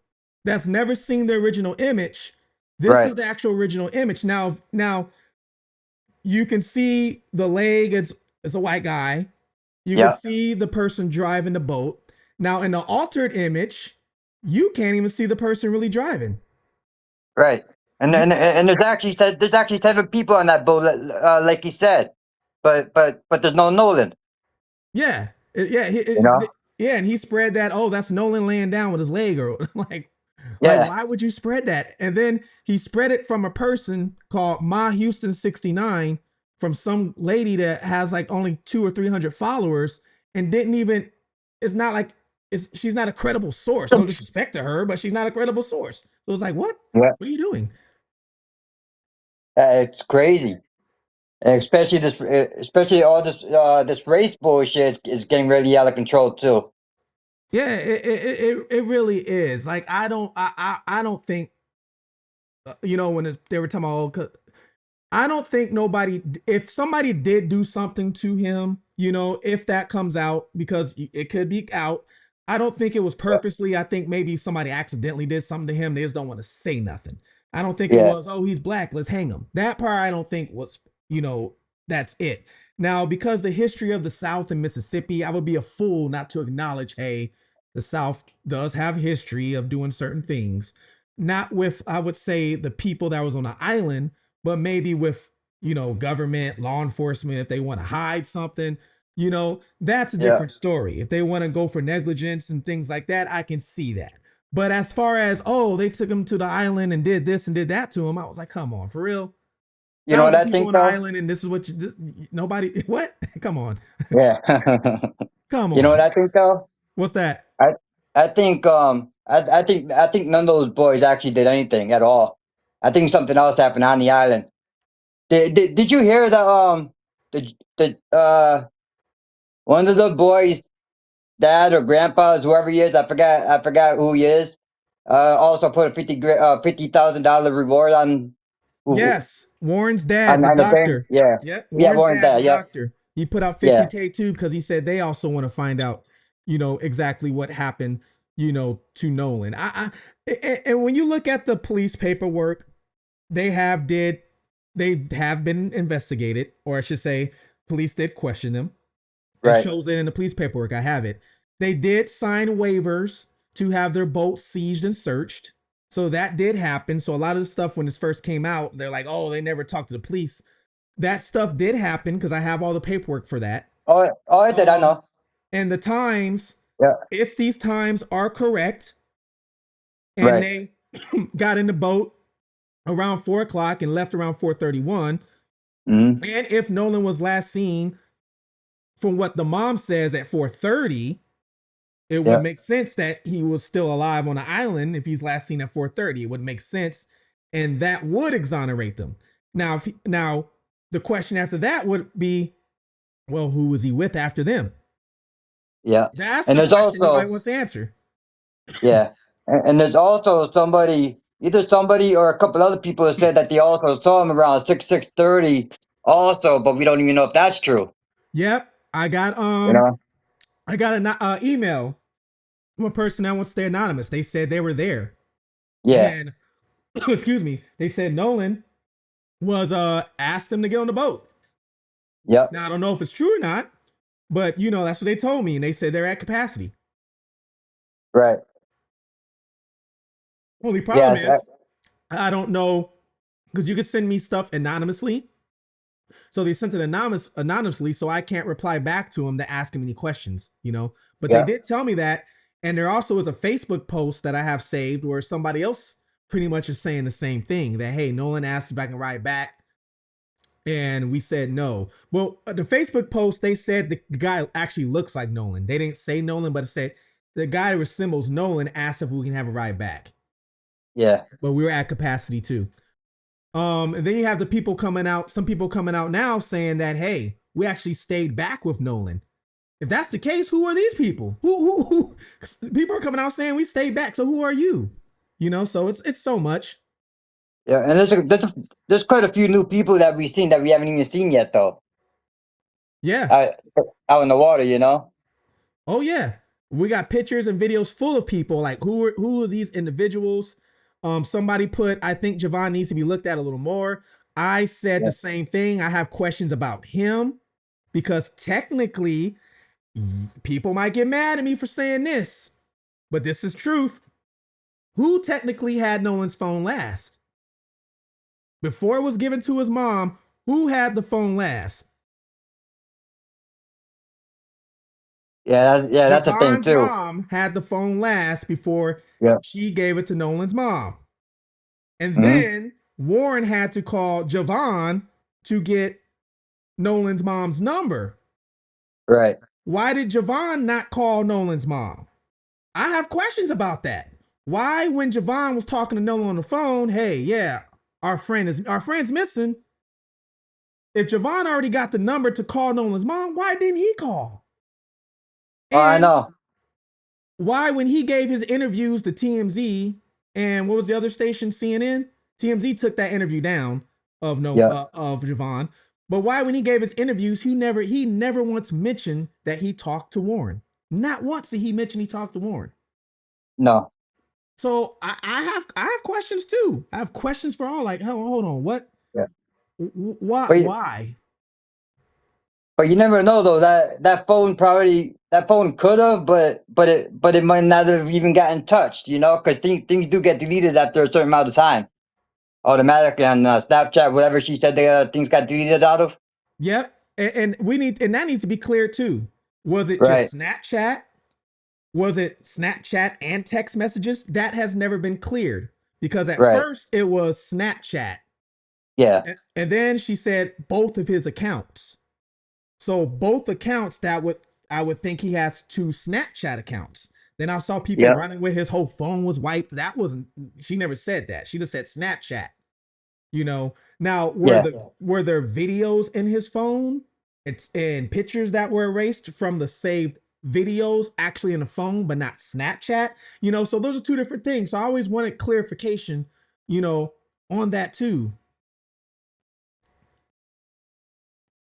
that's never seen the original image, this Right. is the actual original image. Now you can see the leg. It's a white guy. You can Yeah. see the person driving the boat. Now in the altered image, you can't even see the person really driving. Right. And You, and there's actually 7 people on that boat, like you said, but there's no Nolan. yeah, yeah, You know. yeah, and he spread that. Oh, that's Nolan laying down with his leg, or like Yeah. why would you spread that? And then he spread it from a person called Ma Houston 69, from some lady that has like only 200 or 300 followers, and didn't even. It's not like she's not a credible source. No disrespect to her, but she's not a credible source. So it's like, what? Yeah. What are you doing? It's crazy. And especially all this race bullshit is getting really out of control too. Yeah, it really is. Like I don't think when they were talking about, I don't think nobody, if somebody did do something to him, if that comes out, because it could be out, I don't think it was Yeah. purposely. I think maybe somebody accidentally did something to him. They just don't want to say nothing. I don't think it Yeah. was, oh, he's black, let's hang him. That part I don't think was, that's it. Now, because the history of the South and Mississippi, I would be a fool not to acknowledge, hey, the South does have history of doing certain things. Not with, I would say, the people that was on the island, but maybe with, government, law enforcement, if they want to hide something, that's a Yeah. different story. If they want to go for negligence and things like that, I can see that. But as far as, oh, they took him to the island and did this and did that to him, I was like, come on, for real? You know what Thousand I people think on the though? island, and this is what nobody, what? Come on. Yeah. Come You know what on. I think though? What's that? I I think I think none of those boys actually did anything at all. I think something else happened on the island. Did you hear the one of the boys' dad or grandpa, whoever he is, I forgot who he is. Also put a $50,000 reward Yes, Warren's dad, on the the thing. doctor. Yeah, Yeah, yeah, Warren's Warren's dad, the dad. Yeah, doctor. He put out yeah, 50K too because he said they also want to find out, exactly what happened, to Nolan. And when you look at the police paperwork, they have did they have been investigated, or I should say, police did question them. It right. shows it in the police paperwork. I have it. They did sign waivers to have their boat seized and searched. So that did happen. So a lot of the stuff when this first came out, they're like, oh, they never talked to the police. That stuff did happen because I have all the paperwork for that. Oh, I did. I Um, know. and the times, Yeah, if these times are correct, and right. they got in the boat around 4 o'clock and left around 4:31, Hmm. and if Nolan was last seen from what the mom says at 4:30, it would Yeah, make sense that he was still alive on the island if he's last seen at 4:30. It would make sense, and that would exonerate them. Now the question after that would be, well, who was he with after them? yeah. That's And the there's question nobody also wants to answer. Yeah, and there's also either somebody or a couple other people that said that they also saw him around 6:30 also, but we don't even know if that's true. Yep, You know? I got an email from a person that wants to stay anonymous. They said they were there, Yeah. and excuse me, they said Nolan was asked them to get on the boat. Yep. Now I don't know if it's true or not, but that's what they told me, and they said they're at capacity. Right. Only problem Yes. is I don't know because you can send me stuff anonymously. So they sent it anonymously, so I can't reply back to them to ask them any questions. But they Yeah. did tell me that, and there also is a Facebook post that I have saved where somebody else pretty much is saying the same thing that hey, Nolan asked if I can ride back, and we said no. Well, the Facebook post they said the guy actually looks like Nolan. They didn't say Nolan, but it said the guy who resembles Nolan asked if we can have a ride back, Yeah. but we were at capacity too. And then you have the people coming out, some people coming out now saying that, hey, we actually stayed back with Nolan. If that's the case, who are these people? Who? People are coming out saying we stayed back. So who are you? So it's so much. Yeah. And there's quite a few new people that we've seen that we haven't even seen yet though. Yeah. Out, out in the water, you know? Oh yeah. We got pictures and videos full of people. Like who are these individuals? Somebody put, I think Javon needs to be looked at a little more. I said Yeah. the same thing. I have questions about him because technically people might get mad at me for saying this, but this is truth. Who technically had Nolan's phone last? Before it was given to his mom, who had the phone last? Yeah, that's a thing Javon's too. mom had the phone last before Yeah. she gave it to Nolan's mom. And Hmm. then Warren had to call Javon to get Nolan's mom's number. Right. Why did Javon not call Nolan's mom? I have questions about that. Why, when Javon was talking to Nolan on the phone, hey, yeah, our friend's missing. If Javon already got the number to call Nolan's mom, why didn't he call? Oh, I And know. why, when he gave his interviews to TMZ and what was the other station, CNN? TMZ took that interview down of no Yeah. of Javon. But why, when he gave his interviews, he never once mentioned that he talked to Warren. Not once did he mention he talked to Warren. No. So I have questions too. I have questions for all. Like, hold on, what? Yeah. Why? But Why? But you never know though. That phone could have, but it might not have even gotten touched. You know, because things do get deleted after a certain amount of time, automatically on Snapchat. Whatever she said, the things got deleted out of. Yep. And that needs to be clear too. Was it Right. just Snapchat? Was it Snapchat and text messages? That has never been cleared because at Right. first it was Snapchat. Yeah. And then she said both of his accounts. So both accounts I would think he has two Snapchat accounts. Then I saw people Yep. running with his whole phone was wiped. That wasn't, she never said that. She just said Snapchat. You know, now Yeah. were there videos in his phone? It's and pictures that were erased from the saved videos actually in the phone, but not Snapchat. You know, so those are two different things. So I always wanted clarification, you know, on that too.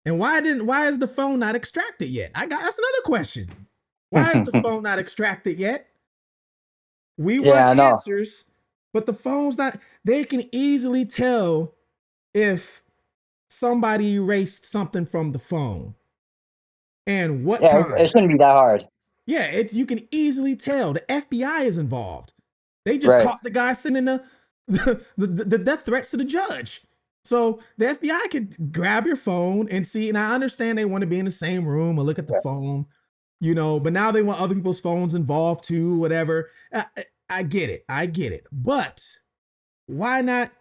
And why is the phone not extracted yet? That's another question. Why is the phone not extracted yet? We Yeah, want I know. answers, but the phone's not. They can easily tell if somebody erased something from the phone and what Yeah, it time. shouldn't be that hard. Yeah, it's you can easily tell. The FBI is involved. They just Right. caught the guy sending the death threats to the judge. So the FBI could grab your phone and see. And I understand they want to be in the same room and look at the Yeah. phone, you know. But now they want other people's phones involved too. Whatever. I get it. I get it. But why not?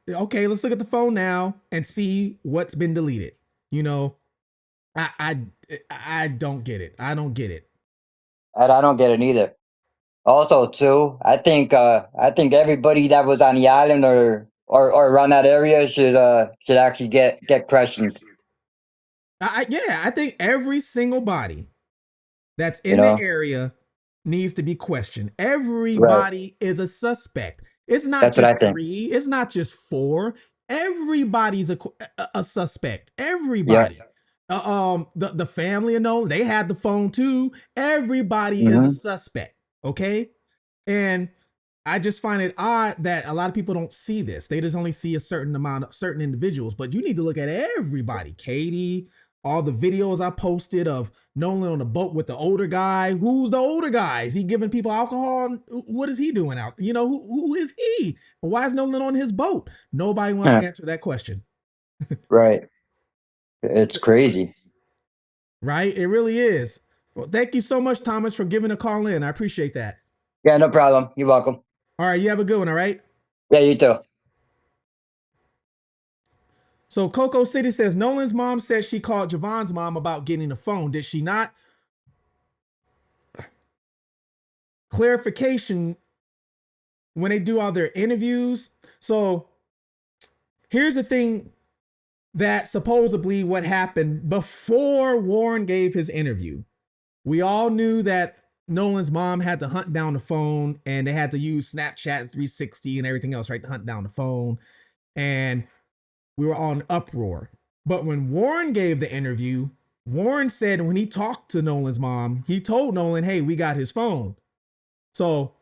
Okay, let's look at the phone now and see what's been deleted. You know, I I don't get it. I don't get it. And I don't get it either. Also, too, I think everybody that was on the island or around that area should actually get questioned. Yeah, I think every single body that's You in the know. area needs to be questioned. Right. Everybody is a suspect. It's not That's what I just think. three. It's not just four. Everybody's a suspect. Yep. Everybody. The family of Nolan, they had the phone too. Everybody is a Hmm. suspect. Okay, and I just find it odd that a lot of people don't see this. They just only see a certain amount of certain individuals, but you need to look at everybody. Katie, all the videos I posted of Nolan on the boat with the older guy. Who's the older guy? Is he giving people alcohol? What is he doing out? You know, who is he? Why is Nolan on his boat? Nobody wants to answer that question. Right. It's crazy. Right? It really is. Well, thank you so much, Thomas, for giving a call in. I appreciate that. Yeah, no problem. You're welcome. All right, you have a good one, all right? Yeah, you too. So Coco City says Nolan's mom said she called Javon's mom about getting the phone. Did she not? Clarification when they do all their interviews. So here's the thing that supposedly what happened before Warren gave his interview. We all knew that Nolan's mom had to hunt down the phone and they had to use Snapchat and 360 and everything else, right, to hunt down the phone. And we were all in uproar. But when Warren gave the interview, Warren said when he talked to Nolan's mom, he told Nolan, hey, we got his phone. So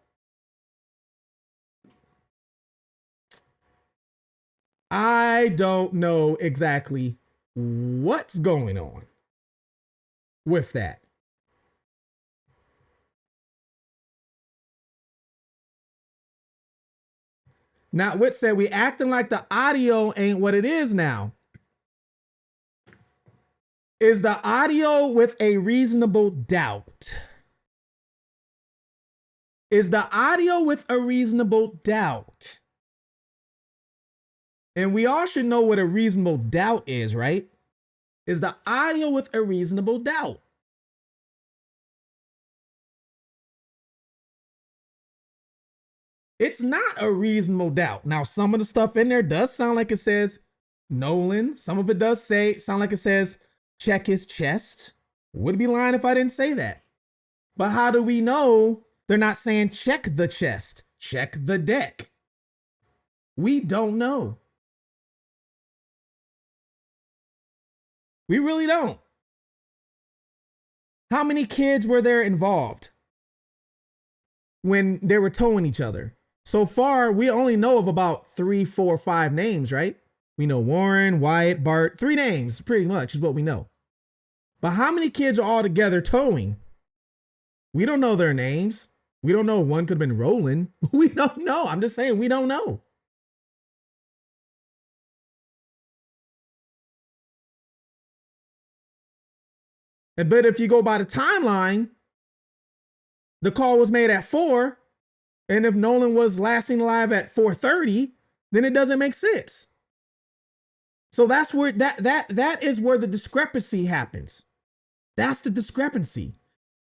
I don't know exactly what's going on with that. Now, Wit said we acting like the audio ain't what it is now. Is the audio with a reasonable doubt? Is the audio with a reasonable doubt? And we all should know what a reasonable doubt is, right? Is the audio with a reasonable doubt? It's not a reasonable doubt. Now, some of the stuff in there does sound like it says Nolan. Some of it does sound like it says check his chest. Would be lying if I didn't say that. But how do we know they're not saying check the chest, check the deck? We don't know. We really don't. How many kids were there involved when they were towing each other? So far, we only know of about 3, 4, 5 names, right? We know Warren, Wyatt, Bart, 3 names, pretty much is what we know. But how many kids are all together towing? We don't know their names. We don't know. One could have been Roland. We don't know. I'm just saying we don't know. But if you go by the timeline, the call was made at 4, and if Nolan was lasting alive at 4:30, then it doesn't make sense. So that's where that is where the discrepancy happens. That's the discrepancy.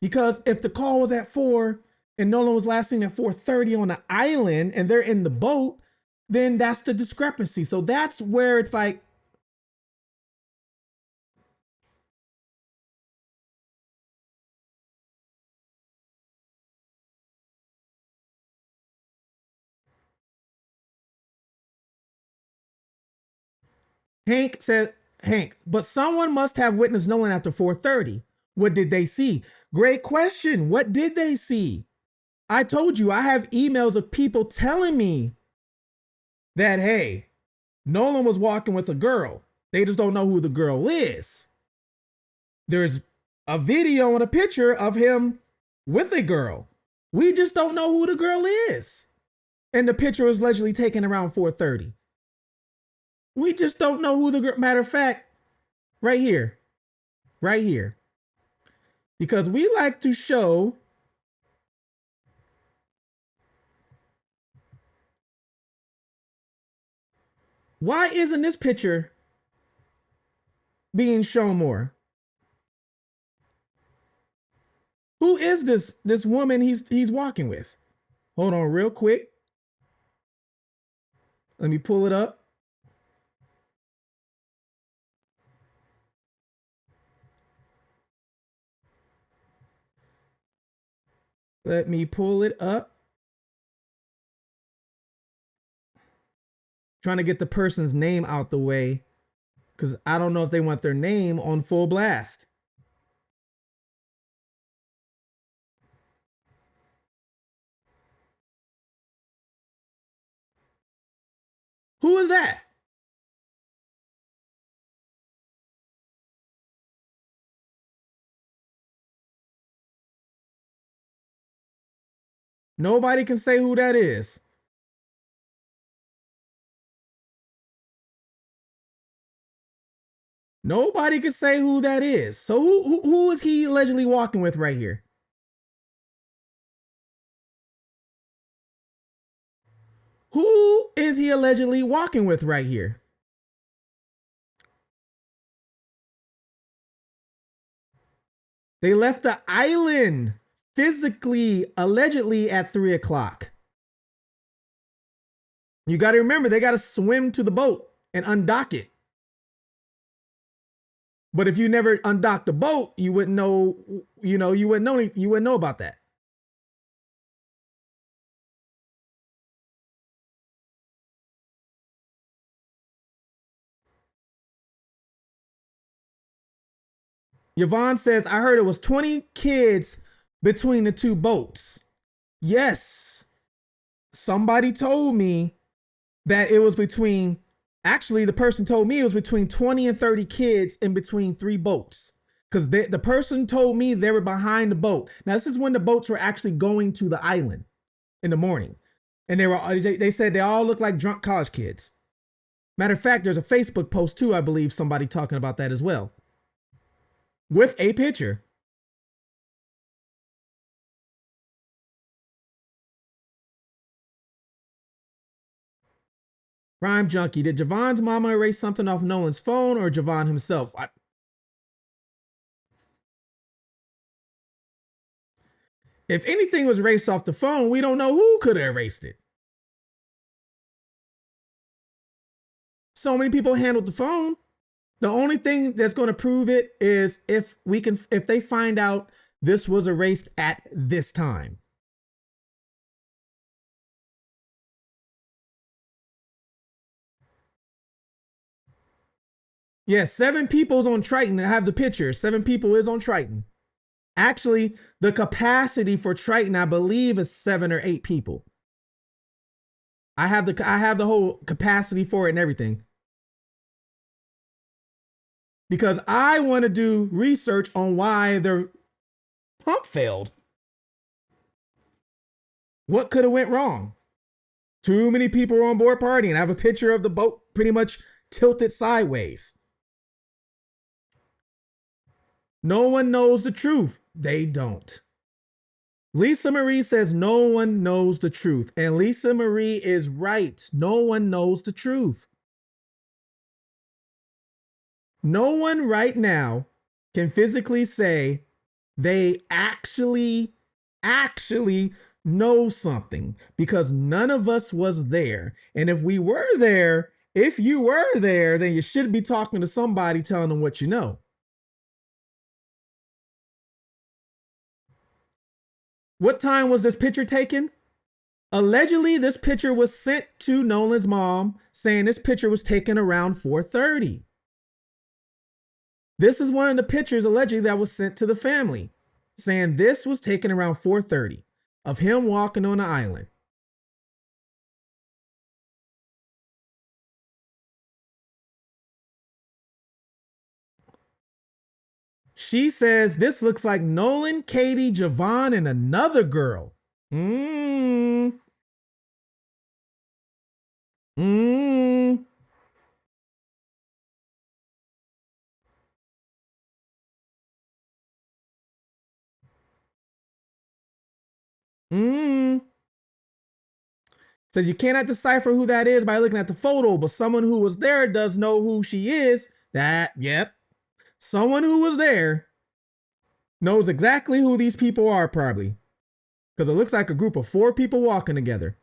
Because if the call was at 4 and Nolan was last seen at 4:30 on the island and they're in the boat, then that's the discrepancy. So that's where it's like, Hank said, Hank, but someone must have witnessed Nolan after 4:30. What did they see? Great question. What did they see? I told you, I have emails of people telling me that, hey, Nolan was walking with a girl. They just don't know who the girl is. There's a video and a picture of him with a girl. We just don't know who the girl is. And the picture was allegedly taken around 4:30. We just don't know who the girl. Matter of fact, right here. Right here. Because we like to show why isn't this picture being shown more? Who is this woman he's walking with? Hold on real quick. Let me pull it up. Let me pull it up. Trying to get the person's name out the way because I don't know if they want their name on full blast. Who is that? Nobody can say who that is. Nobody can say who that is. So who is he allegedly walking with right here? Who is he allegedly walking with right here? They left the island physically, allegedly at 3 o'clock. You got to remember, they got to swim to the boat and undock it. But if you never undocked the boat, you wouldn't know, you wouldn't know about that. Yvonne says, I heard it was 20 kids between the two boats. Yes. Somebody told me that it was between, actually, the person told me it was between 20 and 30 kids in between 3 boats. Because the person told me they were behind the boat. Now, this is when the boats were actually going to the island in the morning. And they said they all look like drunk college kids. Matter of fact, there's a Facebook post too, I believe, somebody talking about that as well. With a picture. Rhyme Junkie, did Javon's mama erase something off Nolan's phone or Javon himself? If anything was erased off the phone, we don't know who could have erased it. So many people handled the phone. The only thing that's going to prove it is if they find out this was erased at this time. Yes, 7 people's on Triton. I have the picture. 7 people is on Triton. Actually, the capacity for Triton, I believe, is 7 or 8 people. I have the whole capacity for it and everything. Because I want to do research on why their pump failed. What could have went wrong? Too many people were on board partying. I have a picture of the boat pretty much tilted sideways. No one knows the truth. They don't. Lisa Marie says no one knows the truth. And Lisa Marie is right. No one knows the truth. No one right now can physically say They actually know something because none of us was there. And if we were there, if you were there, then you should be talking to somebody telling them what you know. What time was this picture taken? Allegedly, this picture was sent to Nolan's mom saying this picture was taken around 4:30. This is one of the pictures allegedly that was sent to the family saying this was taken around 4:30 of him walking on the island. She says this looks like Nolan, Katie, Javon, and another girl. Mmm. Mmm. Mmm. Says you cannot decipher who that is by looking at the photo, but someone who was there does know who she is. Yep. Someone who was there knows exactly who these people are, probably. Because it looks like a group of 4 people walking together.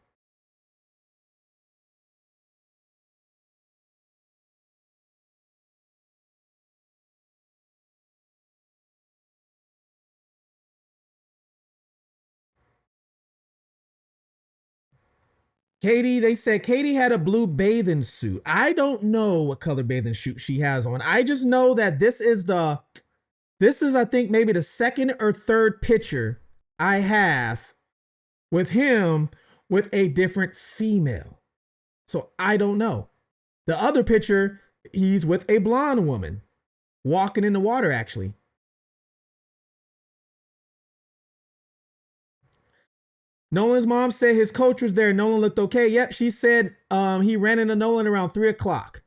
Katie, they said Katie had a blue bathing suit. I don't know what color bathing suit she has on. I just know that this is I think maybe the second or third picture I have with him with a different female. So I don't know. The other picture, he's with a blonde woman walking in the water, actually. Nolan's mom said his coach was there. Nolan looked okay. Yep, she said he ran into Nolan around 3 o'clock.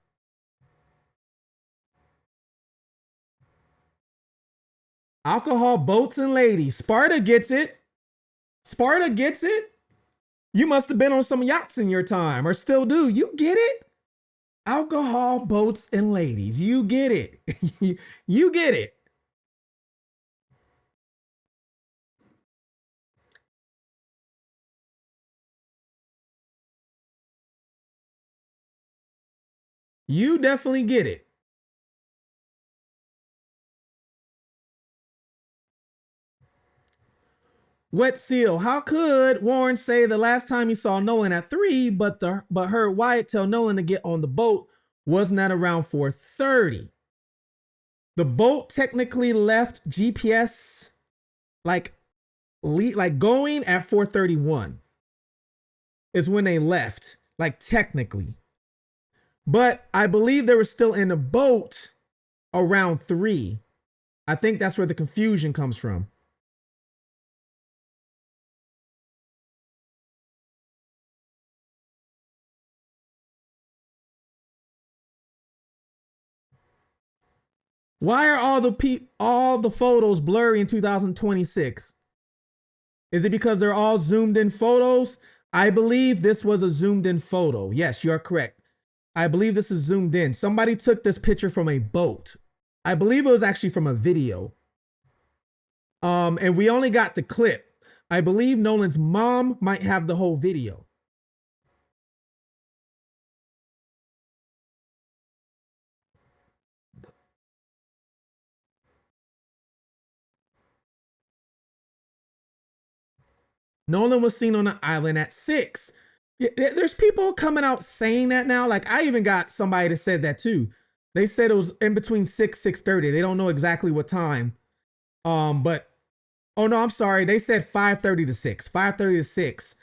Alcohol, boats, and ladies. Sparta gets it. Sparta gets it. You must have been on some yachts in your time, or still do. You get it? Alcohol, boats, and ladies. You get it. You get it. You definitely get it. Wet Seal. How could Warren say the last time he saw Nolan at 3, but heard Wyatt tell Nolan to get on the boat wasn't at around 4:30? The boat technically left GPS like going at 4:31 is when they left, like technically. But I believe they were still in the boat around 3. I think that's where the confusion comes from. Why are all the photos blurry in 2026? Is it because they're all zoomed in photos? I believe this was a zoomed in photo. Yes, you're correct. I believe this is zoomed in. Somebody took this picture from a boat. I believe it was actually from a video. And we only got the clip. I believe Nolan's mom might have the whole video. Nolan was seen on the island at 6. There's people coming out saying that now. Like I even got somebody that said that too. They said it was in between 6:30. They don't know exactly what time. But oh no, I'm sorry. They said 5:30 to 6. 5:30 to 6.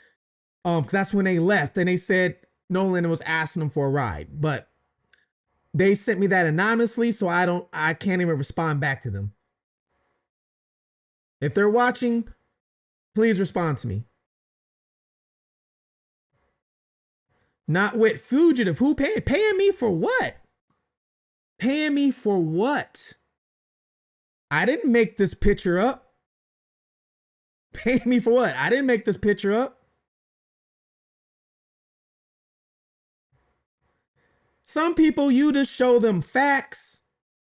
Because that's when they left. And they said Nolan was asking them for a ride. But they sent me that anonymously, so I can't even respond back to them. If they're watching, please respond to me. Not with fugitive. Who paying? Paying me for what? Paying me for what? I didn't make this picture up. Paying me for what? I didn't make this picture up. Some people, you just show them facts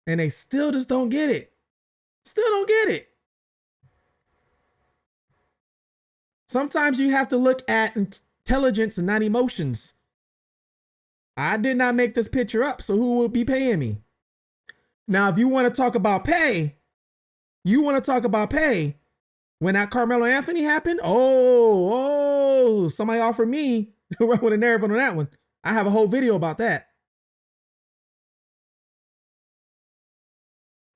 and they still just don't get it. Still don't get it. Sometimes you have to look at intelligence and not emotions. I did not make this picture up, so who will be paying me? Now, if you want to talk about pay, when that Carmelo Anthony happened, somebody offered me to run with a narrative on that one. I have a whole video about that.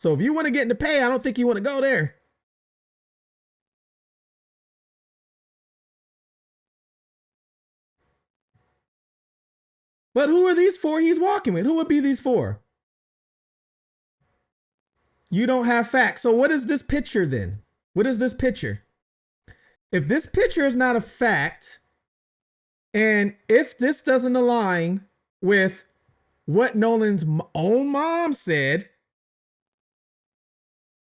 So if you want to get into pay, I don't think you want to go there. But who are these four he's walking with? Who would be these four? You don't have facts. So what is this picture then? What is this picture? If this picture is not a fact, and if this doesn't align with what Nolan's own mom said,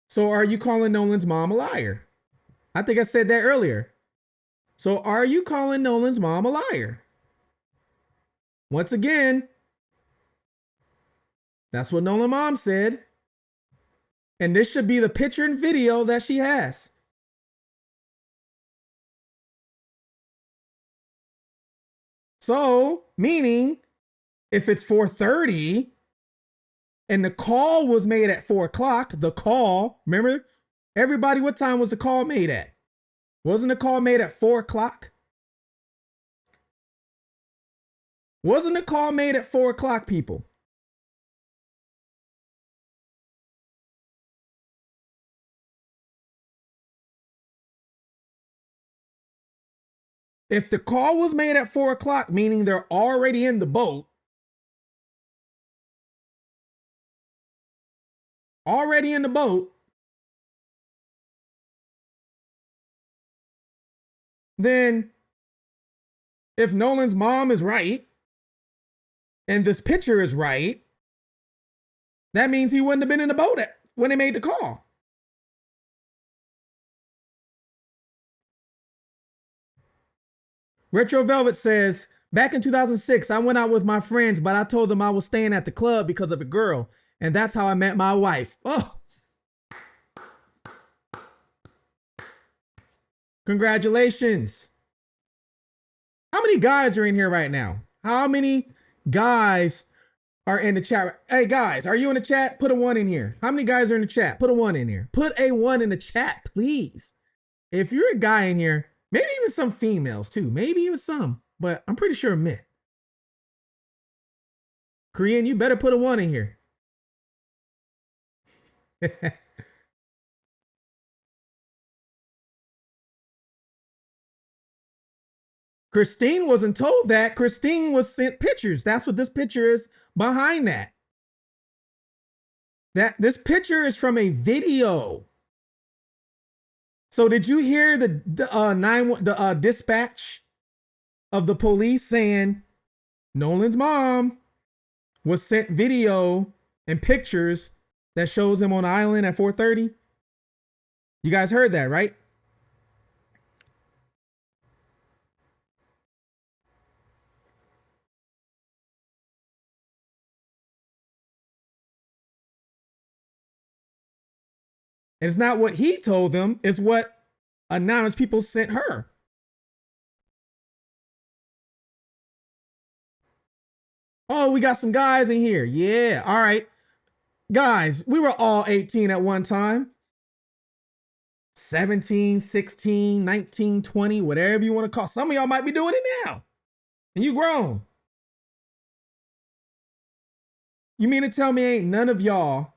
so are you calling Nolan's mom a liar? I think I said that earlier. So are you calling Nolan's mom a liar? Once again, that's what Nolan's mom said. And this should be the picture and video that she has. So, meaning, if it's 4:30 and the call was made at 4 o'clock, remember, everybody, what time was the call made at? Wasn't the call made at 4 o'clock? Wasn't the call made at 4 o'clock, people? If the call was made at 4 o'clock, meaning they're already in the boat, then if Nolan's mom is right and this picture is right, that means he wouldn't have been in the boat when they made the call. Retro Velvet says, back in 2006, I went out with my friends, but I told them I was staying at the club because of a girl. And that's how I met my wife. Oh, congratulations. How many guys are in here right now? How many guys are in the chat? Hey, guys, are you in the chat? Put a 1 in here. How many guys are in the chat? Put a 1 in here. Put a 1 in the chat, please. If you're a guy in here, maybe even some females too. Maybe even some, but I'm pretty sure men. Korean, you better put a 1 in here. Christine wasn't told that. Christine was sent pictures. That's what this picture is behind that. This picture is from a video. So did you hear the dispatch of the police saying Nolan's mom was sent video and pictures that shows him on the island at 4:30? You guys heard that, right? And it's not what he told them, it's what anonymous people sent her. Oh, we got some guys in here. Yeah, all right. Guys, we were all 18 at one time. 17, 16, 19, 20, whatever you want to call. Some of y'all might be doing it now. And you grown. You mean to tell me ain't none of y'all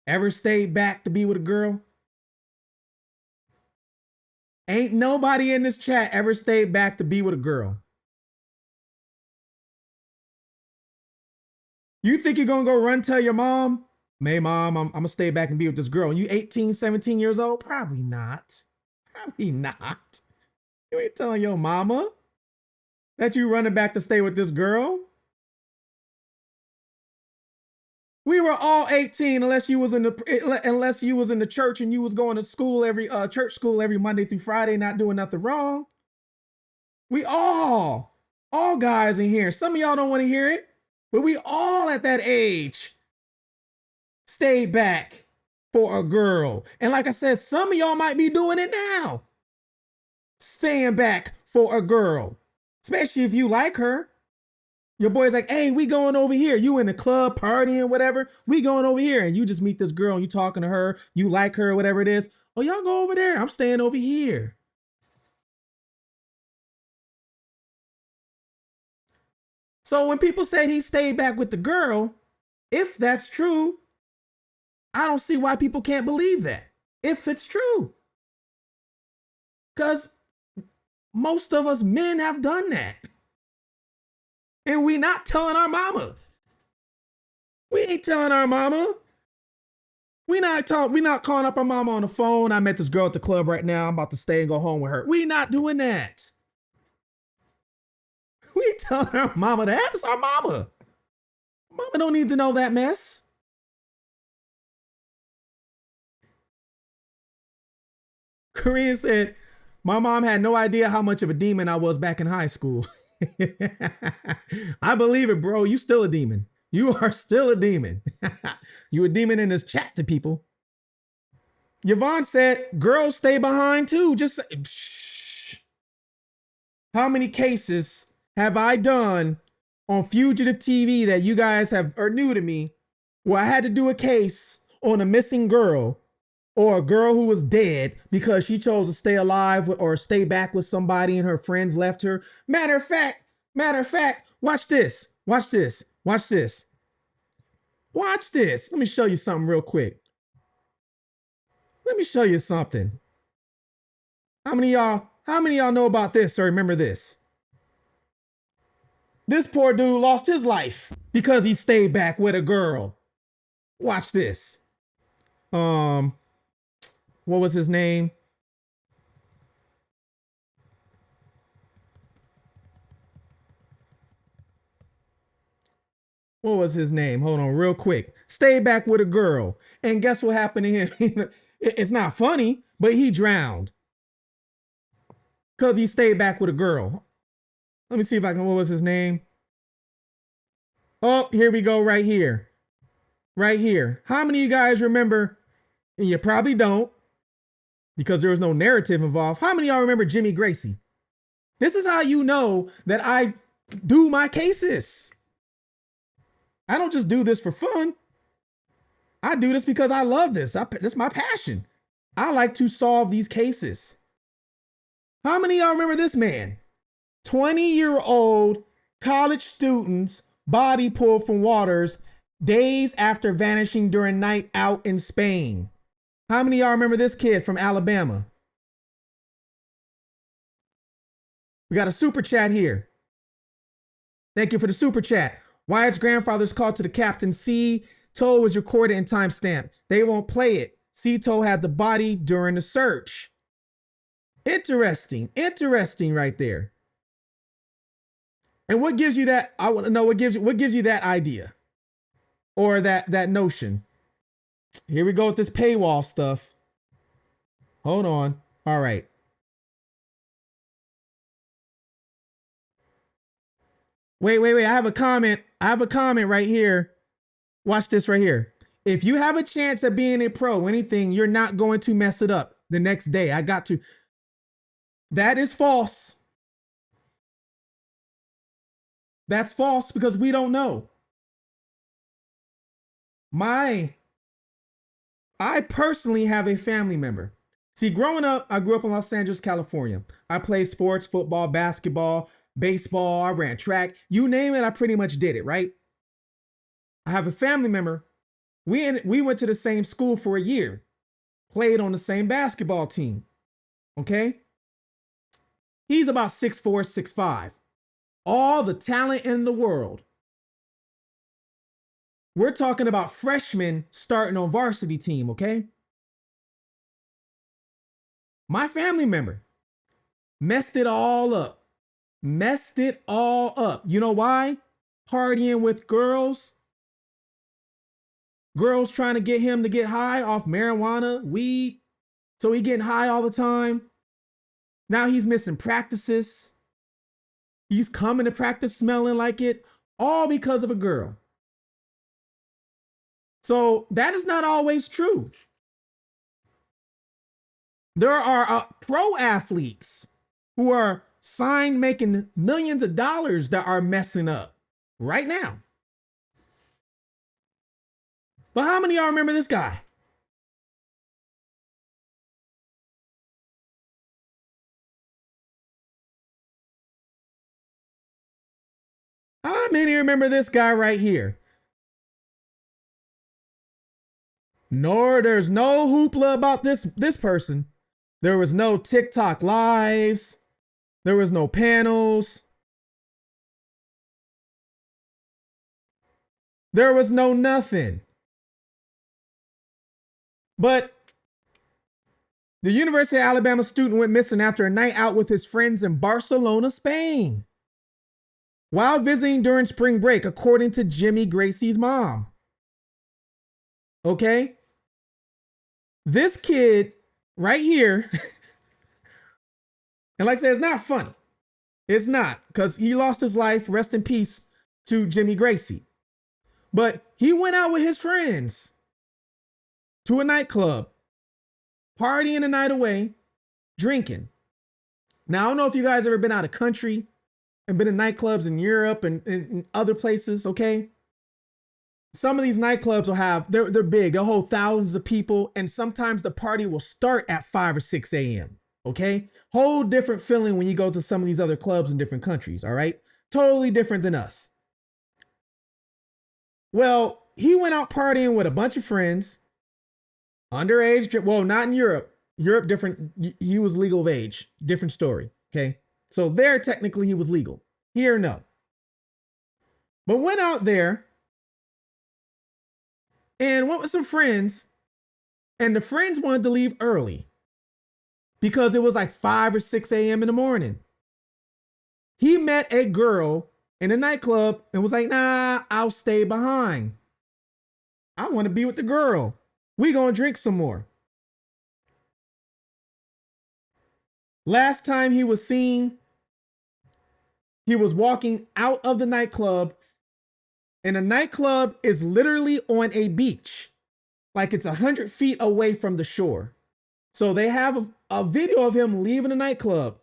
ever stayed back to be with a girl? Ain't nobody in this chat ever stayed back to be with a girl. You think you're going to go run tell your mom, hey, mom, I'm going to stay back and be with this girl. And you 18, 17 years old? Probably not. Probably not. You ain't telling your mama that you running back to stay with this girl. We were all 18 unless you was in the church and you was going to school church school every Monday through Friday, not doing nothing wrong. We all guys in here. Some of y'all don't want to hear it, but we all at that age stayed back for a girl. And like I said, some of y'all might be doing it now. Staying back for a girl, especially if you like her. Your boy's like, hey, we going over here. You in the club partying, whatever. We going over here. And you just meet this girl and you talking to her. You like her, whatever it is. Oh, y'all go over there. I'm staying over here. So when people said he stayed back with the girl, if that's true, I don't see why people can't believe that. If it's true. Because most of us men have done that. And we not telling our mama. We ain't telling our mama. We not calling up our mama on the phone. I met this girl at the club right now. I'm about to stay and go home with her. We not doing that. We telling our mama that. It's our mama. Mama don't need to know that mess. Korean said, my mom had no idea how much of a demon I was back in high school. I believe it, bro. You still a demon. You are still a demon. You a demon in this chat to people. Yvonne said, girls stay behind too. Just shh. How many cases have I done on Fugitive TV that you guys are new to me, where I had to do a case on a missing girl or a girl who was dead because she chose to stay alive or stay back with somebody and her friends left her. Matter of fact, watch this. Watch this. Watch this. Watch this. Let me show you something real quick. Let me show you something. How many of y'all know about this or remember this? This poor dude lost his life because he stayed back with a girl. Watch this. What was his name? What was his name? Hold on real quick. Stayed back with a girl. And guess what happened to him? It's not funny, but he drowned. Because he stayed back with a girl. Let me see if I can, what was his name? Oh, here we go right here. Right here. How many of you guys remember, and you probably don't, because there was no narrative involved. How many of y'all remember Jimmy Gracie? This is how you know that I do my cases. I don't just do this for fun. I do this because I love this. This is my passion. I like to solve these cases. How many of y'all remember this man? 20-year-old college student's body pulled from waters days after vanishing during night out in Spain. How many of y'all remember this kid from Alabama? We got a super chat here. Thank you for the super chat. Wyatt's grandfather's call to the captain. C-Toe was recorded and timestamped. They won't play it. C-Toe had the body during the search. Interesting right there. And what gives you that? I want to know what gives you that idea or that notion. Here we go with this paywall stuff. Hold on. All right. Wait. I have a comment right here. Watch this right here. If you have a chance at being a pro, anything, you're not going to mess it up the next day. I got to. That is false. That's false because we don't know. I personally have a family member. See, growing up, I grew up in Los Angeles, California. I played sports, football, basketball, baseball. I ran track. You name it, I pretty much did it, right? I have a family member. We went to the same school for a year, played on the same basketball team. Okay? He's about 6'4", 6'5". All the talent in the world. We're talking about freshmen starting on varsity team, okay? My family member messed it all up. You know why? Partying with girls. Girls trying to get him to get high off marijuana, weed. So he getting high all the time. Now he's missing practices. He's coming to practice smelling like it, all because of a girl. So that is not always true. There are pro athletes who are signed making millions of dollars that are messing up right now. But how many of y'all remember this guy? How many remember this guy right here? Nor there's no hoopla about this person. There was no TikTok lives. There was no panels. There was no nothing. But the University of Alabama student went missing after a night out with his friends in Barcelona, Spain, while visiting during spring break, according to Jimmy Gracie's mom. Okay? This kid right here, and like I said, it's not funny. It's not, because he lost his life. Rest in peace to Jimmy Gracie. But he went out with his friends to a nightclub, partying the night away, drinking. Now, I don't know if you guys ever been out of country and been in nightclubs in Europe and other places, okay? Some of these nightclubs will have, they're big, they'll hold thousands of people, and sometimes the party will start at 5 or 6 a.m., okay? Whole different feeling when you go to some of these other clubs in different countries, all right? Totally different than us. Well, he went out partying with a bunch of friends, underage, well, not in Europe. Europe, different, he was legal of age, different story, okay? So there, technically, he was legal. Here, no. But went out there and went with some friends, and the friends wanted to leave early because it was like 5 or 6 a.m. in the morning. He met a girl in a nightclub and was like, nah, I'll stay behind. I want to be with the girl. We gonna drink some more. Last time he was seen, he was walking out of the nightclub, and the nightclub is literally on a beach. Like it's 100 feet away from the shore. So they have a video of him leaving the nightclub.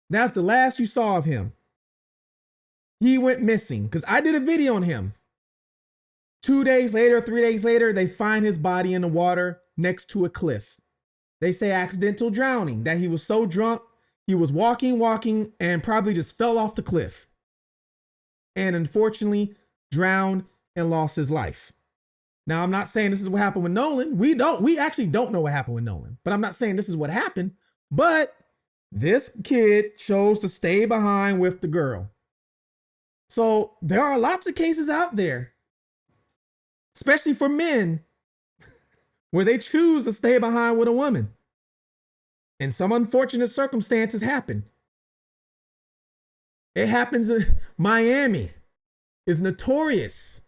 That's the last you saw of him. He went missing because I did a video on him. 2 days later, 3 days later, they find his body in the water next to a cliff. They say accidental drowning, that he was so drunk, he was walking, and probably just fell off the cliff. And unfortunately, drowned and lost his life. Now, I'm not saying this is what happened with Nolan. We actually don't know what happened with Nolan, but I'm not saying this is what happened. But this kid chose to stay behind with the girl. So there are lots of cases out there, especially for men, where they choose to stay behind with a woman. And some unfortunate circumstances happen. It happens in Miami is notorious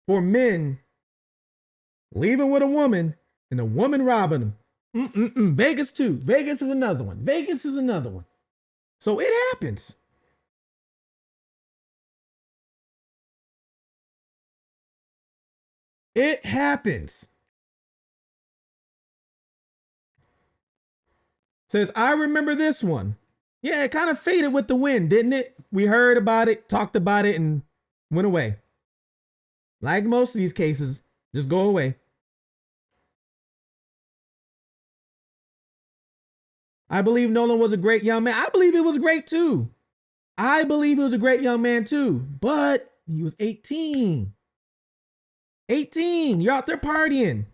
for men leaving with a woman and a woman robbing them. Vegas too. Vegas is another one. Vegas is another one. So it happens. It happens. Says, I remember this one. Yeah, it kind of faded with the wind, didn't it? We heard about it, talked about it, and went away. Like most of these cases, just go away. I believe Nolan was a great young man. I believe he was great too. I believe he was a great young man too, but he was 18. 18, you're out there partying.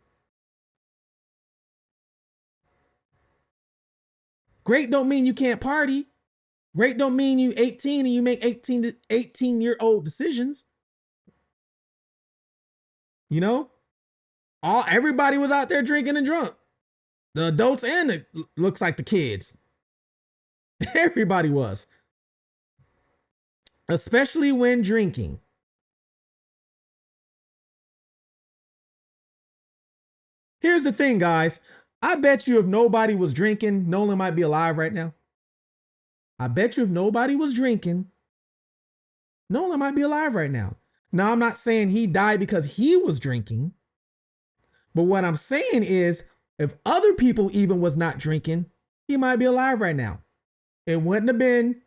Great don't mean you can't party. Great don't mean you 18 and you make 18-year-old decisions. You know? Everybody was out there drinking and drunk. The adults and it looks like the kids. Everybody was. Especially when drinking. Here's the thing, guys. I bet you if nobody was drinking, Nolan might be alive right now. I bet you if nobody was drinking, Nolan might be alive right now. Now, I'm not saying he died because he was drinking. But what I'm saying is, if other people even was not drinking, he might be alive right now. It wouldn't have been,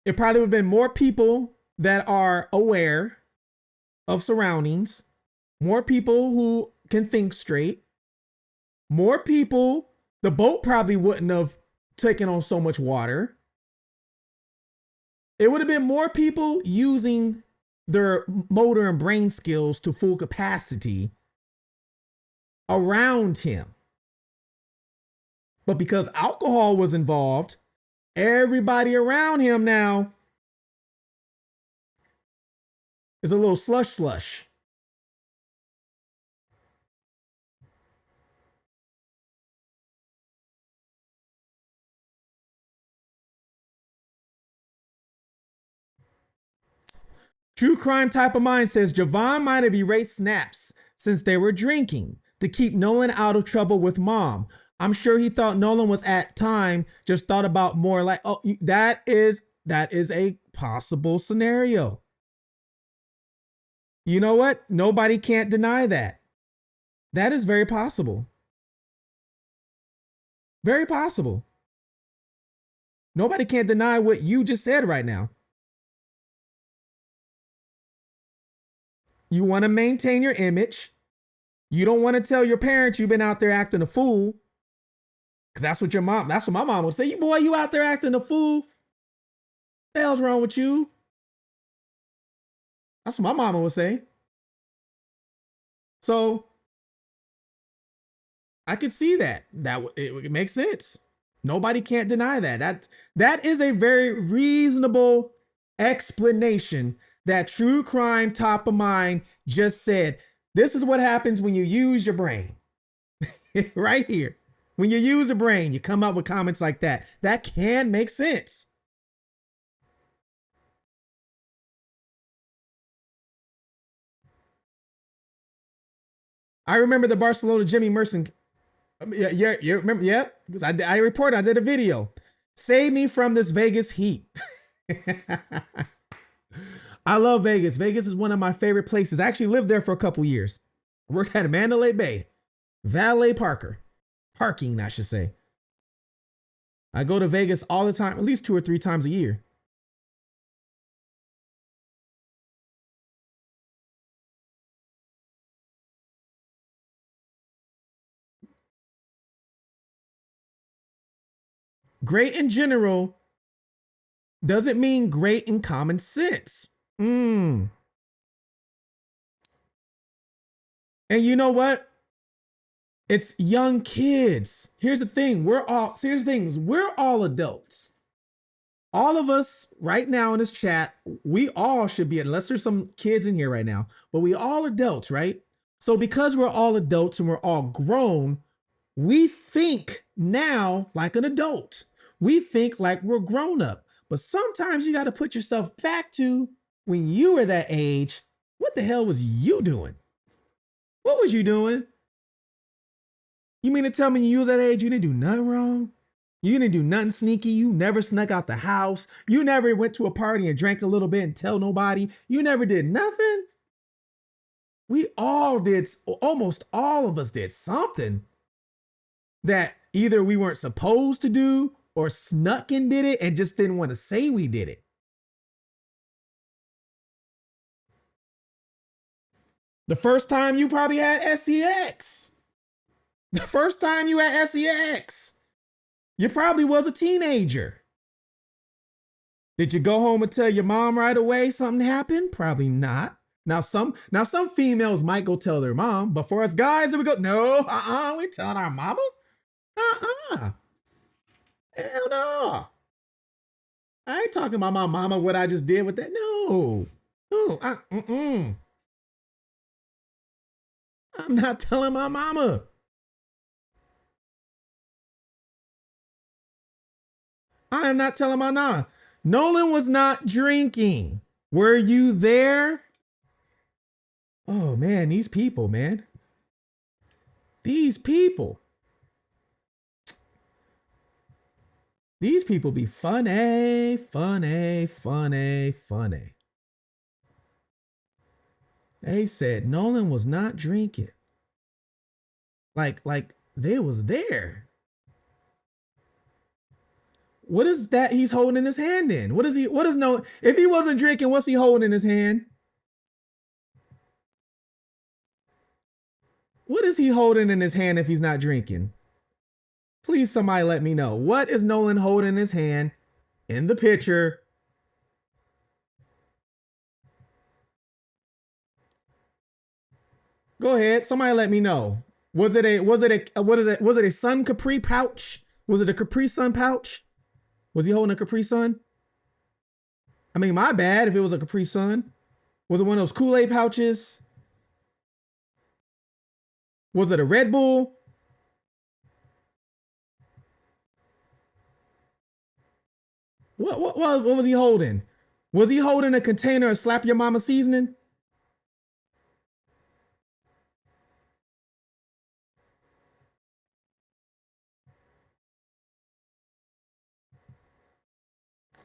it probably would have been more people that are aware of surroundings, more people who can think straight, more people. The boat probably wouldn't have taken on so much water. It would have been more people using their motor and brain skills to full capacity around him. But because alcohol was involved, everybody around him now is a little slush. True crime type of mind says Javon might have erased snaps since they were drinking to keep Nolan out of trouble with mom. I'm sure he thought Nolan was at time, just thought about more like, oh, that is a possible scenario. You know what? Nobody can't deny that. That is very possible. Very possible. Nobody can't deny what you just said right now. You want to maintain your image. You don't want to tell your parents you've been out there acting a fool. Because that's what my mom would say. You boy, you out there acting a fool. What the hell's wrong with you? That's what my mama would say. So I could see that. It makes sense. Nobody can't deny that. That is a very reasonable explanation that true crime top of mind just said. This is what happens when you use your brain. Right here. When you use your brain, you come up with comments like that. That can make sense. I remember the Barcelona Jimmy Merson. Yeah, you remember? Yeah, because I reported. I did a video. Save me from this Vegas heat. I love Vegas. Vegas is one of my favorite places. I actually lived there for a couple years. I worked at Mandalay Bay, valet parking, I should say. I go to Vegas all the time, at least 2 or 3 times a year. Great in general doesn't mean great in common sense. And you know what? It's young kids. Here's the thing. We're all adults. All of us right now in this chat, we all should be, unless there's some kids in here right now, but we all adults, right? So because we're all adults and we're all grown, we think now like an adult. We think like we're grown up. But sometimes you got to put yourself back to when you were that age. What the hell was you doing? What was you doing? You mean to tell me you was that age, you didn't do nothing wrong? You didn't do nothing sneaky. You never snuck out the house. You never went to a party and drank a little bit and tell nobody. You never did nothing. We all did, almost all of us did something that either we weren't supposed to do or snuck and did it and just didn't want to say we did it. The first time you probably had sex. The first time you had sex, you probably was a teenager. Did you go home and tell your mom right away something happened? Probably not. Now some females might go tell their mom, but for us guys, we go, no, we telling our mama? Hell no. I ain't talking about my mama, what I just did with that. No. I'm not telling my mama. I am not telling my nana. Nolan was not drinking. Were you there? Oh man, these people, man. These people. These people be funny. They said Nolan was not drinking. Like they was there. What is that he's holding in his hand in? What is no, if he wasn't drinking, what's he holding in his hand? What is he holding in his hand if he's not drinking? Please, somebody let me know. What is Nolan holding in his hand in the picture? Go ahead. Somebody let me know. Was it a Sun Capri pouch? Was it a Capri Sun pouch? Was he holding a Capri Sun? I mean, my bad if it was a Capri Sun. Was it one of those Kool-Aid pouches? Was it a Red Bull? What was he holding? Was he holding a container of Slap Your Mama seasoning?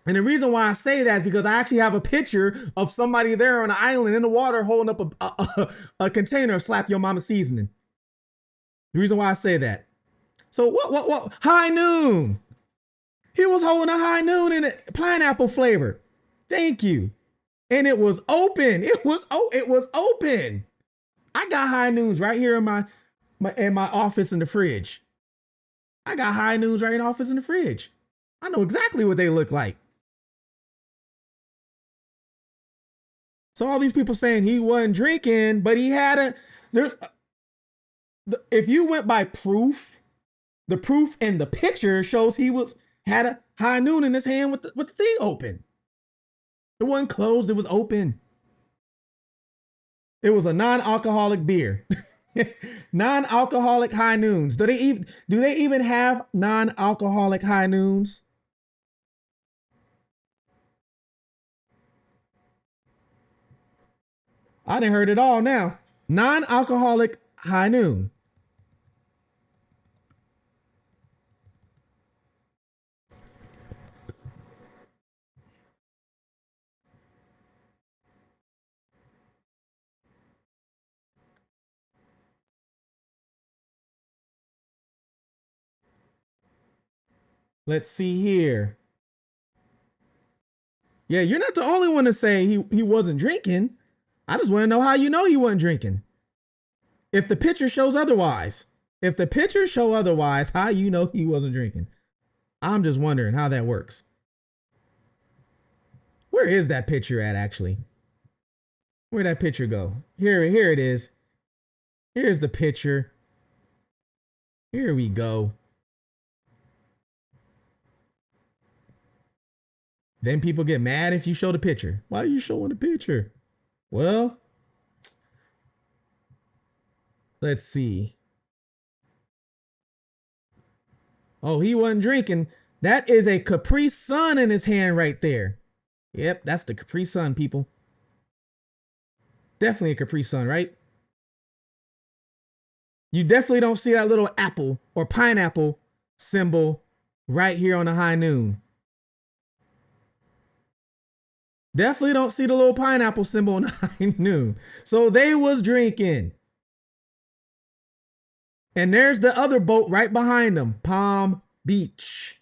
And the reason why I say that is because I actually have a picture of somebody there on an island in the water holding up a container of Slap Your Mama seasoning. The reason why I say that. So what? High Noon. He was holding a High Noon in it, pineapple flavor. Thank you. And it was open. It was open. I got High Noons right here in my office in the fridge. I got High Noons right in the office in the fridge. I know exactly what they look like. So all these people saying he wasn't drinking, but he had a there's if you went by proof, the proof in the picture shows he had a High Noon in his hand with the thing open. It wasn't closed, it was open. It was a non-alcoholic beer. Non-alcoholic High Noons. Do they even have non-alcoholic High Noons? I done heard it all now. Non-alcoholic High Noon. Let's see here. Yeah, you're not the only one to say he wasn't drinking. I just want to know how you know he wasn't drinking. If the picture shows otherwise. If the pictures show otherwise, how you know he wasn't drinking? I'm just wondering how that works. Where is that picture at actually? Where'd that picture go? Here it is. Here's the picture. Here we go. Then people get mad if you show the picture. Why are you showing the picture? Well, let's see. Oh, he wasn't drinking. That is a Capri Sun in his hand right there. Yep, that's the Capri Sun, people. Definitely a Capri Sun, right? You definitely don't see that little apple or pineapple symbol right here on the High Noon. Definitely don't see the little pineapple symbol on the High Noon. So they was drinking. And there's the other boat right behind them, Palm Beach.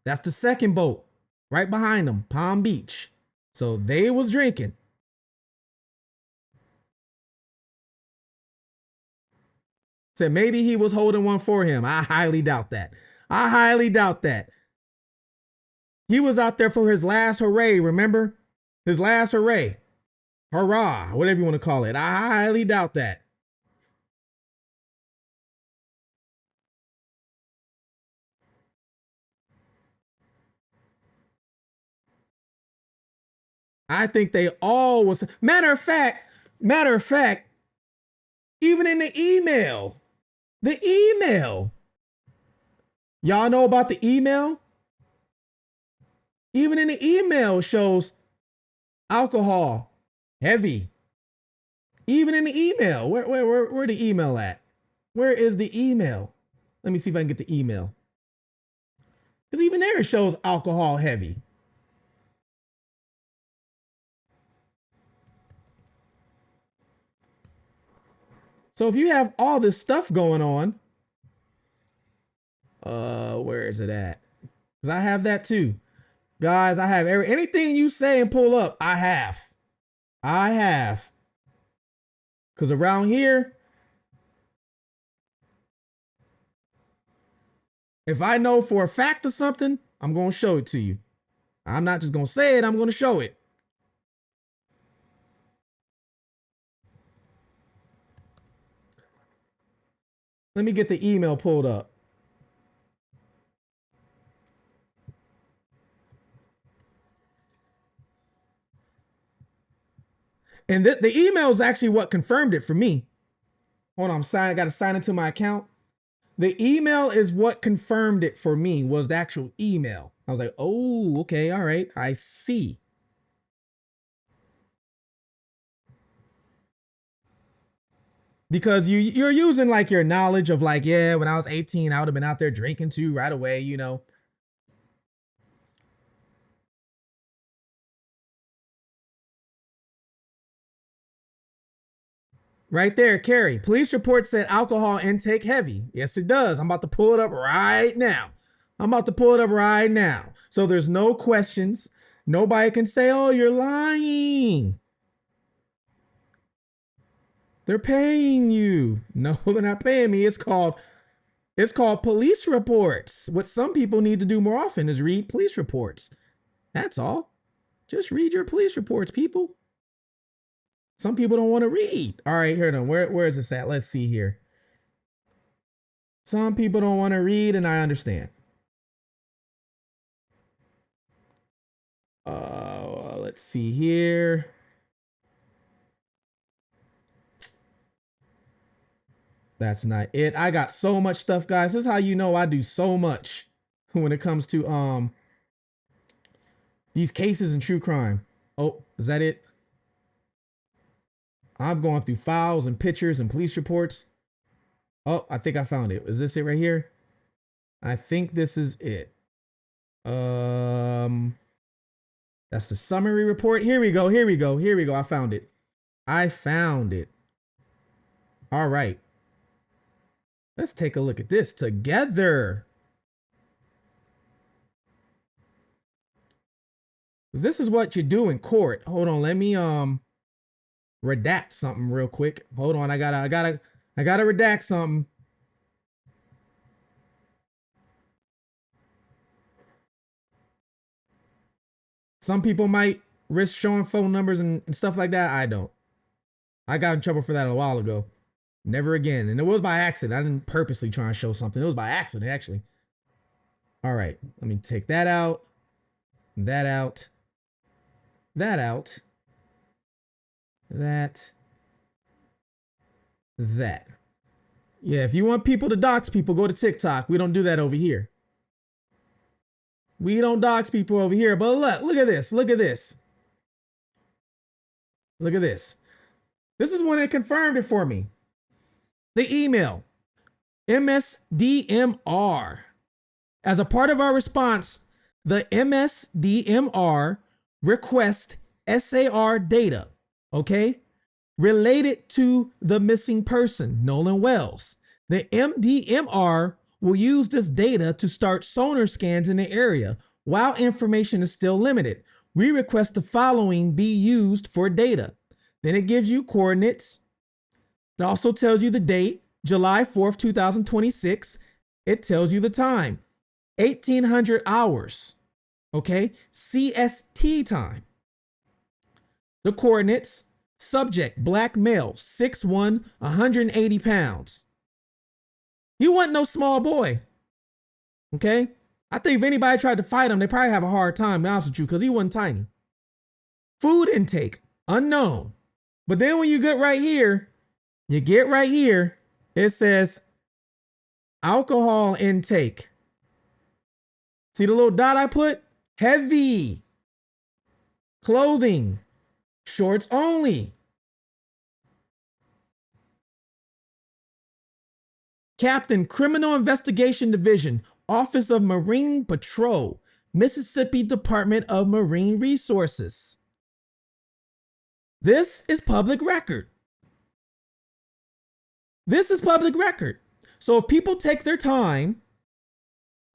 That's the second boat right behind them, Palm Beach. So they was drinking. Said maybe he was holding one for him. I highly doubt that. I highly doubt that. He was out there for his last hooray, remember? His last hooray. Hurrah, whatever you want to call it. I highly doubt that. I think they all was matter of fact, even in the email. Y'all know about the email? Even in the email shows alcohol heavy. Even in the email. Where the email at? Where is the email? Let me see if I can get the email. Because even there it shows alcohol heavy. So if you have all this stuff going on, Where is it at? Because I have that too. Guys, I have anything you say and pull up, I have. Because around here, if I know for a fact of something, I'm going to show it to you. I'm not just going to say it, I'm going to show it. Let me get the email pulled up. And the email is actually what confirmed it for me. Hold on, I got to sign into my account. The email is what confirmed it for me, was the actual email. I was like, oh, okay, all right, I see. Because you're using like your knowledge of like, yeah, when I was 18, I would have been out there drinking too right away, you know. Right there, Carrie. Police report said alcohol intake heavy. Yes, it does. I'm about to pull it up right now. So there's no questions. Nobody can say, oh, you're lying. They're paying you. No, they're not paying me. It's called police reports. What some people need to do more often is read police reports. That's all. Just read your police reports, people. Some people don't want to read. All right, here now. Where is this at? Let's see here. Some people don't want to read, and I understand. Let's see here. That's not it. I got so much stuff, guys. This is how you know I do so much when it comes to these cases and true crime. Oh, is that it? I'm going through files and pictures and police reports. Oh, I think I found it. Is this it right here? I think this is it. That's the summary report. Here we go. I found it. All right. Let's take a look at this together. This is what you do in court. Hold on, let me redact something real quick. Hold on, I gotta redact something. Some people might risk showing phone numbers and stuff like that. I don't. I got in trouble for that a while ago. Never again. And it was by accident. I didn't purposely try and show something. It was by accident, actually. All right, let me take that out. That out. That out. That. Yeah, if you want people to dox people, go to TikTok. We don't do that over here. We don't dox people over here. But look at this. Look at this. This is when it confirmed it for me. The email. MSDMR. As a part of our response, the MSDMR request SAR data, okay, related to the missing person, Nolan Wells. The MDMR will use this data to start sonar scans in the area while information is still limited. We request the following be used for data. Then it gives you coordinates. It also tells you the date, July 4th, 2026. It tells you the time, 1800 hours, okay, CST time. The coordinates, subject, black male, 6'1", 180 pounds. He wasn't no small boy, okay? I think if anybody tried to fight him, they probably have a hard time, to be honest with you, because he wasn't tiny. Food intake, unknown. But then when you get right here, it says alcohol intake. See the little dot I put? Heavy. Clothing. Shorts only. Captain, Criminal Investigation Division, Office of Marine Patrol, Mississippi Department of Marine Resources. This is public record. So if people take their time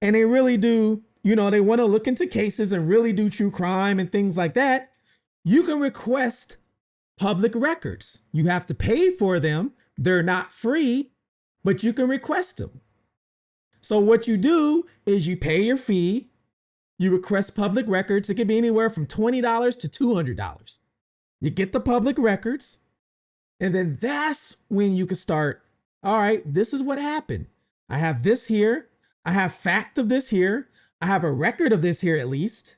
and they really do, they want to look into cases and really do true crime and things like that, you can request public records. You have to pay for them. They're not free, but you can request them. So what you do is you pay your fee, you request public records. It can be anywhere from $20 to $200. You get the public records, and then that's when you can start, all right, this is what happened. I have this here. I have fact of this here. I have a record of this here at least,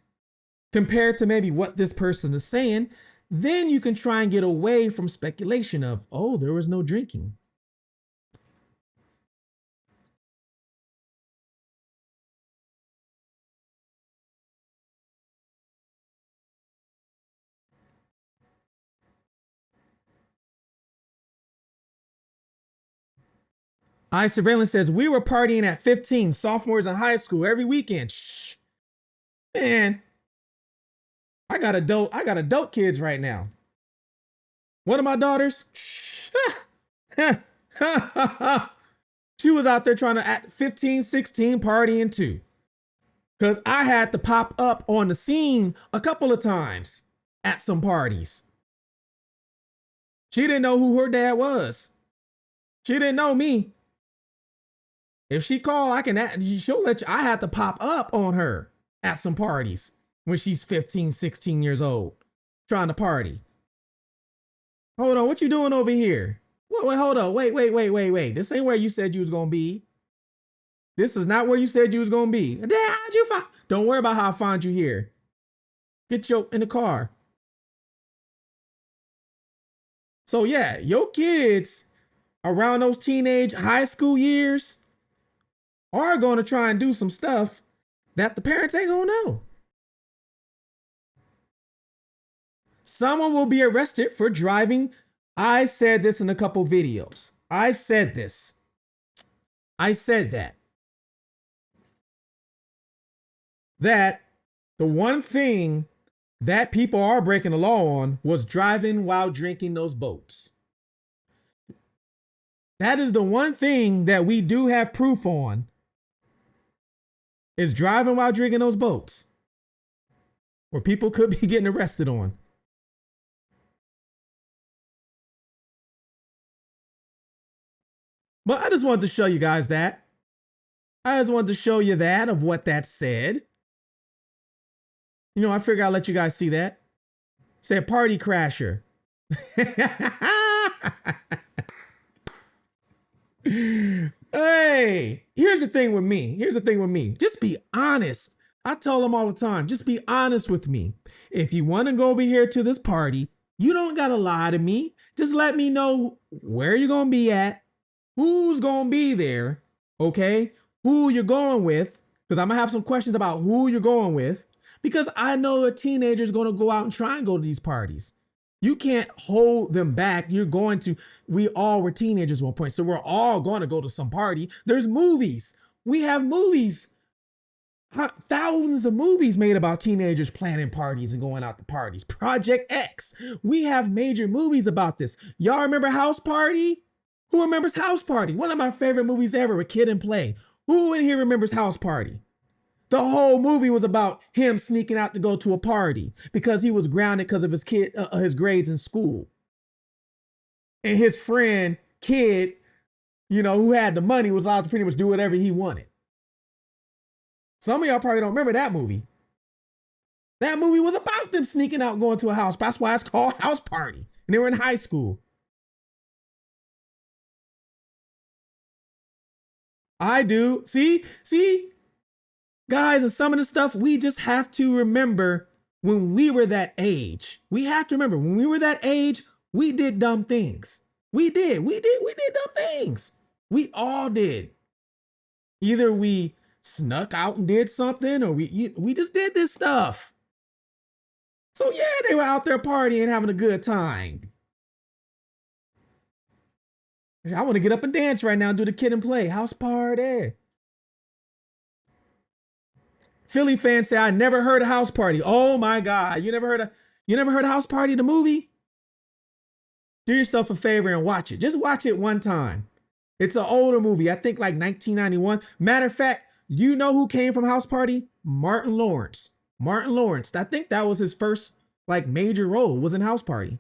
compared to maybe what this person is saying. Then you can try and get away from speculation of, oh, there was no drinking. Surveillance says, we were partying at 15, sophomores in high school every weekend. Shh. Man, I got adult kids right now. One of my daughters, she was out there trying to act 15, 16 partying too. Because I had to pop up on the scene a couple of times at some parties. She didn't know who her dad was. She didn't know me. If she called, she'll let you. I had to pop up on her at some parties when she's 15, 16 years old, trying to party. Hold on, what you doing over here? Wait, hold on. Wait. This ain't where you said you was gonna be. This is not where you said you was gonna be. Dad, how'd you find? Don't worry about how I found you here. Get you in the car. So yeah, your kids around those teenage high school years are gonna try and do some stuff that the parents ain't gonna know. Someone will be arrested for driving. I said this in a couple videos. I said that. That the one thing that people are breaking the law on was driving while drinking those boats. That is the one thing that we do have proof on, is driving while drinking those boats, where people could be getting arrested on. But I just wanted to show you guys that. I just wanted to show you that of what that said. I figured I'd let you guys see that. Said party crasher. Hey, here's the thing with me. Just be honest. I tell them all the time, just be honest with me. If you want to go over here to this party, you don't got to lie to me. Just let me know where you're going to be at, who's going to be there, okay? Who you're going with, because I'm going to have some questions about who you're going with, because I know a teenager is going to go out and try and go to these parties. You can't hold them back. We all were teenagers at one point, so we're all going to go to some party. There's movies. We have movies. Thousands of movies made about teenagers planning parties and going out to parties. Project X. We have major movies about this. Y'all remember House Party? Who remembers House Party? One of my favorite movies ever, A Kid and Play. Who in here remembers House Party? The whole movie was about him sneaking out to go to a party because he was grounded because of his grades in school. And his friend, kid, who had the money, was allowed to pretty much do whatever he wanted. Some of y'all probably don't remember that movie. That movie was about them sneaking out, going to a house. That's why it's called House Party. And they were in high school. I do. See? Guys, and some of the stuff, we just have to remember when we were that age. We have to remember when we were that age, we did dumb things. We did dumb things. We all did. Either we snuck out and did something, or we just did this stuff. So yeah, they were out there partying, having a good time. I want to get up and dance right now and do the Kid and Play. House Party. Philly fans say, I never heard of House Party. Oh my God. You never heard of House Party, the movie? Do yourself a favor and watch it. Just watch it one time. It's an older movie. I think like 1991. Matter of fact, You know who came from House Party? Martin Lawrence. Martin Lawrence. I think that was his first like major role was in House Party.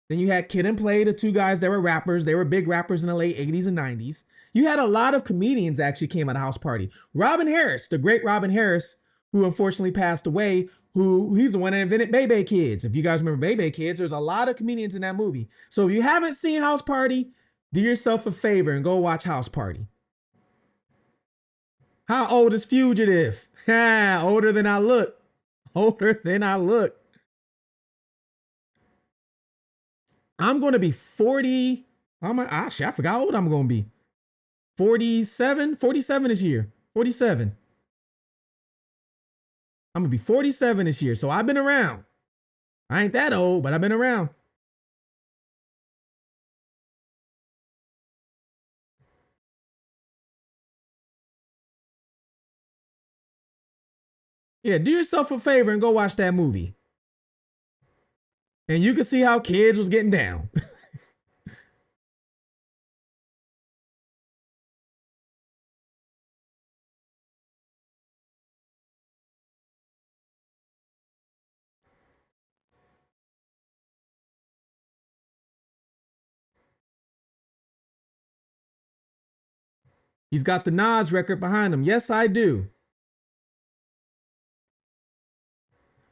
Then you had Kid and Play, the two guys that were rappers. They were big rappers in the late 80s and 90s. You had a lot of comedians actually came out of House Party. Robin Harris, the great Robin Harris, who unfortunately passed away, he's the one that invented Bebe Kids. If you guys remember Bebe Kids, there's a lot of comedians in that movie. So if you haven't seen House Party, do yourself a favor and go watch House Party. How old is Fugitive? Older than I look. Older than I look. I'm going to be 40. Actually, I forgot how old I'm going to be. 47 this year. 47. I'm going to be 47 this year. So I've been around. I ain't that old, but I've been around. Yeah, do yourself a favor and go watch that movie. And you can see how kids was getting down. He's got the Nas record behind him. Yes, I do.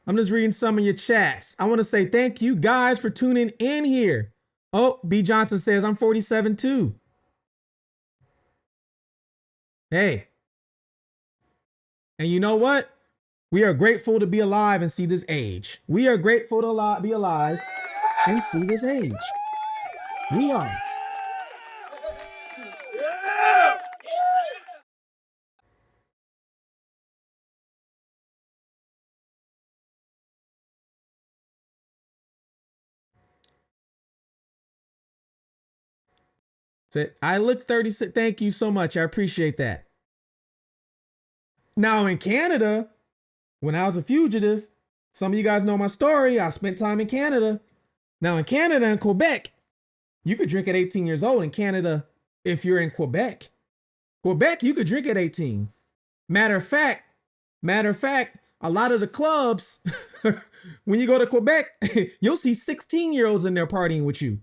I'm just reading some of your chats. I want to say thank you guys for tuning in here. Oh, B. Johnson says I'm 47 too. Hey. And you know what? We are grateful to be alive and see this age. We are grateful to be alive and see this age. We are. I look 36. Thank you so much. I appreciate that. Now in Canada, when I was a fugitive, some of you guys know my story. I spent time in Canada. Now in Canada and Quebec, you could drink at 18 years old. In Canada, if you're in Quebec, you could drink at 18. Matter of fact, a lot of the clubs, when you go to Quebec, you'll see 16-year-olds in there partying with you.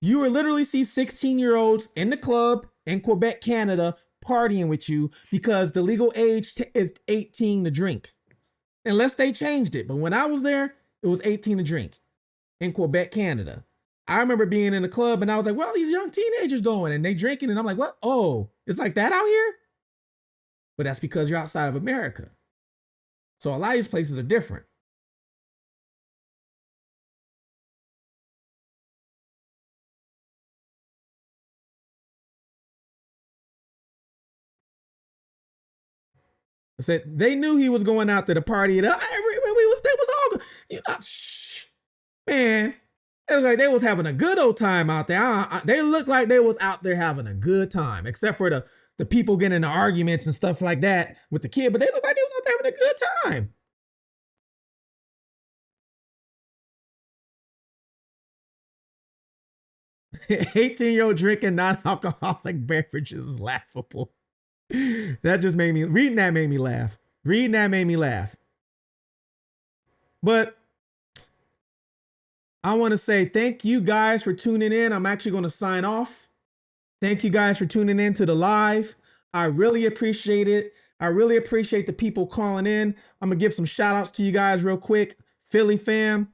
You will literally see 16-year-olds in the club in Quebec, Canada, partying with you because the legal age is 18 to drink. Unless they changed it. But when I was there, it was 18 to drink in Quebec, Canada. I remember being in the club and I was like, where are these young teenagers going? And they drinking and I'm like, what? Oh, it's like that out here? But that's because you're outside of America. So a lot of these places are different. I said they knew he was going out there to party. It up. They was all, you know, man. It was like they was having a good old time out there. They looked like they was out there having a good time, except for the people getting into arguments and stuff like that with the kid. But they looked like they was out there having a good time. 18-year-old drinking non-alcoholic beverages is laughable. That just made me, reading that made me laugh. But I want to say thank you guys for tuning in. I'm actually going to sign off. Thank you guys for tuning in to the live. I really appreciate it. I really appreciate the people calling in. I'm going to give some shout outs to you guys real quick. Philly fam.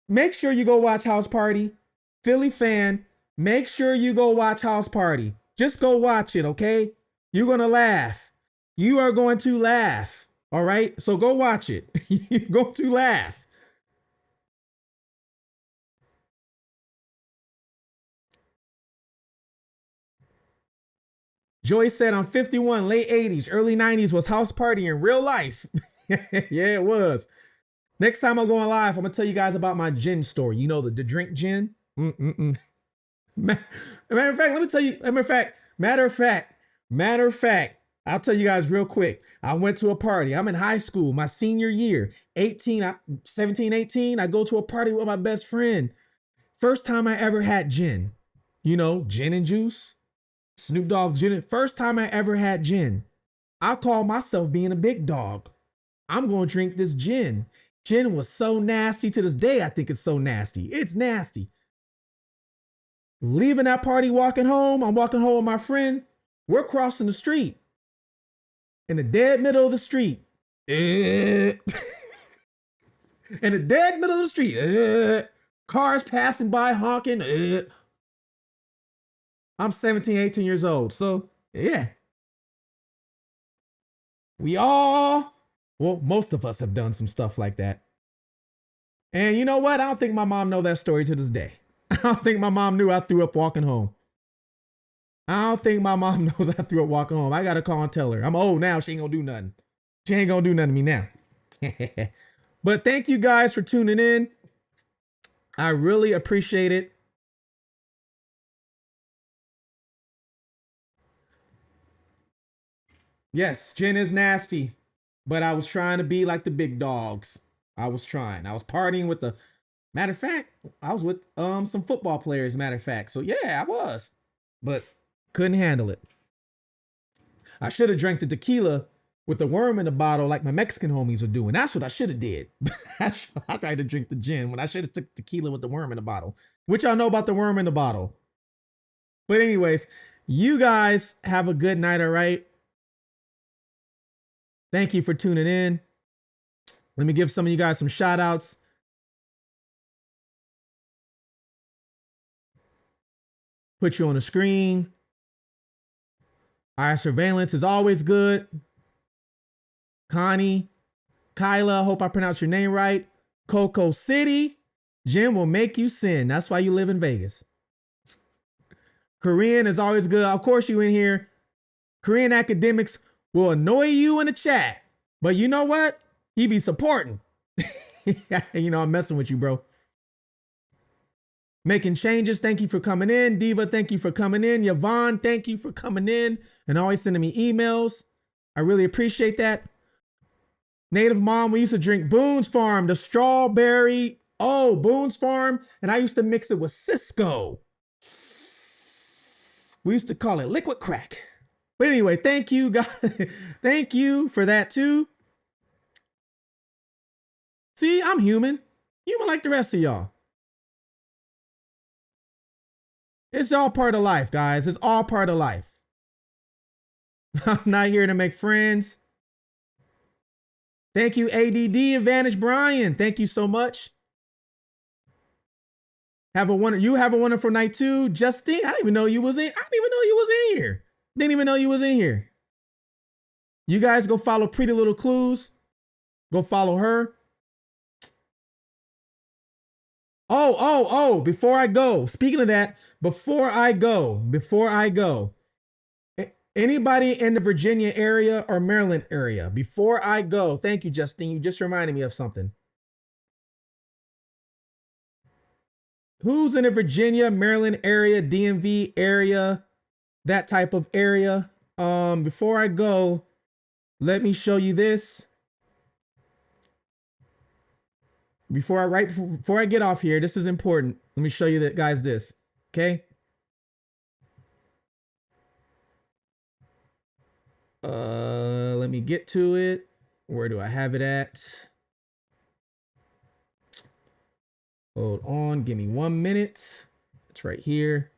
Make sure you go watch House Party. Philly fan, make sure you go watch House Party. Just go watch it, okay? You're going to laugh. You are going to laugh. All right? So go watch it. You're going to laugh. Joy said, I'm 51, late 80s, early 90s was House Party in real life. Yeah, it was. Next time I'm going live, I'm going to tell you guys about my gin story. You know, the drink gin? Matter of fact, let me tell you, matter of fact, I'll tell you guys real quick. I went to a party. I'm in high school, my senior year, 17, 18. I go to a party with my best friend. First time I ever had gin, you know, gin and juice. Snoop Dogg gin. First time I ever had gin. I call myself being a big dog. I'm going to drink this gin. Gin was so nasty. To this day, I think it's so nasty. It's nasty. Leaving that party, walking home. I'm walking home with my friend. We're crossing the street. In the dead middle of the street. In the dead middle of the street. Cars passing by, honking. I'm 17, 18 years old. So, yeah. Most of us have done some stuff like that. And you know what? I don't think my mom know that story to this day. I don't think my mom knew I threw up walking home. I don't think my mom knows I threw up walking home. I got to call and tell her. I'm old now. She ain't going to do nothing. She ain't going to do nothing to me now. But thank you guys for tuning in. I really appreciate it. Yes, gin is nasty, but I was trying to be like the big dogs. I was trying. I was partying with the. Matter of fact, I was with some football players. Matter of fact, so yeah, I was, but couldn't handle it. I should have drank the tequila with the worm in the bottle like my Mexican homies were doing. That's what I should have did. I tried to drink the gin when I should have took tequila with the worm in the bottle. Which y'all know about the worm in the bottle. But anyways, you guys have a good night, all right? Thank you for tuning in. Let me give some of you guys some shout outs. Put you on the screen. Our surveillance is always good. Connie, Kyla, hope I pronounced your name right. Coco City, Jim will make you sin. That's why you live in Vegas. Korean is always good. Of course, you in here. Korean academics will annoy you in the chat. But you know what? He be supporting. You know, I'm messing with you, bro. Making changes. Thank you for coming in. Diva, thank you for coming in. Yvonne, thank you for coming in and always sending me emails. I really appreciate that. Native Mom, we used to drink Boone's Farm, the strawberry. Oh, Boone's Farm. And I used to mix it with Cisco. We used to call it liquid crack. But anyway, thank you, guys. Thank you for that too. See, I'm human. Human like the rest of y'all. It's all part of life, guys. It's all part of life. I'm not here to make friends. Thank you, ADD Advantage Brian. Thank you so much. You have a wonderful night too. Justine, I didn't even know you was in. I didn't even know you was in here. Didn't even know you was in here. You guys go follow Pretty Little Clues. Go follow her. Oh, before I go, speaking of that, before I go, anybody in the Virginia area or Maryland area, before I go, thank you, Justine. You just reminded me of something. Who's in the Virginia, Maryland area, DMV area, that type of area? Before I go, let me show you this. Before I get off here, this is important. Let me show you that, guys, this. Okay. Let me get to it. Where do I have it at? Hold on, give me 1 minute. It's right here.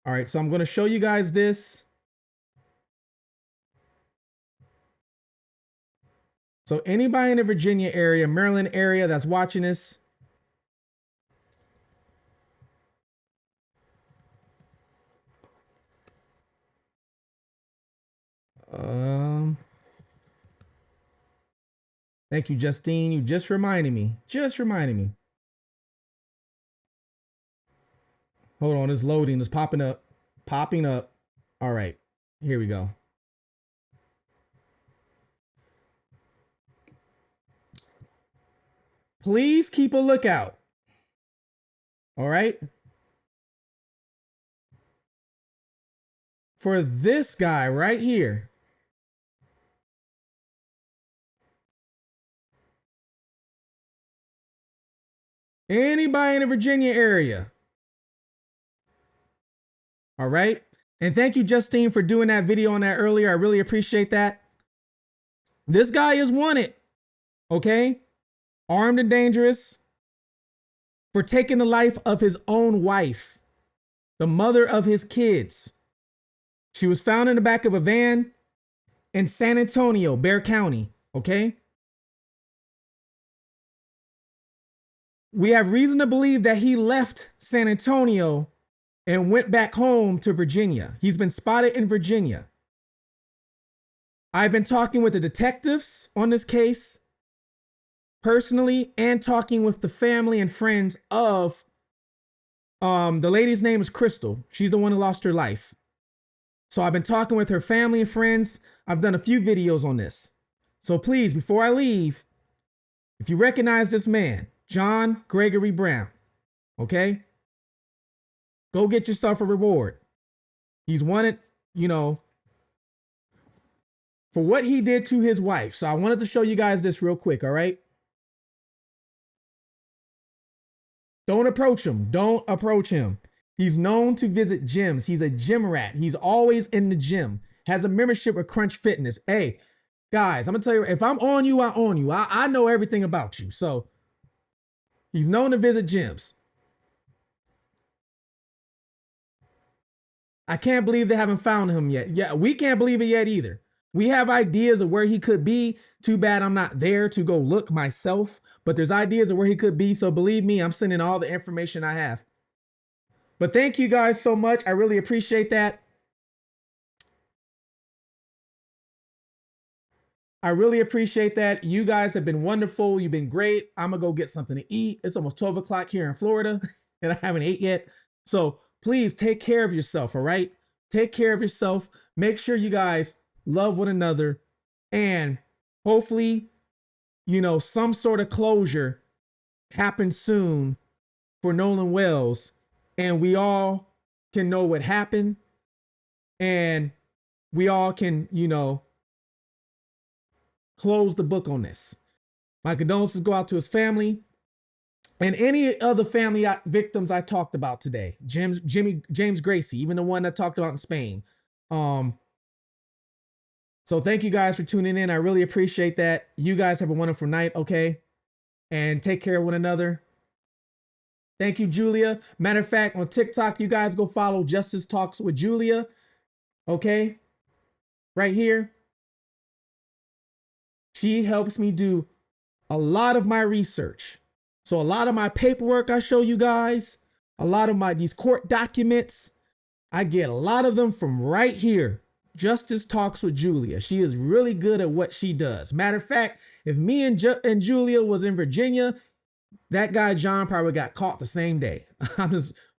All right, so I'm going to show you guys this. So anybody in the Virginia area, Maryland area that's watching this, thank you, Justine. You just reminded me. Hold on, it's loading. It's popping up. All right, here we go. Please keep a lookout. All right. For this guy right here. Anybody in the Virginia area. All right. And thank you, Justine, for doing that video on that earlier. I really appreciate that. This guy is wanted. Okay. Armed and dangerous for taking the life of his own wife, the mother of his kids. She was found in the back of a van in San Antonio, Bexar County. Okay. We have reason to believe that he left San Antonio and went back home to Virginia. He's been spotted in Virginia. I've been talking with the detectives on this case personally and talking with the family and friends of the lady's name is Crystal. She's the one who lost her life. So I've been talking with her family and friends. I've done a few videos on this. So please, before I leave, if you recognize this man, John Gregory Brown, okay? Go get yourself a reward. He's wanted, for what he did to his wife. So I wanted to show you guys this real quick, all right? Don't approach him. Don't approach him. He's known to visit gyms. He's a gym rat. He's always in the gym. Has a membership with Crunch Fitness. Hey, guys, I'm going to tell you, if I'm on you, I own you. I know everything about you. So he's known to visit gyms. I can't believe they haven't found him yet. Yeah, we can't believe it yet either. We have ideas of where he could be. Too bad I'm not there to go look myself, but there's ideas of where he could be. So believe me, I'm sending all the information I have. But thank you guys so much. I really appreciate that. I really appreciate that. You guys have been wonderful. You've been great. I'm going to go get something to eat. It's almost 12 o'clock here in Florida and I haven't ate yet. So please take care of yourself, all right? Take care of yourself. Make sure you guys love one another. And hopefully, some sort of closure happens soon for Nolan Wells. And we all can know what happened. And we all can, close the book on this. My condolences go out to his family and any other family victims I talked about today. James Gracie, even the one I talked about in Spain. So thank you guys for tuning in. I really appreciate that. You guys have a wonderful night, okay? And take care of one another. Thank you, Julia. Matter of fact, on TikTok, you guys go follow Justice Talks with Julia, okay? Right here. She helps me do a lot of my research. So a lot of my paperwork I show you guys, a lot of these court documents, I get a lot of them from right here. Justice Talks with Julia. She is really good at what she does. Matter of fact, if me and Julia was in Virginia, that guy John probably got caught the same day.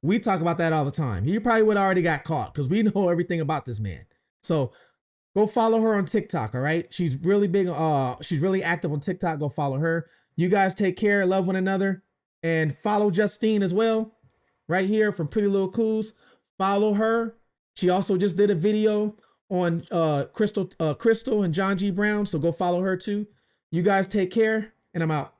We talk about that all the time. He probably would have already got caught because we know everything about this man. So go follow her on TikTok, all right? She's really big. She's really active on TikTok. Go follow her. You guys take care, love one another, and follow Justine as well. Right here from Pretty Little Clues. Follow her. She also just did a video on Crystal and John G. Brown, so go follow her too. You guys take care, and I'm out.